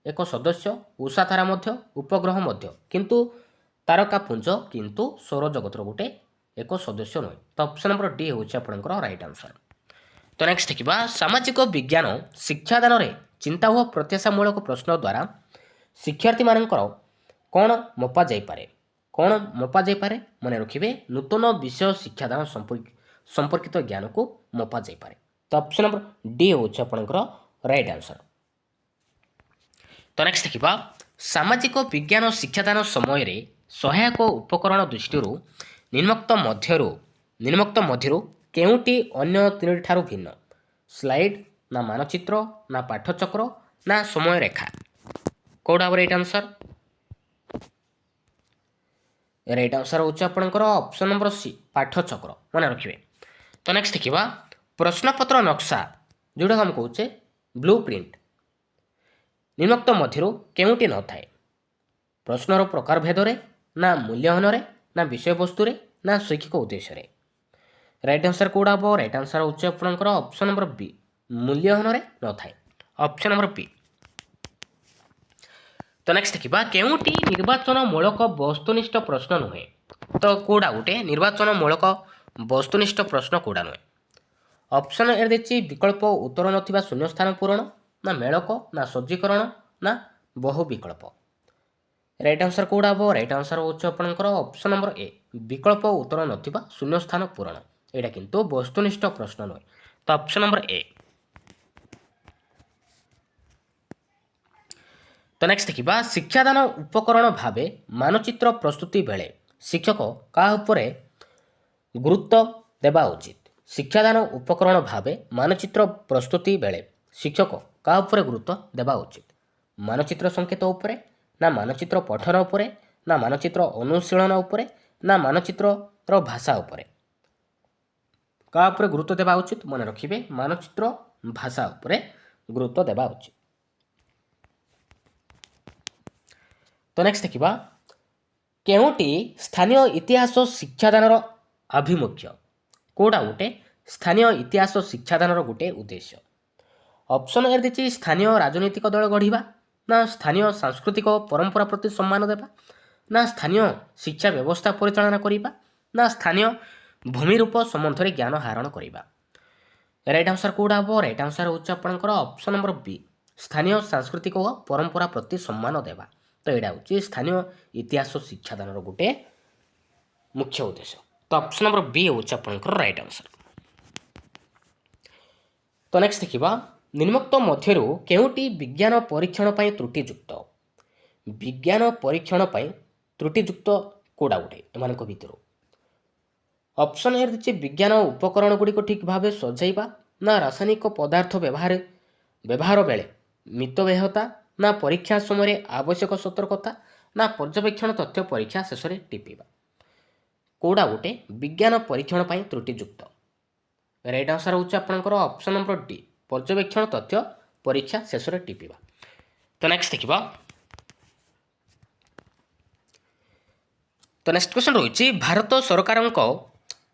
ଏକ ସଦସ୍ୟ, ଉଷାତାରା ମଧ୍ୟ, ଉପଗ୍ରହ ମଧ୍ୟ, କିନ୍ତୁ ତାରକାପୁଞ୍ଜ କିନ୍ତୁ ସୌରଜଗତର ଗୋଟେ ଏକ ସଦସ୍ୟ ନୁହେଁ। ତ ଅପସନ୍ ନମ୍ବର ଡି ହେଉଛି ଆପଣଙ୍କର ରାଇଟ୍ ଆନ୍ସର। ତ ନେକ୍ସଟ ଦେଖିବା ସାମାଜିକ ବିଜ୍ଞାନ ଶିକ୍ଷାଦାନରେ ଚିନ୍ତା ଓ ପ୍ରତ୍ୟାଶାମୂଳକ ପ୍ରଶ୍ନ ଦ୍ୱାରା ଶିକ୍ଷାର୍ଥୀମାନଙ୍କର କ'ଣ ମପା ଯାଇପାରେ? କ'ଣ ମପା ଯାଇପାରେ? ମନେ ରଖିବେ ନୂତନ ବିଷୟ ଶିକ୍ଷାଦାନ ସମ୍ପର୍କିତ ଜ୍ଞାନକୁ ମପା ଯାଇପାରେ। ତ ଅପସନ୍ ନମ୍ବର ଡି ହେଉଛି ଆପଣଙ୍କର ରାଇଟ୍ ଆନ୍ସର। ତ ନେକ୍ସଟ ଦେଖିବା ସାମାଜିକ ବିଜ୍ଞାନ ଶିକ୍ଷାଦାନ ସମୟରେ ସହାୟକ ଉପକରଣ ଦୃଷ୍ଟିରୁ ନିମ୍ନୋକ୍ତ ମଧ୍ୟରୁ କେଉଁଟି ଅନ୍ୟ ତିନୋଟି ଠାରୁ ଭିନ୍ନ? ସ୍ଲାଇଡ୍, ନା ମାନଚିତ୍ର, ନା ପାଠଚକ୍ର, ନା ସମୟରେଖା। କୋଉଟା ହବ ରାଇଟ୍ ଆନ୍ସର? ରାଇଟ୍ ଆନ୍ସର ହେଉଛି ଆପଣଙ୍କର ଅପସନ୍ ନମ୍ବର ସି, ପାଠଚକ୍ର। ମନେ ରଖିବେ। ତ ନେକ୍ସଟ ଦେଖିବା ପ୍ରଶ୍ନପତ୍ର ନକ୍ସା ଯେଉଁଟାକୁ ଆମେ କହୁଛେ ବ୍ଲୁ ପ୍ରିଣ୍ଟ ନିମ୍ନୋକ୍ତ ମଧ୍ୟରୁ କେଉଁଟି ନଥାଏ? ପ୍ରଶ୍ନର ପ୍ରକାର ଭେଦରେ, ନା ମୂଲ୍ୟାୟନରେ, ନା ବିଷୟବସ୍ତୁରେ, ନା ଶୈକ୍ଷିକ ଉଦ୍ଦେଶ୍ୟରେ। ରାଇଟ୍ ଆନ୍ସର କୋଉଟା ହବ? ରାଇଟ୍ ଆନ୍ସର ହେଉଛି ଆପଣଙ୍କର ଅପସନ୍ ନମ୍ବର ବି, ମୂଲ୍ୟାୟନରେ ନଥାଏ। ଅପସନ୍ ନମ୍ବର ବି। ତ ନେକ୍ସଟ ଦେଖିବା କେଉଁଟି ନିର୍ବାଚନମୂଳକ ବସ୍ତୁନିଷ୍ଠ ପ୍ରଶ୍ନ ନୁହେଁ? ତ କୋଉଟା ଗୋଟେ ନିର୍ବାଚନମୂଳକ ବସ୍ତୁନିଷ୍ଠ ପ୍ରଶ୍ନ କୋଉଟା ନୁହେଁ? ଅପସନ୍ ଏ ଦେଇଛି ବିକଳ୍ପ ଉତ୍ତର ନଥିବା ଶୂନ୍ୟସ୍ଥାନ ପୂରଣ, ନା ମେଳକ, ନା ସଜ୍ଜୀକରଣ, ନା ବହୁ ବିକଳ୍ପ। ରାଇଟ୍ ଆନ୍ସର କୋଉଟା ହବ? ରାଇଟ୍ ଆନ୍ସର ହେଉଛି ଆପଣଙ୍କର ଅପସନ୍ ନମ୍ବର ଏ, ବିକଳ୍ପ ଉତ୍ତର ନଥିବା ଶୂନ୍ୟସ୍ଥାନ ପୂରଣ। ଏଇଟା କିନ୍ତୁ ବସ୍ତୁନିଷ୍ଠ ପ୍ରଶ୍ନ ନୁହେଁ। ତ ଅପସନ୍ ନମ୍ବର ଏ। ତ ନେକ୍ସଟ ଦେଖିବା ଶିକ୍ଷାଦାନ ଉପକରଣ ଭାବେ ମାନଚିତ୍ର ପ୍ରସ୍ତୁତି ବେଳେ ଶିକ୍ଷକ କାହା ଉପରେ ଗୁରୁତ୍ୱ ଦେବା ଉଚିତ? ଶିକ୍ଷାଦାନ ଉପକରଣ ଭାବେ ମାନଚିତ୍ର ପ୍ରସ୍ତୁତି ବେଳେ ଶିକ୍ଷକ କାହା ଉପରେ ଗୁରୁତ୍ୱ ଦେବା ଉଚିତ? ମାନଚିତ୍ର ସଂକେତ ଉପରେ, ନା ମାନଚିତ୍ର ପଠନ ଉପରେ, ନା ମାନଚିତ୍ର ଅନୁଶୀଳନ ଉପରେ, ନା ମାନଚିତ୍ରର ଭାଷା ଉପରେ। କାହା ଉପରେ ଗୁରୁତ୍ୱ ଦେବା ଉଚିତ? ମନେ ରଖିବେ ମାନଚିତ୍ର ଭାଷା ଉପରେ ଗୁରୁତ୍ୱ ଦେବା ଉଚିତ। ତ ନେକ୍ସଟ ଦେଖିବା କେଉଁଟି ସ୍ଥାନୀୟ ଇତିହାସ ଶିକ୍ଷାଦାନର ଆଭିମୁଖ୍ୟ? କୋଉଟା ଗୋଟେ ସ୍ଥାନୀୟ ଇତିହାସ ଶିକ୍ଷାଦାନର ଗୋଟେ ଉଦ୍ଦେଶ୍ୟ? ଅପସନ୍ ଏ ଦେଇଛି ସ୍ଥାନୀୟ ରାଜନୈତିକ ଦଳ ଗଢ଼ିବା, ନା ସ୍ଥାନୀୟ ସାଂସ୍କୃତିକ ପରମ୍ପରା ପ୍ରତି ସମ୍ମାନ ଦେବା, ନା ସ୍ଥାନୀୟ ଶିକ୍ଷା ବ୍ୟବସ୍ଥା ପରିଚାଳନା କରିବା, ନା ସ୍ଥାନୀୟ ଭୂମିରୂପ ସମ୍ବନ୍ଧରେ ଜ୍ଞାନ ଆହରଣ କରିବା। ରାଇଟ୍ ଆନ୍ସର କୋଉଟା ହବ? ରାଇଟ୍ ଆନ୍ସର ହେଉଛି ଆପଣଙ୍କର ଅପସନ୍ ନମ୍ବର ବି, ସ୍ଥାନୀୟ ସାଂସ୍କୃତିକ ପରମ୍ପରା ପ୍ରତି ସମ୍ମାନ ଦେବା। ତ ଏଇଟା ହେଉଛି ସ୍ଥାନୀୟ ଇତିହାସ ଶିକ୍ଷାଦାନର ଗୋଟେ ମୁଖ୍ୟ ଉଦ୍ଦେଶ୍ୟ। ତ ଅପସନ୍ ନମ୍ବର ବି ହେଉଛି ଆପଣଙ୍କର ରାଇଟ୍ ଆନ୍ସର। ତ ନେକ୍ସଟ ଦେଖିବା ନିମ୍ନୋକ୍ତ ମଧ୍ୟରୁ କେଉଁଟି ବିଜ୍ଞାନ ପରୀକ୍ଷଣ ପାଇଁ ତ୍ରୁଟିଯୁକ୍ତ? ବିଜ୍ଞାନ ପରୀକ୍ଷଣ ପାଇଁ ତ୍ରୁଟିଯୁକ୍ତ କୋଉଟା ଗୋଟେ ଏମାନଙ୍କ ଭିତରୁ? ଅପସନ୍ ଏ ଦେଇଛି ବିଜ୍ଞାନ ଉପକରଣ ଗୁଡ଼ିକ ଠିକ୍ ଭାବେ ସଜାଇବା, ନା ରାସାୟନିକ ପଦାର୍ଥ ବ୍ୟବହାର ବେଳେ ମିତବ୍ୟୟତା, ନା ପରୀକ୍ଷା ସମୟରେ ଆବଶ୍ୟକ ସତର୍କତା, ନା ପର୍ଯ୍ୟବେକ୍ଷଣ ତଥ୍ୟ ପରୀକ୍ଷା ଶେଷରେ ଟିପିବା। କୋଉଟା ଗୋଟେ ବିଜ୍ଞାନ ପରୀକ୍ଷଣ ପାଇଁ ତ୍ରୁଟିଯୁକ୍ତ? ରାଇଟ୍ ଆନ୍ସର ହେଉଛି ଆପଣଙ୍କର ଅପସନ୍ ନମ୍ବର ଡି, ପର୍ଯ୍ୟବେକ୍ଷଣ ତଥ୍ୟ ପରୀକ୍ଷା ଶେଷରେ ଟିପିବା। ତ ନେକ୍ସଟ ଦେଖିବା ତ ନେକ୍ସଟ କ୍ୱେଶ୍ଚନ ରହିଛି ଭାରତ ସରକାରଙ୍କ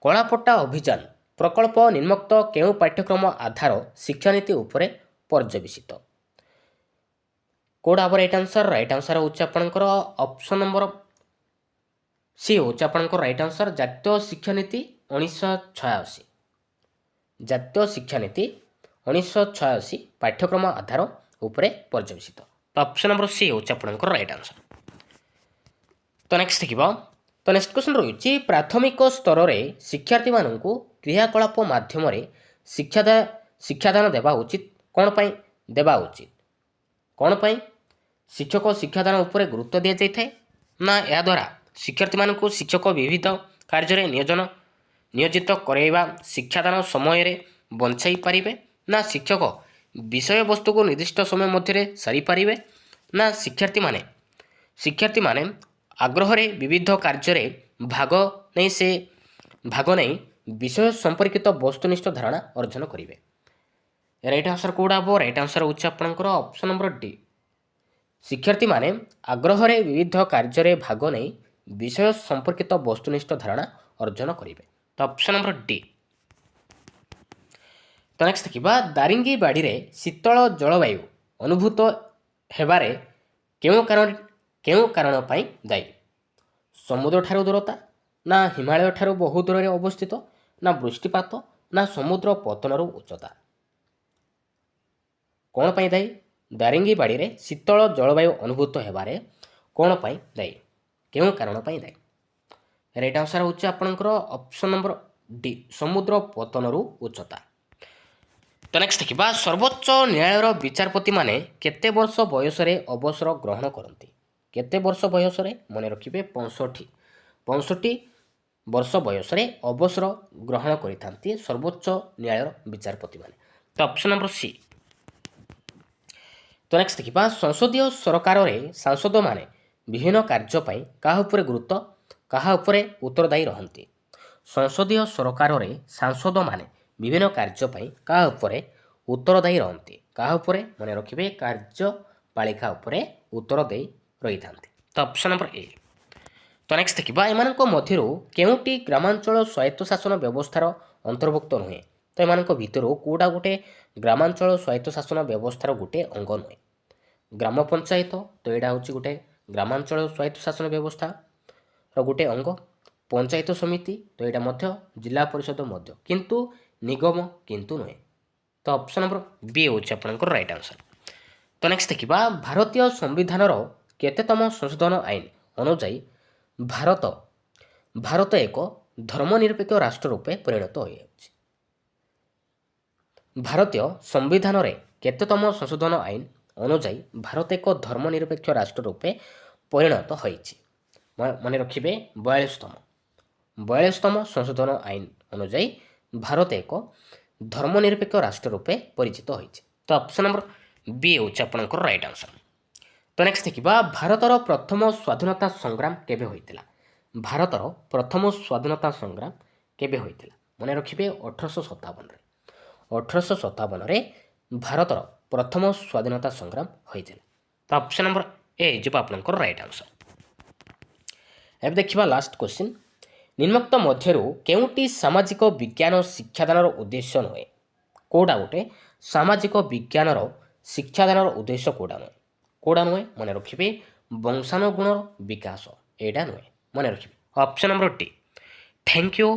କଳାପଟା ଅଭିଯାନ ପ୍ରକଳ୍ପ ନିମ୍ନୋକ୍ତ କେଉଁ ପାଠ୍ୟକ୍ରମ ଆଧାର ଶିକ୍ଷାନୀତି ଉପରେ ପର୍ଯ୍ୟବେସିତ? କୋଉଟା ହବ ରାଇଟ୍ ଆନ୍ସର? ରାଇଟ୍ ଆନ୍ସର ହେଉଛି ଆପଣଙ୍କର ଅପସନ୍ ନମ୍ବର ସି ହେଉଛି ଆପଣଙ୍କର ରାଇଟ୍ ଆନ୍ସର ଜାତୀୟ ଶିକ୍ଷାନୀତି 1986। ଜାତୀୟ ଶିକ୍ଷାନୀତି 1986 ପାଠ୍ୟକ୍ରମ ଆଧାର ଉପରେ ପର୍ଯ୍ୟବେସିତ। ତ ଅପସନ୍ ନମ୍ବର ସି ହେଉଛି ଆପଣଙ୍କର ରାଇଟ୍ ଆନ୍ସର। ତ ନେକ୍ସଟ ଦେଖିବା ତ ନେକ୍ସଟ କ୍ୱେଶ୍ଚନ ରହିଛି ପ୍ରାଥମିକ ସ୍ତରରେ ଶିକ୍ଷାର୍ଥୀମାନଙ୍କୁ କ୍ରିୟାକଳାପ ମାଧ୍ୟମରେ ଶିକ୍ଷାଦାନ ଦେବା ଉଚିତ? କ'ଣ ପାଇଁ ଦେବା ଉଚିତ? କ'ଣ ପାଇଁ? ଶିକ୍ଷକ ଶିକ୍ଷାଦାନ ଉପରେ ଗୁରୁତ୍ୱ ଦିଆଯାଇଥାଏ ନା ଏହାଦ୍ୱାରା ଶିକ୍ଷାର୍ଥୀମାନଙ୍କୁ ଶିକ୍ଷକ ବିବିଧ କାର୍ଯ୍ୟରେ ନିୟୋଜିତ କରାଇବା ଶିକ୍ଷାଦାନ ସମୟରେ ବଞ୍ଚାଇ ପାରିବେ ନା ଶିକ୍ଷକ ବିଷୟବସ୍ତୁକୁ ନିର୍ଦ୍ଦିଷ୍ଟ ସମୟ ମଧ୍ୟରେ ସାରିପାରିବେ ନା ଶିକ୍ଷାର୍ଥୀମାନେ ଆଗ୍ରହରେ ବିବିଧ କାର୍ଯ୍ୟରେ ଭାଗ ନେଇ ବିଷୟ ସମ୍ପର୍କିତ ବସ୍ତୁନିଷ୍ଠ ଧାରଣା ଅର୍ଜନ କରିବେ। ରାଇଟ୍ ଆନ୍ସର କେଉଁଟା ହେବ? ରାଇଟ୍ ଆନ୍ସର ହେଉଛି ଆପଣଙ୍କର ଅପସନ୍ ନମ୍ବର ଡି। ଶିକ୍ଷାର୍ଥୀମାନେ ଆଗ୍ରହରେ ବିବିଧ କାର୍ଯ୍ୟରେ ଭାଗ ନେଇ ବିଷୟ ସମ୍ପର୍କିତ ବସ୍ତୁନିଷ୍ଠ ଧାରଣା ଅର୍ଜନ କରିବେ। ତ ଅପସନ୍ ନମ୍ବର ଡି। ତ ନେକ୍ସଟ ଦେଖିବା ଦାରିଙ୍ଗିବାଡ଼ିରେ ଶୀତଳ ଜଳବାୟୁ ଅନୁଭୂତ ହେବାରେ କେଉଁ କାରଣ ପାଇଁ ଦାୟୀ? ସମୁଦ୍ରଠାରୁ ଦୂରତା ନା ହିମାଳୟ ଠାରୁ ବହୁ ଦୂରରେ ଅବସ୍ଥିତ ନା ବୃଷ୍ଟିପାତ ନା ସମୁଦ୍ର ପତନରୁ ଉଚ୍ଚତା? କ'ଣ ପାଇଁ ଦାୟୀ? ଦାରିଙ୍ଗିବାଡ଼ିରେ ଶୀତଳ ଜଳବାୟୁ ଅନୁଭୂତ ହେବାରେ କ'ଣ ପାଇଁ ଦାୟୀ? କେଉଁ କାରଣ ପାଇଁ ଦାୟୀ? ରାଇଟ୍ ଆନ୍ସର ହେଉଛି ଆପଣଙ୍କର ଅପସନ୍ ନମ୍ବର ଡି, ସମୁଦ୍ର ପତନରୁ ଉଚ୍ଚତା। ତ ନେକ୍ସଟ ଦେଖିବା ସର୍ବୋଚ୍ଚ ନ୍ୟାୟାଳୟର ବିଚାରପତିମାନେ କେତେ ବର୍ଷ ବୟସରେ ଅବସର ଗ୍ରହଣ କରନ୍ତି? କେତେ ବର୍ଷ ବୟସରେ? ମନେ ରଖିବେ 65 ବର୍ଷ ବୟସରେ ଅବସର ଗ୍ରହଣ କରିଥାନ୍ତି ସର୍ବୋଚ୍ଚ ନ୍ୟାୟାଳୟର ବିଚାରପତିମାନେ। ତ ଅପସନ୍ ନମ୍ବର ସି। ତ ନେକ୍ସଟ ଦେଖିବା ସଂସଦୀୟ ସରକାରରେ ସାଂସଦମାନେ ବିଭିନ୍ନ କାର୍ଯ୍ୟ ପାଇଁ କାହା ଉପରେ ଉତ୍ତରଦାୟୀ ରହନ୍ତି? ସଂସଦୀୟ ସରକାରରେ ସାଂସଦମାନେ ବିଭିନ୍ନ କାର୍ଯ୍ୟ ପାଇଁ କାହା ଉପରେ ଉତ୍ତରଦାୟୀ ରହନ୍ତି? କାହା ଉପରେ? ମନେ ରଖିବେ କାର୍ଯ୍ୟପାଳିକା ଉପରେ ଉତ୍ତର ଦେଇ ରହିଥାନ୍ତି। ତ ଅପସନ୍ ନମ୍ବର ଏ। ତ ନେକ୍ସଟ ଦେଖିବା ଏମାନଙ୍କ ମଧ୍ୟରୁ କେଉଁଟି ଗ୍ରାମାଞ୍ଚଳ ସ୍ୱାୟତ୍ତଶାସନ ବ୍ୟବସ୍ଥାର ଅନ୍ତର୍ଭୁକ୍ତ ନୁହେଁ? ତ ଏମାନଙ୍କ ଭିତରୁ କେଉଁଟା ଗୋଟେ ଗ୍ରାମାଞ୍ଚଳ ସ୍ୱାୟତ୍ତଶାସନ ବ୍ୟବସ୍ଥାର ଗୋଟେ ଅଙ୍ଗ ନୁହେଁ? ଗ୍ରାମ ପଞ୍ଚାୟତ, ତ ଏଇଟା ହେଉଛି ଗୋଟେ ଗ୍ରାମାଞ୍ଚଳ ସ୍ୱାୟତ୍ତଶାସନ ବ୍ୟବସ୍ଥାର ଗୋଟେ ଅଙ୍ଗ। ପଞ୍ଚାୟତ ସମିତି, ତ ଏଇଟା ମଧ୍ୟ ଜିଲ୍ଲା ପରିଷଦ ମଧ୍ୟ, କିନ୍ତୁ ନିଗମ କିନ୍ତୁ ନୁହେଁ। ତ ଅପସନ୍ ନମ୍ବର ବି ହେଉଛି ଆପଣଙ୍କର ରାଇଟ୍ ଆନ୍ସର। ତ ନେକ୍ସଟ ଦେଖିବା ଭାରତୀୟ ସମ୍ବିଧାନର କେତେତମ ସଂଶୋଧନ ଆଇନ ଅନୁଯାୟୀ ଭାରତ ଏକ ଧର୍ମନିରପେକ୍ଷ ରାଷ୍ଟ୍ର ରୂପେ ପରିଣତ ହୋଇଯାଉଛି? ଭାରତୀୟ ସମ୍ବିଧାନରେ କେତେତମ ସଂଶୋଧନ ଆଇନ ଅନୁଯାୟୀ ଭାରତ ଏକ ଧର୍ମନିରପେକ୍ଷ ରାଷ୍ଟ୍ର ରୂପେ ପରିଣତ ହୋଇଛି? ମନେ ରଖିବେ 42ତମ ସଂଶୋଧନ ଆଇନ ଅନୁଯାୟୀ ଭାରତ ଏକ ଧର୍ମନିରପେକ୍ଷ ରାଷ୍ଟ୍ର ରୂପେ ପରିଚିତ ହୋଇଛି। ତ ଅପସନ୍ ନମ୍ବର ବି ହେଉଛି ଆପଣଙ୍କର ରାଇଟ୍ ଆନ୍ସର। ତ ନେକ୍ସଟ ଦେଖିବା ଭାରତର ପ୍ରଥମ ସ୍ୱାଧୀନତା ସଂଗ୍ରାମ କେବେ ହୋଇଥିଲା? ଭାରତର ପ୍ରଥମ ସ୍ୱାଧୀନତା ସଂଗ୍ରାମ କେବେ ହୋଇଥିଲା? ମନେ ରଖିବେ 1857ରେ। 1857ରେ ଭାରତର ପ୍ରଥମ ସ୍ୱାଧୀନତା ସଂଗ୍ରାମ ହୋଇଥିଲା। ତ ଅପସନ୍ ନମ୍ବର ଏ ଯିବ ଆପଣଙ୍କର ରାଇଟ୍ ଆନ୍ସର। ଏବେ ଦେଖିବା ଲାଷ୍ଟ କ୍ୱେଶ୍ଚିନ୍। ନିମ୍ନୋକ୍ତ ମଧ୍ୟରୁ କେଉଁଟି ସାମାଜିକ ବିଜ୍ଞାନ ଶିକ୍ଷାଦାନର ଉଦ୍ଦେଶ୍ୟ ନୁହେଁ? କେଉଁଟା ଗୋଟେ ସାମାଜିକ ବିଜ୍ଞାନର ଶିକ୍ଷାଦାନର ଉଦ୍ଦେଶ୍ୟ କେଉଁଟା ନୁହେଁ? ମନେ ରଖିବେ ବଂଶାନୁଗୁଣର ବିକାଶ, ଏଇଟା ନୁହେଁ। ମନେ ରଖିବେ option number D. Thank you.